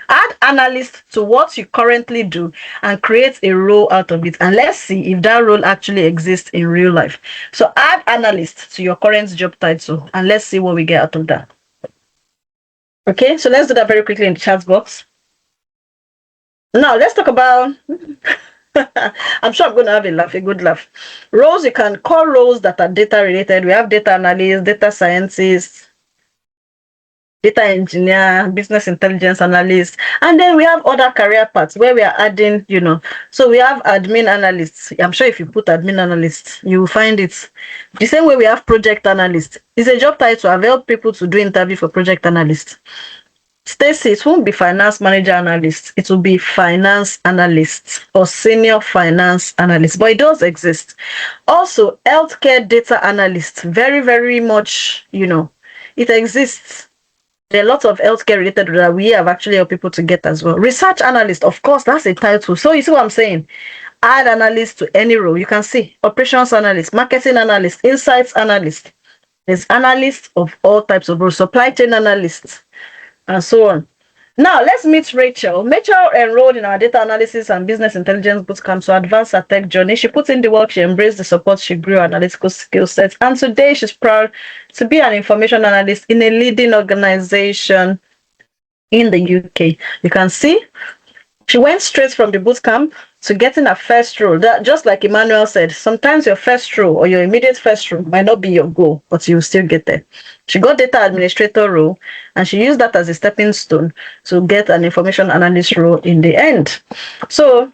Add analyst to what you currently do and create a role out of it. And let's see if that role actually exists in real life. So add analyst to your current job title and let's see what we get out of that. Okay, so let's do that very quickly in the chat box. Now, let's talk about, I'm sure I'm going to have a good laugh. Roles, you can call roles that are data related. We have data analyst, data scientist, data engineer, business intelligence analyst, and then we have other career paths where we are adding, so we have admin analysts. I'm sure if you put admin analyst, you will find it. The same way we have project analyst. It's a job title. I've helped people to do interview for project analyst. Stacy, it won't be finance manager analyst. It will be finance analyst or senior finance analyst, but it does exist. Also, healthcare data analyst, very, very much, it exists. There are lots of healthcare related that we have actually helped people to get as well. Research analyst, of course, that's a title. So you see what I'm saying? Add analyst to any role. You can see operations analyst, marketing analyst, insights analyst. There's analysts of all types of roles, supply chain analysts, and so on. Now, let's meet Rachel. Rachel enrolled in our data analysis and business intelligence bootcamp to advance her tech journey. She put in the work, she embraced the support, she grew her analytical skill sets. And today, she's proud to be an information analyst in a leading organization in the UK. You can see she went straight from the bootcamp to getting her first role. That, just like Emmanuel said, sometimes your first role or your immediate first role might not be your goal, but you'll still get there. She got data administrator role, and she used that as a stepping stone to get an information analyst role in the end. So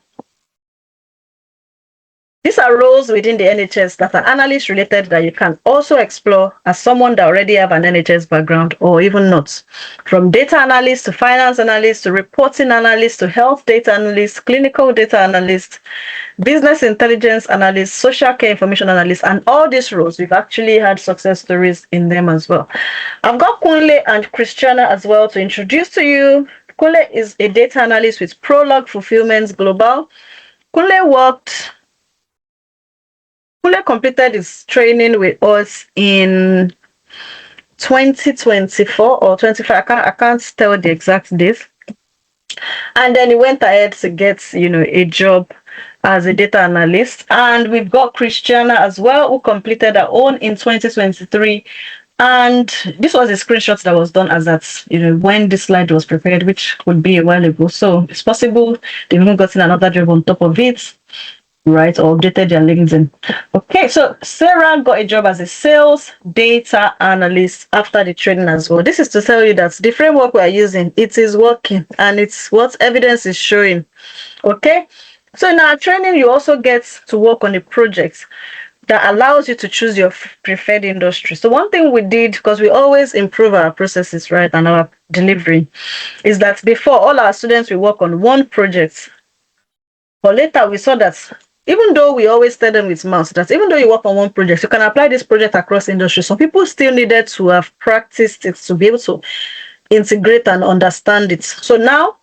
these are roles within the NHS that are analyst related that you can also explore as someone that already have an NHS background or even not. From data analyst to finance analyst to reporting analyst to health data analyst, clinical data analyst, business intelligence analyst, social care information analyst, and all these roles, we've actually had success stories in them as well. I've got Kunle and Christiana as well to introduce to you. Kunle is a data analyst with Prologue Fulfillment Global. Kunle completed his training with us in 2024 or 25. I can't tell the exact date. And then he went ahead to get, a job as a data analyst. And we've got Christiana as well, who completed her own in 2023. And this was a screenshot that was done as that, when this slide was prepared, which would be a while ago. So it's possible they've even gotten another job on top of it, right, or updated their LinkedIn. Okay, so Sarah got a job as a sales data analyst after the training as well. This is to tell you that the framework we are using, it is working, and it's what evidence is showing. Okay, so in our training, you also get to work on a project that allows you to choose your preferred industry. So one thing we did, because we always improve our processes, right, and our delivery, is that before, all our students will work on one project. But later we saw that even though we always tell them with mouth that even though you work on one project, you can apply this project across industry. Some people still needed to have practiced it to be able to integrate and understand it. So now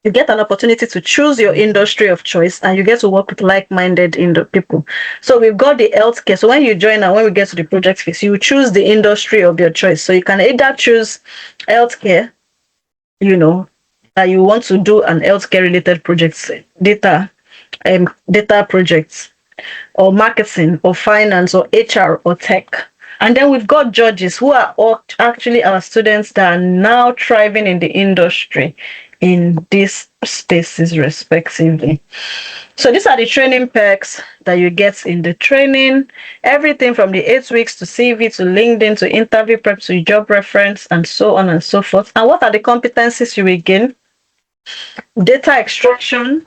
you get an opportunity to choose your industry of choice, and you get to work with like-minded people. So we've got the healthcare. So when you join and when we get to the project phase, you choose the industry of your choice. So you can either choose healthcare, that you want to do an healthcare related project, data projects, or marketing, or finance, or HR, or tech. And then we've got judges who are all actually our students that are now thriving in the industry in these spaces respectively. So these are the training perks that you get in the training. Everything from the 8 weeks to CV to LinkedIn to interview prep to job reference and so on and so forth. And what are the competencies you will gain? Data extraction.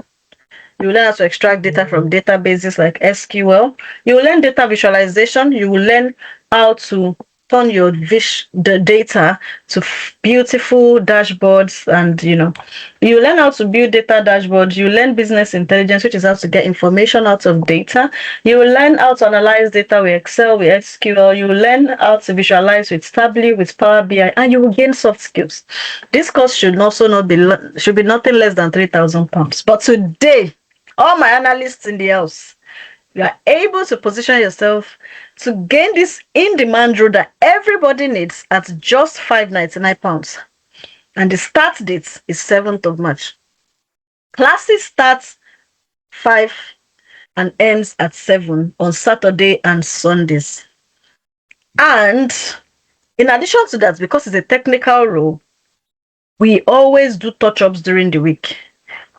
You will learn how to extract data from databases like SQL. You will learn data visualization. You will learn how to turn the data to beautiful dashboards, and you learn how to build data dashboards. You learn business intelligence, which is how to get information out of data. You will learn how to analyze data with Excel, with SQL. You will learn how to visualize with Tableau, with Power BI, and you will gain soft skills. This course should be nothing less than £3,000. But today, all my analysts in the house, you are able to position yourself to gain this in-demand role that everybody needs at just £599. And the start date is 7th of March. Classes start 5 and ends at 7 on Saturday and Sundays. And in addition to that, because it's a technical role, we always do touch-ups during the week.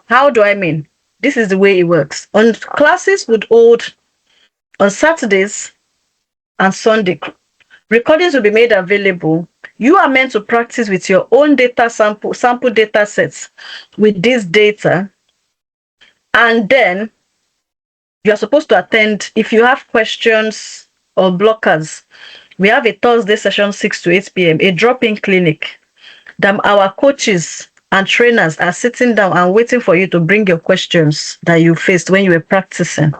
How do I mean? This is the way it works. Classes would hold on Saturdays and Sunday. Recordings will be made available. You are meant to practice with your own data sample data sets with this data. And then you're supposed to attend. If you have questions or blockers, we have a Thursday session 6 to 8 p.m., a drop-in clinic. Our coaches and trainers are sitting down and waiting for you to bring your questions that you faced when you were practicing.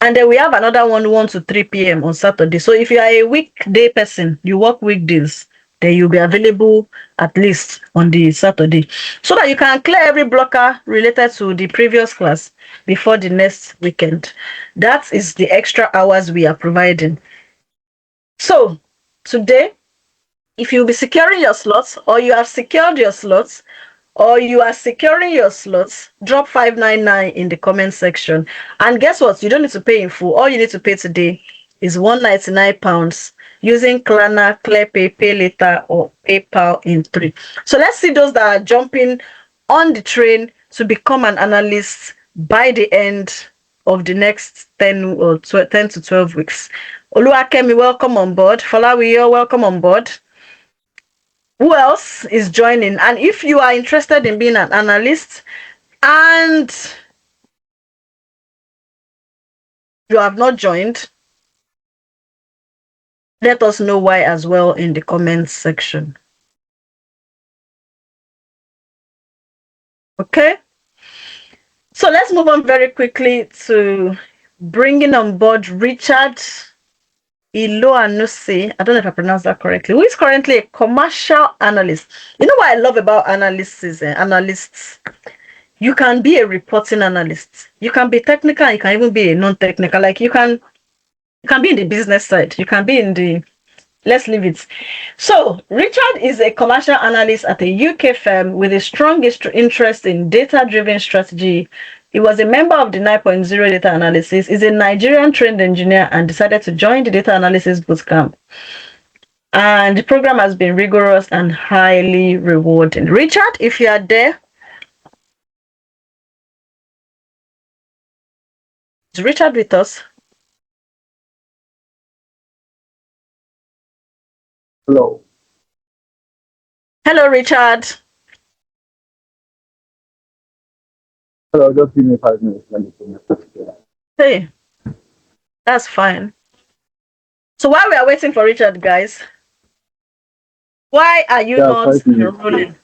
And then we have another one 1 to 3 p.m. on Saturday. So if you are a weekday person, you work weekdays, then you'll be available at least on the Saturday, so that you can clear every blocker related to the previous class before the next weekend. That is the extra hours we are providing. So today, If you'll be securing your slots, or you have secured your slots, or you are securing your slots, drop 599 in the comment section. And guess what? You don't need to pay in full. All you need to pay today is £199 using Klarna, ClearPay, Pay Later, or PayPal in 3. So let's see those that are jumping on the train to become an analyst by the end of the next 10 to 12 weeks. Oluwakemi, welcome on board. Falawiyo, welcome on board. Who else is joining? And if you are interested in being an analyst and you have not joined, let us know why as well in the comments section. Okay? So let's move on very quickly to bringing on board Richard Iloanuse. I don't know if I pronounced that correctly. Who is currently a commercial analyst. You know what I love about analysts is analysts. You can be a reporting analyst. You can be technical. You can even be a non-technical. Like you can be in the business side. You can be in the. Let's leave it. So Richard is a commercial analyst at a UK firm with a strong interest in data-driven strategy. He was a member of the 9.0 data analysis. He's a Nigerian trained engineer and decided to join the data analysis bootcamp. And the program has been rigorous and highly rewarding. Richard, if you are there, is Richard with us? Hello. Hello, Richard. Hello, just give me 5 minutes. Let me finish. Hey, that's fine. So while we are waiting for Richard, guys, why are you not enrolling?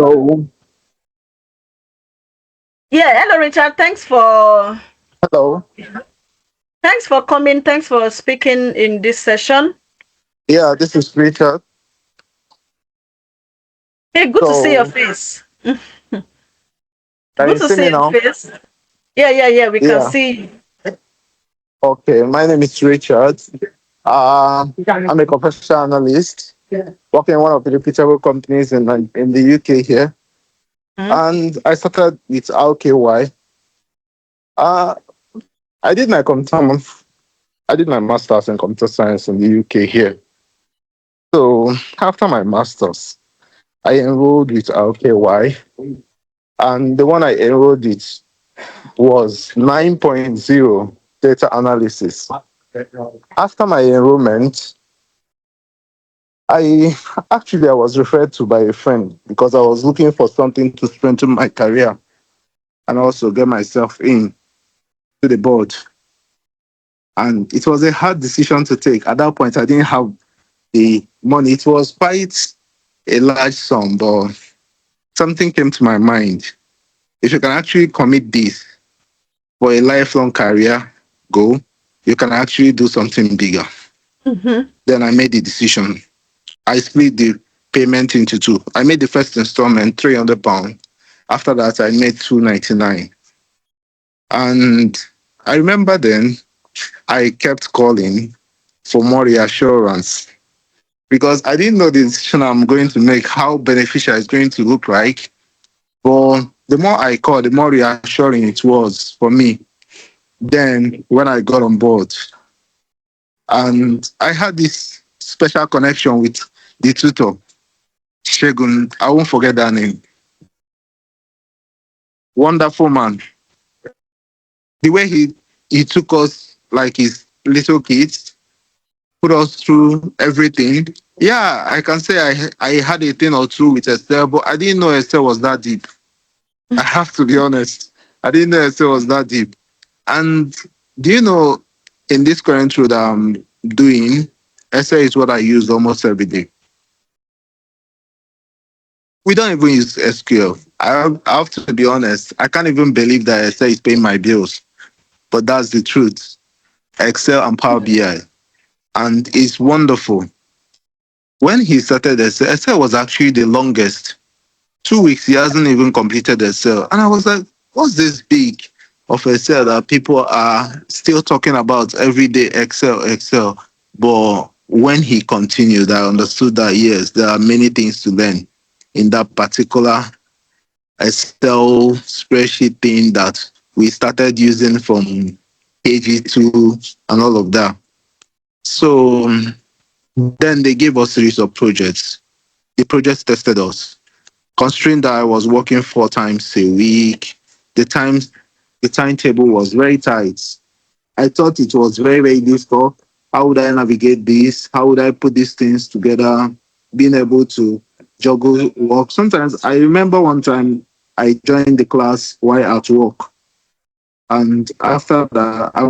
So, yeah, hello, Richard. Thanks for coming. Thanks for speaking in this session. Yeah, this is Richard. Hey, good to see your face. Can Good you to see see me your now? face. Yeah, we can see you. Okay, my name is Richard. I'm a professional analyst working in one of the reputable companies in the UK here. And I started with RKY. I did my master's in computer science in the UK here. So after my master's, I enrolled with RKY, and the one I enrolled with was 9.0 data analysis. After my enrollment, I was referred to by a friend because I was looking for something to strengthen my career and also get myself in to the board. And it was a hard decision to take. At that point, I didn't have the money. It was quite a large sum, but something came to my mind. If you can actually commit this for a lifelong career goal, you can actually do something bigger. Then I made the decision. I split the payment into two. I made the first installment, £300. After that, I made £299. And I remember then I kept calling for more reassurance because I didn't know the decision I'm going to make, how beneficial it's going to look like. But the more I called, the more reassuring it was for me. Then when I got on board, and I had this special connection with the tutor, Shegun. I won't forget that name. Wonderful man. The way he took us like his little kids, put us through everything. Yeah, I can say I had a thing or two with Excel, but I didn't know Excel was that deep. I have to be honest. I didn't know Excel was that deep. And do you know, in this current role that I'm doing, Excel is what I use almost every day. We don't even use SQL. I have to be honest. I can't even believe that Excel is paying my bills. But that's the truth. Excel and Power BI. And it's wonderful. When he started Excel was actually the longest. 2 weeks, he hasn't even completed Excel. And I was like, what's this big of Excel that people are still talking about every day? Excel. But when he continued, I understood that yes, there are many things to learn in that particular Excel spreadsheet thing that we started using from KG2 and all of that. So then they gave us a series of projects. The projects tested us. Considering that I was working 4 times a week, the timetable was very tight. I thought it was very, very difficult. How would I navigate this? How would I put these things together? Being able to juggle work. Sometimes I remember one time I joined the class while at work. And after that, I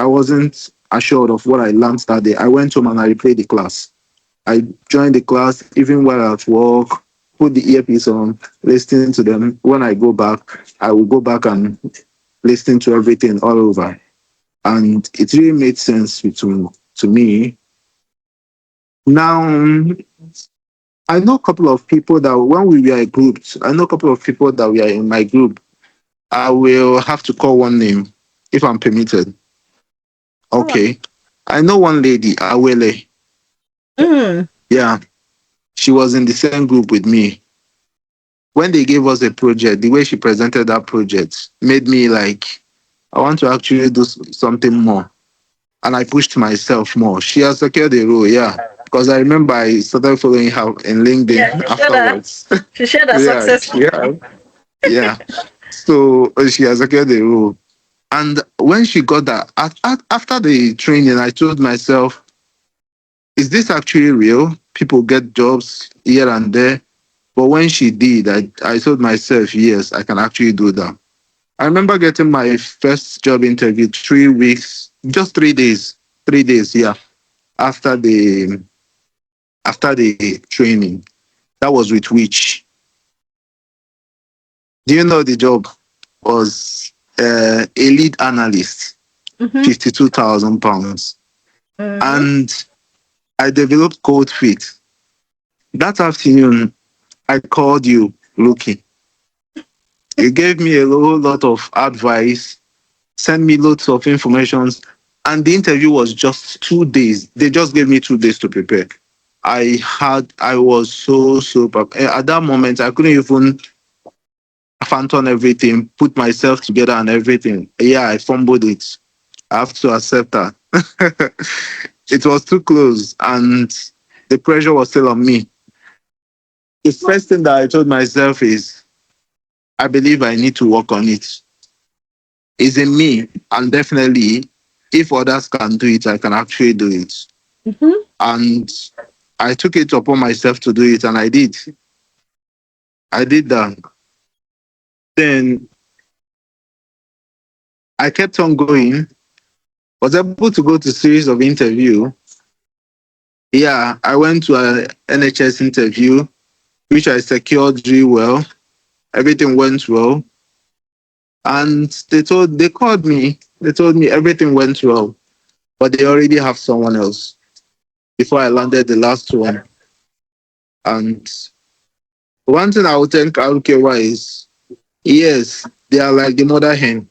wasn't assured of what I learned that day. I went home and I replayed the class. I joined the class even while at work, put the earpiece on, listening to them. When I go back, I will go back and listen to everything all over. And it really made sense to me. Now, I know a couple of people that when we were grouped, I know a couple of people that we are in my group. I will have to call one name if I'm permitted. Okay. I know one lady, Awele. Yeah. She was in the same group with me. When they gave us a project, the way she presented that project made me like, I want to actually do something more. And I pushed myself more. She has secured a role, yeah. Because I remember I started following her in LinkedIn afterwards. She shared her success. Yeah. So she has secured a role. And when she got that, after the training, I told myself, is this actually real? People get jobs here and there. But when she did, I told myself, yes, I can actually do that. I remember getting my first job interview 3 weeks, just 3 days, 3 days, yeah, after the training. That was with which. Do you know the job was a lead analyst, £52,000, and I developed Code Fit. That afternoon, I called you, Lucky. You gave me a whole lot of advice, sent me loads of information, and the interview was just 2 days. They just gave me 2 days to prepare. I was so at that moment I couldn't even phantom everything, put myself together and everything. Yeah, I fumbled it. I have to accept that. It was too close and the pressure was still on me. The first thing that I told myself is, I believe I need to work on it. It's in me, and definitely, if others can do it, I can actually do it. And I took it upon myself to do it, and I did. I did that. Then I kept on going. Was able to go to a series of interview. Yeah, I went to an NHS interview, which I secured really well. Everything went well. And they called me. They told me everything went well, but they already have someone else before I landed the last one. And one thing I would thank RKY is, yes, they are like the mother hen.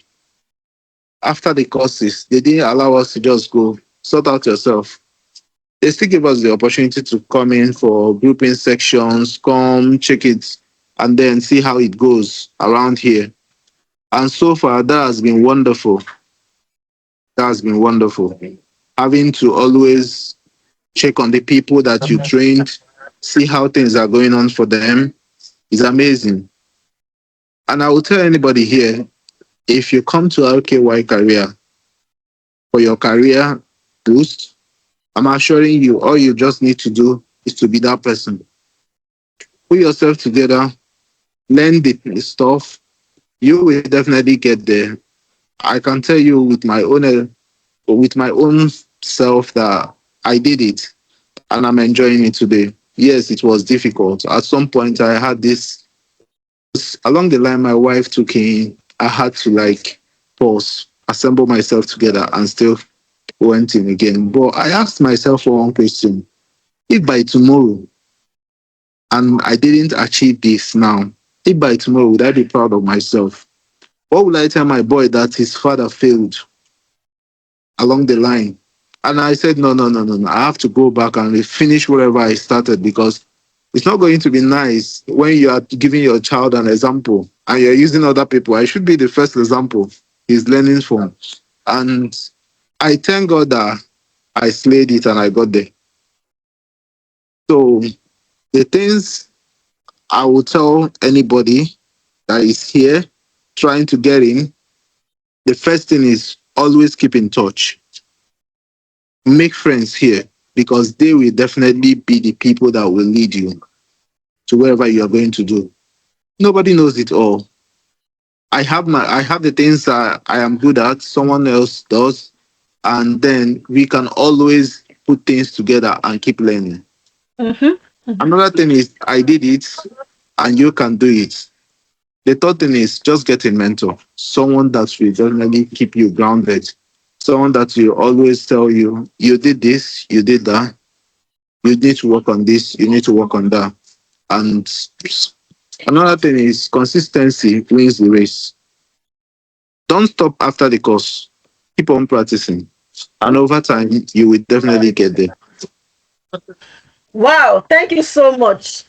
After the courses, they didn't allow us to just go, sort out yourself. They still give us the opportunity to come in for grouping sections, come check it, and then see how it goes around here. And so far, that has been wonderful. That has been wonderful. Having to always check on the people that you trained, see how things are going on for them is amazing. And I will tell anybody here, if you come to RKY Career for your career boost, I'm assuring you, all you just need to do is to be that person. Put yourself together, learn the stuff, you will definitely get there. I can tell you with my own self that I did it and I'm enjoying it today. Yes, it was difficult. At some point I had this, along the line my wife took in, I had to pause, assemble myself together and still went in again. But I asked myself one question. If by tomorrow, and I didn't achieve this now, if by tomorrow, would I be proud of myself? What would I tell my boy that his father failed along the line? And I said, no, no, no, no, no. I have to go back and finish whatever I started because it's not going to be nice when you are giving your child an example and you're using other people. I should be the first example he's learning from. And I thank God that I slayed it and I got there. So the things I will tell anybody that is here trying to get in, the first thing is always keep in touch. Make friends here because they will definitely be the people that will lead you to wherever you are going to do. Nobody knows it all. I have the things that I am good at, someone else does, and then we can always put things together and keep learning. Another thing is I did it and you can do it. The third thing is just get a mentor, someone that will definitely keep you grounded, someone that will always tell you, you did this, you did that, you need to work on this, you need to work on that. And another thing is consistency wins the race. Don't stop after the course. Keep on practicing. And over time, you will definitely get there. Wow, thank you so much.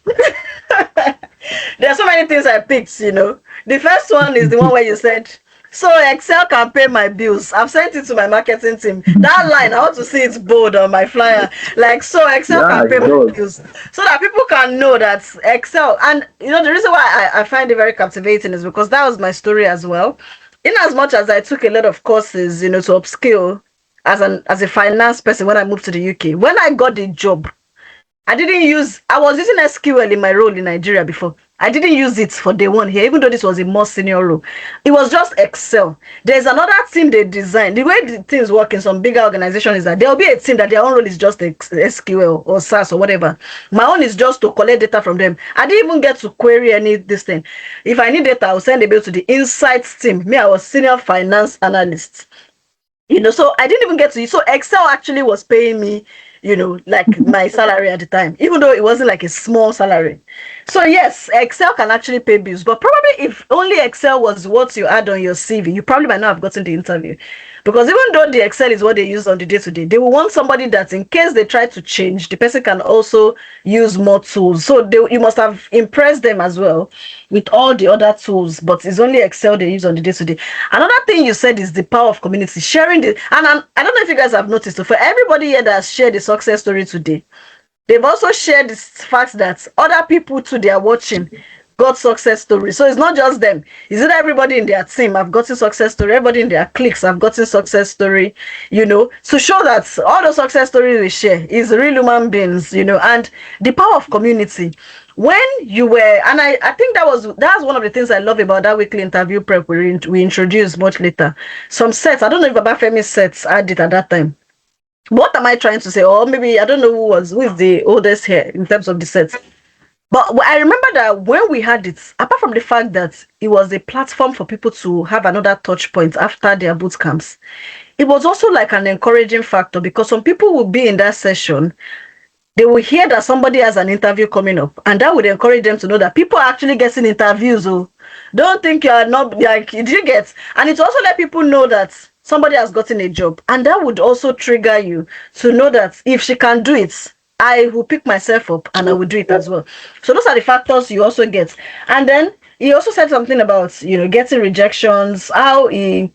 There are so many things I picked, you know. The first one is the one where you said, so Excel can pay my bills. I've sent it to my marketing team. That line, I want to see it bold on my flyer. Like, so Excel can pay my bills. So that people can know that Excel, and you know, the reason why I find it very captivating is because that was my story as well. In as much as I took a lot of courses, you know, to upskill as a finance person when I moved to the UK, when I got the job, I was using SQL in my role in Nigeria before. I didn't use it for day one here, even though this was a more senior role. It was just Excel. There's another team they designed. The way the things work in some bigger organizations is that there'll be a team that their own role is just SQL or SAS or whatever. My own is just to collect data from them. I didn't even get to query any this thing. If I need data, I'll send a bill to the insights team. Me, I was senior finance analyst. You know, so I didn't even get to. So Excel actually was paying me, you know, like my salary at the time, even though it wasn't like a small salary. So yes, Excel can actually pay bills, but probably if only Excel was what you add on your CV, you probably might not have gotten the interview. Because even though the Excel is what they use on the day-to-day, they will want somebody that in case they try to change, the person can also use more tools. So you must have impressed them as well with all the other tools, but it's only Excel they use on the day-to-day. Another thing you said is the power of community, sharing the, and I don't know if you guys have noticed, so for everybody here that has shared the success story today, they've also shared the fact that other people too they are watching got success stories. So it's not just them. Is it everybody in their team have gotten success story? Everybody in their cliques have gotten success story, you know, to show that all the success stories we share is real human beings, you know, and the power of community. When you were, and I think that's one of the things I love about that weekly interview prep we introduced much later. Some sets, I don't know if Babafemi's sets had it at that time. What am I trying to say? Or maybe I don't know who is the oldest here in terms of the sets. But I remember that when we had it, apart from the fact that it was a platform for people to have another touch point after their boot camps, it was also like an encouraging factor because some people will be in that session, they will hear that somebody has an interview coming up, and that would encourage them to know that people are actually getting interviews. Oh, don't think you are not, like, did you get? And it also let people know that somebody has gotten a job, and that would also trigger you to know that if she can do it, I will pick myself up and I will do it as well. So those are the factors you also get. And then he also said something about, you know, getting rejections, how he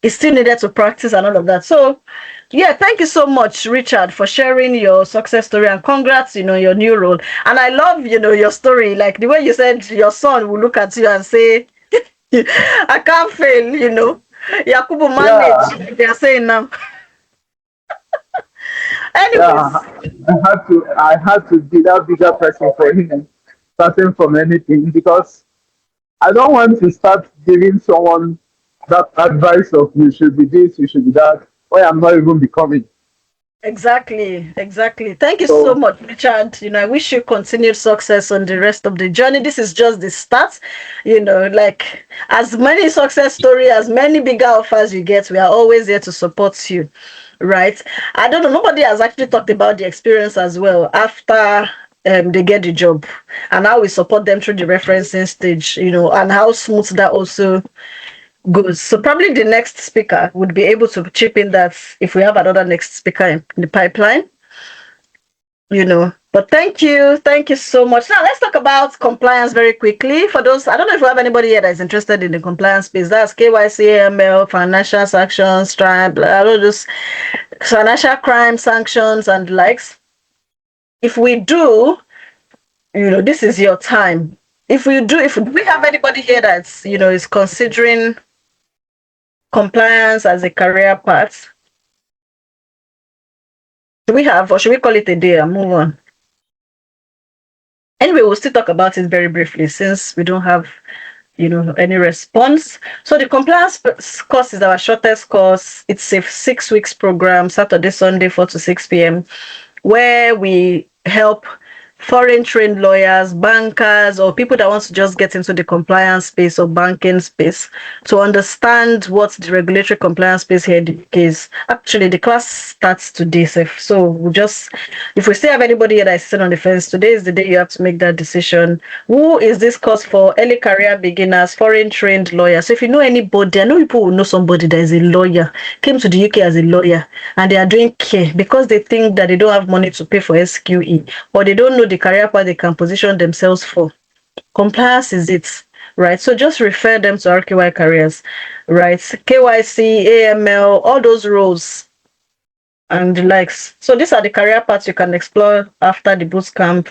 still needed to practice and all of that. So yeah, thank you so much, Richard, for sharing your success story, and congrats, you know, your new role. And I love, you know, your story, like the way you said your son will look at you and say, I can't fail, you know. Yakubu manage, yeah. They are saying now. Anyways. Yeah, I had to be that bigger person for him, starting from anything, because I don't want to start giving someone that advice of you should be this, you should be that, why I'm not even becoming. Exactly. Thank you so much, Richard. You know, I wish you continued success on the rest of the journey. This is just the start. You know, like as many success stories, as many bigger offers you get, we are always here to support you. Right? I don't know. Nobody has actually talked about the experience as well after they get the job, and how we support them through the referencing stage. You know, and how smooth that also Good. So probably the next speaker would be able to chip in that if we have another next speaker in the pipeline. But thank you so much. Now let's talk about compliance very quickly. For those, I don't know if we have anybody here that is interested in the compliance space. That's KYC, AML, financial sanctions, tribe, just financial crime sanctions and the likes. If we do, this is your time. If we have anybody here that's is considering compliance as a career path, do we have, or should we call it a day and move on? Anyway, we'll still talk about it very briefly since we don't have, any response. So the compliance course is our shortest course. It's a 6 weeks program, Saturday, Sunday, 4 to 6 p.m., where we help foreign trained lawyers, bankers, or people that want to just get into the compliance space or banking space to understand what the regulatory compliance space here in the UK is. Actually, the class starts today. So if we still have anybody here that is sitting on the fence, today is the day you have to make that decision. Who is this course for? Early career beginners, foreign trained lawyers. So if you know anybody, I know people will know somebody that is a lawyer, came to the UK as a lawyer, and they are doing care because they think that they don't have money to pay for SQE, or they don't know the career path they can position themselves for. Compliance is it, right? So just refer them to RKY Careers, right? KYC, AML, all those roles and the likes. So these are the career paths you can explore after the boot camp,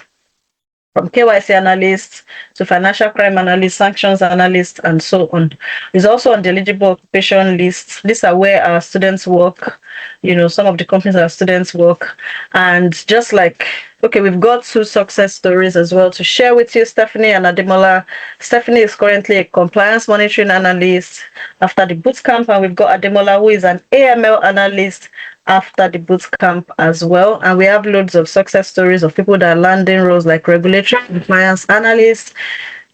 from KYC analyst to financial crime analyst, sanctions analyst, and so on. It's also on the eligible occupation list. These are where our students work, some of the companies our students work. And just like, we've got 2 success stories as well to share with you, Stephanie and Ademola. Stephanie is currently a compliance monitoring analyst after the boot camp, and we've got Ademola, who is an AML analyst after the boot camp as well. And we have loads of success stories of people that are landing roles like regulatory compliance analyst,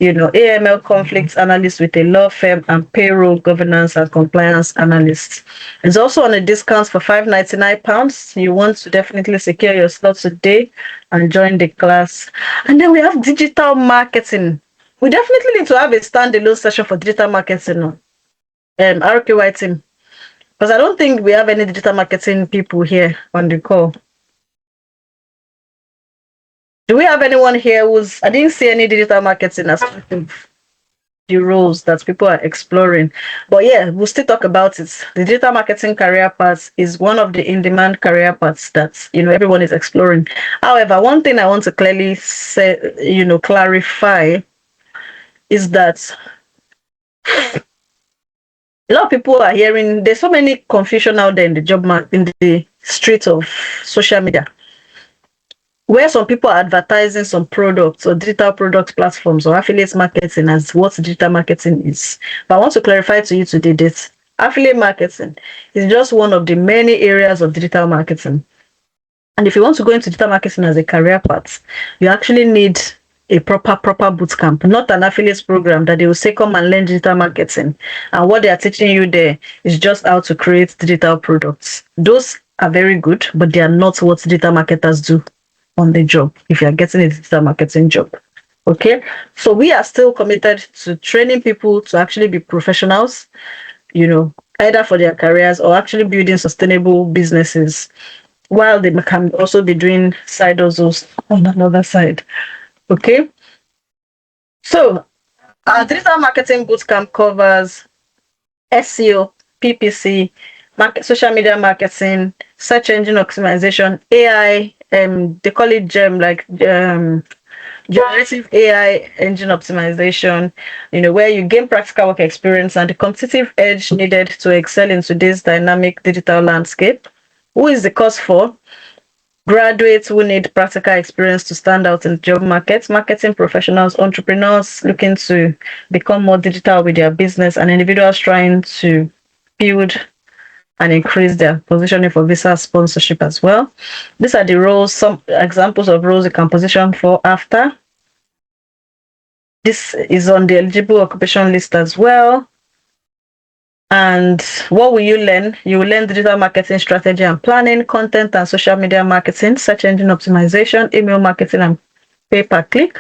AML conflicts analyst with a law firm, and payroll governance and compliance analyst. It's also on a discount for £599. You want to definitely secure your slot today and join the class. And then we have digital marketing. We definitely need to have a standalone session for digital marketing. RKY team. Because I don't think we have any digital marketing people here on the call. Do we have anyone here I didn't see any digital marketing as part of the roles that people are exploring. But yeah, we'll still talk about it. The digital marketing career path is one of the in-demand career paths that, everyone is exploring. However, one thing I want to clearly say, clarify is that a lot of people are hearing there's so many confusion out there in the job market, in the streets of social media, where some people are advertising some products or digital product platforms or affiliate marketing as what digital marketing is. But I want to clarify to you today that affiliate marketing is just one of the many areas of digital marketing. And if you want to go into digital marketing as a career path, you actually need a proper boot camp, not an affiliate program that they will say, come and learn digital marketing. And what they are teaching you there is just how to create digital products. Those are very good, but they are not what digital marketers do on the job if you are getting a digital marketing job. Okay, so we are still committed to training people to actually be professionals, either for their careers or actually building sustainable businesses, while they can also be doing side hustles on another side. Okay, so our digital marketing bootcamp covers SEO, PPC, social media marketing, search engine optimization, AI, they call it GEM, generative AI engine optimization, where you gain practical work experience and the competitive edge needed to excel in today's dynamic digital landscape. Who is the course for? Graduates who need practical experience to stand out in the job market, marketing professionals, entrepreneurs looking to become more digital with their business, and individuals trying to build and increase their positioning for visa sponsorship as well. These are the roles, some examples of roles you can position for after. This is on the eligible occupation list as well. And what will you learn? You will learn digital marketing strategy and planning, content and social media marketing, search engine optimization, email marketing, and pay per click.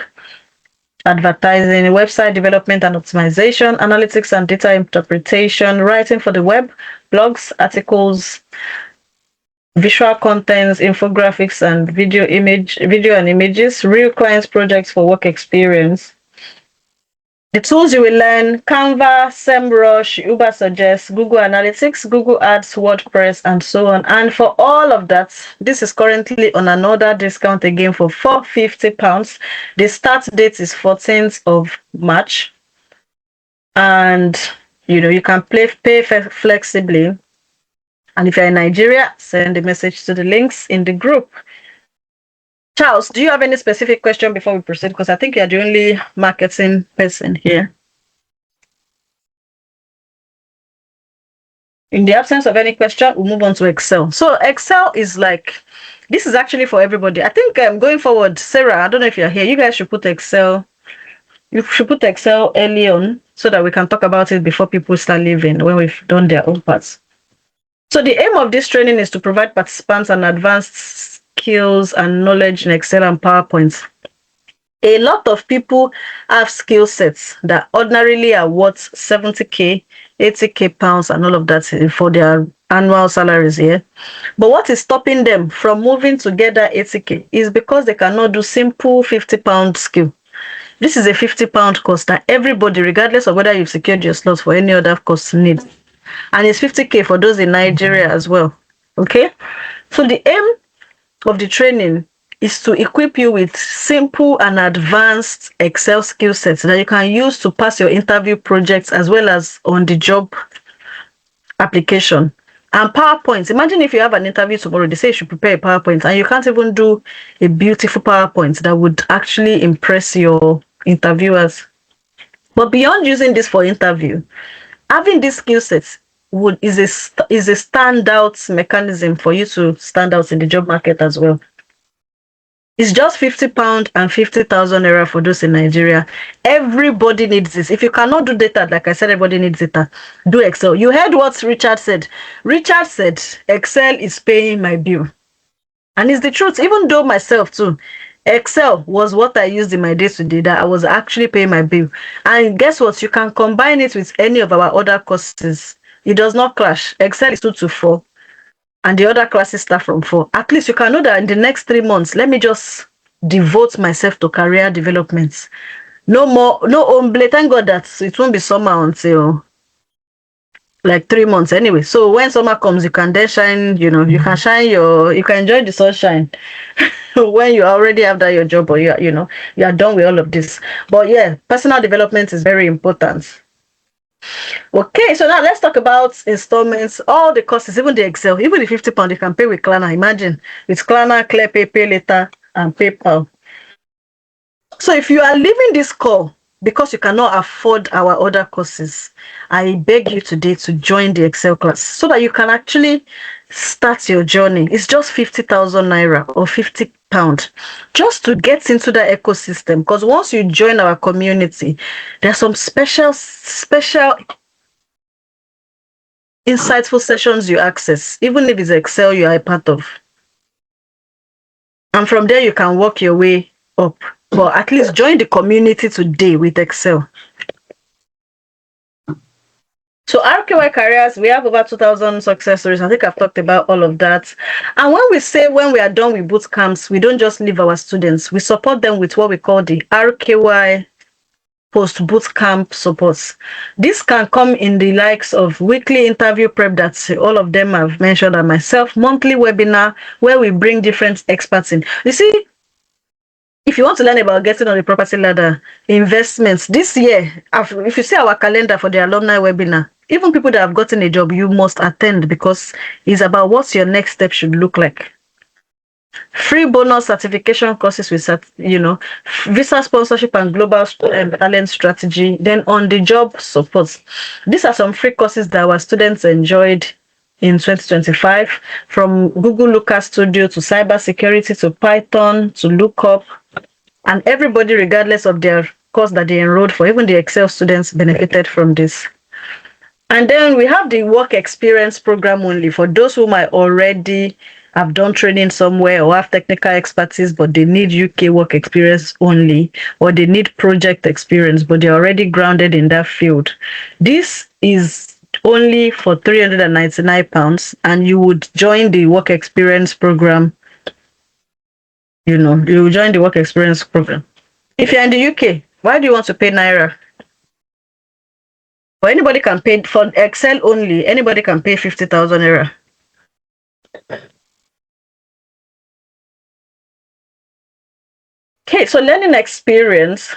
advertising, website development and optimization, analytics and data interpretation, writing for the web, blogs, articles, visual contents, infographics and video and images, real clients projects for work experience. The tools you will learn: Canva, SEMrush, Ubersuggest, Google Analytics, Google Ads, WordPress, and so on. And for all of that, this is currently on another discount again for £450. The start date is 14th of March. And you can pay flexibly. And if you're in Nigeria, send a message to the links in the group. Charles, do you have any specific question before we proceed? Because I think you're the only marketing person here. In the absence of any question, we'll move on to Excel. So Excel is this is actually for everybody. I think going forward, Sarah, I don't know if you're here, you guys should put Excel. You should put Excel early on so that we can talk about it before people start leaving when we've done their own parts. So the aim of this training is to provide participants an advanced skills and knowledge in Excel and PowerPoint. A lot of people have skill sets that ordinarily are worth 70k, 80k pounds, and all of that for their annual salaries here. But what is stopping them from moving to get that 80k is because they cannot do simple 50-pound skill. This is a 50-pound course that everybody, regardless of whether you've secured your slots for any other course, needs. And it's 50k for those in Nigeria as well. Okay? So the aim of the training is to equip you with simple and advanced Excel skill sets that you can use to pass your interview projects as well as on the job application. And PowerPoint, imagine if you have an interview tomorrow, they say you should prepare a PowerPoint and you can't even do a beautiful PowerPoint that would actually impress your interviewers. But beyond using this for interview, having these skill sets is a standout mechanism for you to stand out in the job market as well. It's just £50 and 50,000 naira for those in Nigeria. Everybody needs this. If you cannot do data, like I said, everybody needs data. Do Excel. You heard what Richard said. Richard said, Excel is paying my bill. And it's the truth. Even though myself too, Excel was what I used in my day-to-day that I was actually paying my bill. And guess what? You can combine it with any of our other courses. It does not clash. Excel is 2 to 4. And the other classes start from 4. At least you can know that in the next 3 months, let me just devote myself to career development. No more, no omble. Thank God that it won't be summer until 3 months anyway. So when summer comes, you can then shine, you can you can enjoy the sunshine when you already have that your job or you are done with all of this. But yeah, personal development is very important. Okay, so now let's talk about installments. All the courses, even the Excel, even the £50 you can pay with Klarna. Imagine with Klarna, ClearPay, Pay Later, and PayPal. So if you are leaving this call because you cannot afford our other courses, I beg you today to join the Excel class so that you can actually start your journey. It's just 50,000 naira or £50 just to get into that ecosystem. Because once you join our community, there are some special insightful sessions you access, even if it's Excel you are a part of. And from there, you can work your way up. But at least join the community today with Excel. So RKY Careers, we have over 2,000 success stories. I think I've talked about all of that. And when we say when we are done with boot camps, we don't just leave our students. We support them with what we call the RKY post-boot camp supports. This can come in the likes of weekly interview prep that all of them have mentioned, and myself, monthly webinar where we bring different experts in. You see, if you want to learn about getting on the property ladder, investments, this year, if you see our calendar for the alumni webinar, even people that have gotten a job, you must attend because it's about what your next step should look like. Free bonus certification courses with, visa sponsorship and global talent strategy, then on the job support. These are some free courses that our students enjoyed in 2025, from Google Looker Studio to cybersecurity to Python to Lookup, and everybody, regardless of their course that they enrolled for, even the Excel students benefited from this. And then we have the work experience program only for those who might already have done training somewhere or have technical expertise, but they need UK work experience only, or they need project experience, but they're already grounded in that field. This is only for £399, and you would join the work experience program. You will join the work experience program. If you're in the UK, why do you want to pay Naira? Or anybody can pay for Excel only. Anybody can pay 50,000 Naira. Okay, so learning experience.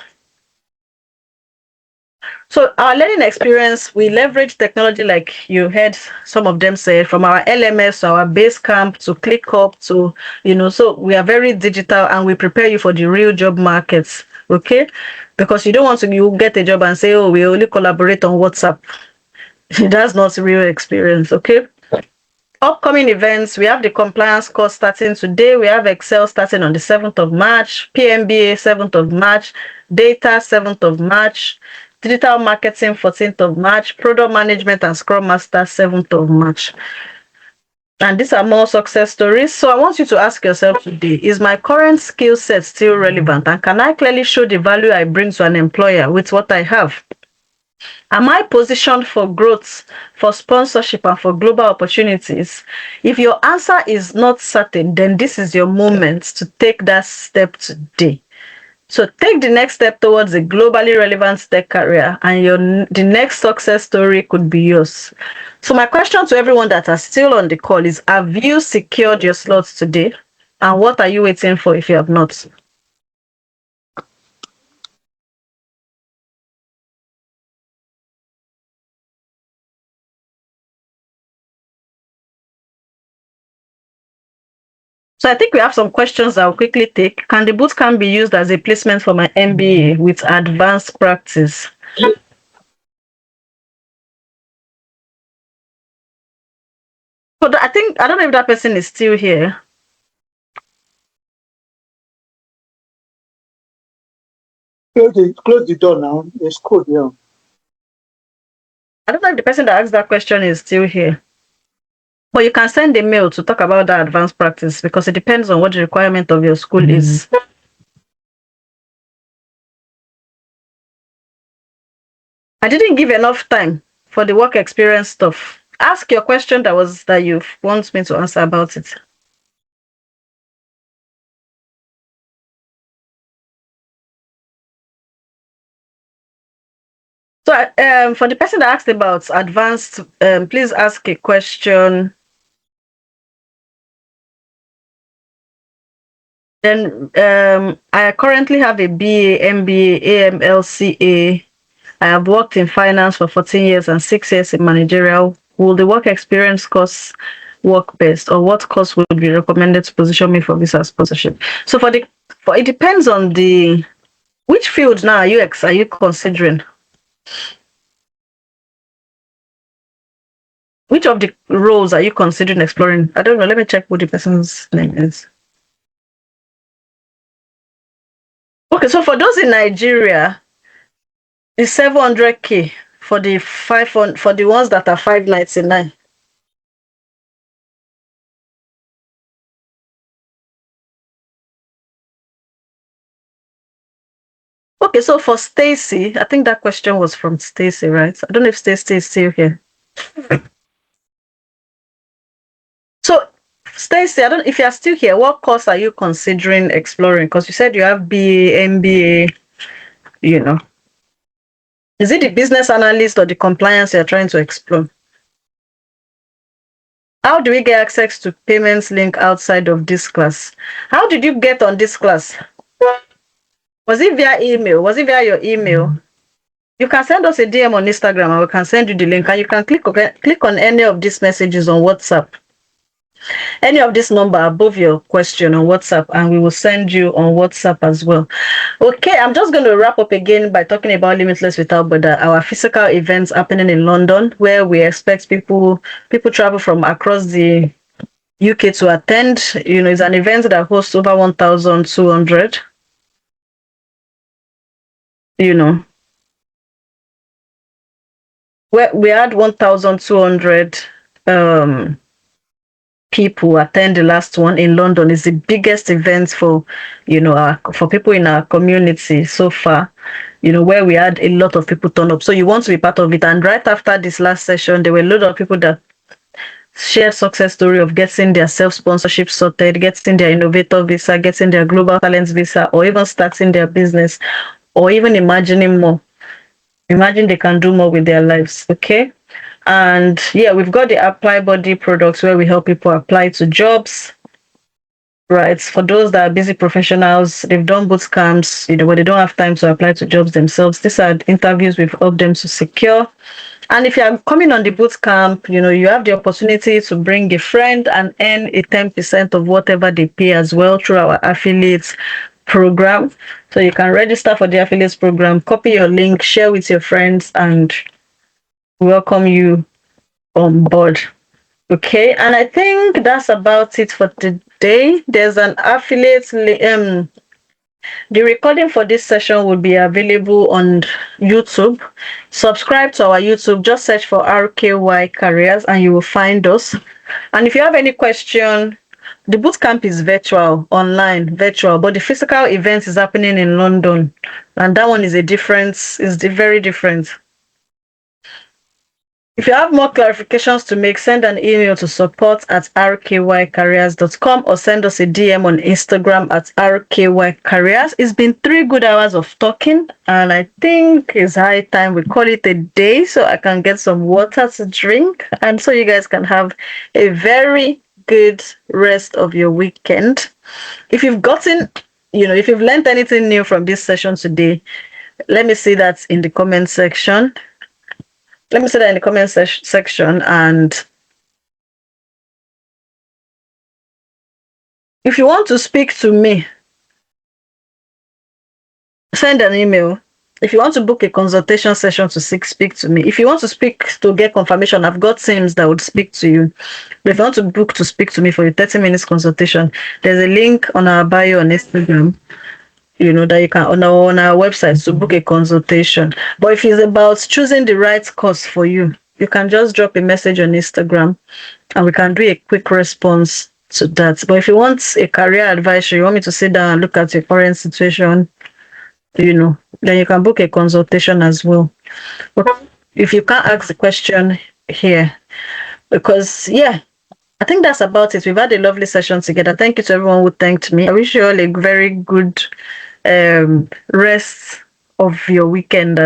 So our learning experience, we leverage technology like you heard some of them say, from our LMS to our Basecamp to ClickUp to, so we are very digital and we prepare you for the real job markets, okay? Because you don't want to you get a job and say, oh, we only collaborate on WhatsApp. That's not real experience, okay? Upcoming events, we have the compliance course starting today. We have Excel starting on the 7th of March, PMBA 7th of March, Data 7th of March, Digital Marketing 14th of March, Product Management and Scrum Master 7th of March. And these are more success stories. So I want you to ask yourself today, is my current skill set still relevant? And can I clearly show the value I bring to an employer with what I have? Am I positioned for growth, for sponsorship, and for global opportunities? If your answer is not certain, then this is your moment to take that step today. So take the next step towards a globally relevant tech career, and the next success story could be yours. So my question to everyone that are still on the call is, have you secured your slots today? And what are you waiting for if you have not? So I think we have some questions I'll quickly take. Can the bootcamp be used as a placement for my MBA with advanced practice? So I don't know if that person is still here. Close the door now. There's code here. I don't know if the person that asked that question is still here. But you can send a mail to talk about that advanced practice, because it depends on what the requirement of your school is. I didn't give enough time for the work experience stuff. Ask your question that you want me to answer about it. So for the person that asked about advanced, please ask a question. Then I currently have a BA, MBA, AMLCA. I have worked in finance for 14 years and 6 years in managerial. Will the work experience course work best, or what course would be recommended to position me for visa sponsorship? So it depends on which field now are you considering? Which of the roles are you considering exploring? I don't know. Let me check what the person's name is. Okay, so for those in Nigeria, it's 700K for the ones that are 599. Okay, so for Stacy, I think that question was from Stacy, right? I don't know if Stacy is still here. So Stacy, I don't know if you are still here. What course are you considering exploring? Because you said you have BA, MBA, Is it the business analyst or the compliance you're trying to explore? How do we get access to payments link outside of this class? How did you get on this class? Was it via email? Was it via your email? You can send us a DM on Instagram and we can send you the link, and you can click on any of these messages on WhatsApp. Any of this number above your question on WhatsApp, and we will send you on WhatsApp as well. Okay, I'm just going to wrap up again by talking about Limitless Without Border, our physical events happening in London, where we expect people travel from across the UK to attend. It's an event that hosts over 1,200. We had 1,200 people attend the last one in London. It's the biggest event for, for people in our community so far, where we had a lot of people turn up. So you want to be part of it. And right after this last session, there were a lot of people that shared success story of getting their self-sponsorship sorted, getting their innovator visa, getting their global talents visa, or even starting their business, or even imagining more. Imagine they can do more with their lives, okay? And yeah, we've got the Apply Body products where we help people apply to jobs, right? For those that are busy professionals, they've done boot camps, but they don't have time to apply to jobs themselves. These are interviews we've helped them to secure. And if you are coming on the boot camp, you have the opportunity to bring a friend and earn a 10% of whatever they pay as well through our affiliates program. So you can register for the affiliates program, copy your link, share with your friends, and welcome you on board. Okay, and I think that's about it for today. There's an affiliate the recording for this session will be available on YouTube. Subscribe to our YouTube, just search for RKY Careers and you will find us. And if you have any question, the bootcamp is virtual, online, virtual, but the physical event is happening in London. And that one is very different. If you have more clarifications to make, send an email to support@rkycareers.com or send us a DM on Instagram @rkycareers. It's been 3 good hours of talking, and I think it's high time we call it a day so I can get some water to drink, and so you guys can have a very good rest of your weekend. If you've gotten, if you've learned anything new from this session today, let me see that in the comment section. Let me say that in the comment section, and if you want to speak to me, send an email. If you want to book a consultation session to speak to me. If you want to speak to get confirmation, I've got teams that would speak to you. But if you want to book to speak to me for a 30 minutes consultation, there's a link on our bio on Instagram, that you can on our website to book a consultation. But if it's about choosing the right course for you, you can just drop a message on Instagram and we can do a quick response to that. But if you want a career advisory, you want me to sit down and look at your current situation, then you can book a consultation as well. But if you can't ask the question here, because I think that's about it. We've had a lovely session together. Thank you to everyone who thanked me. I wish you all a very good rest of your weekend.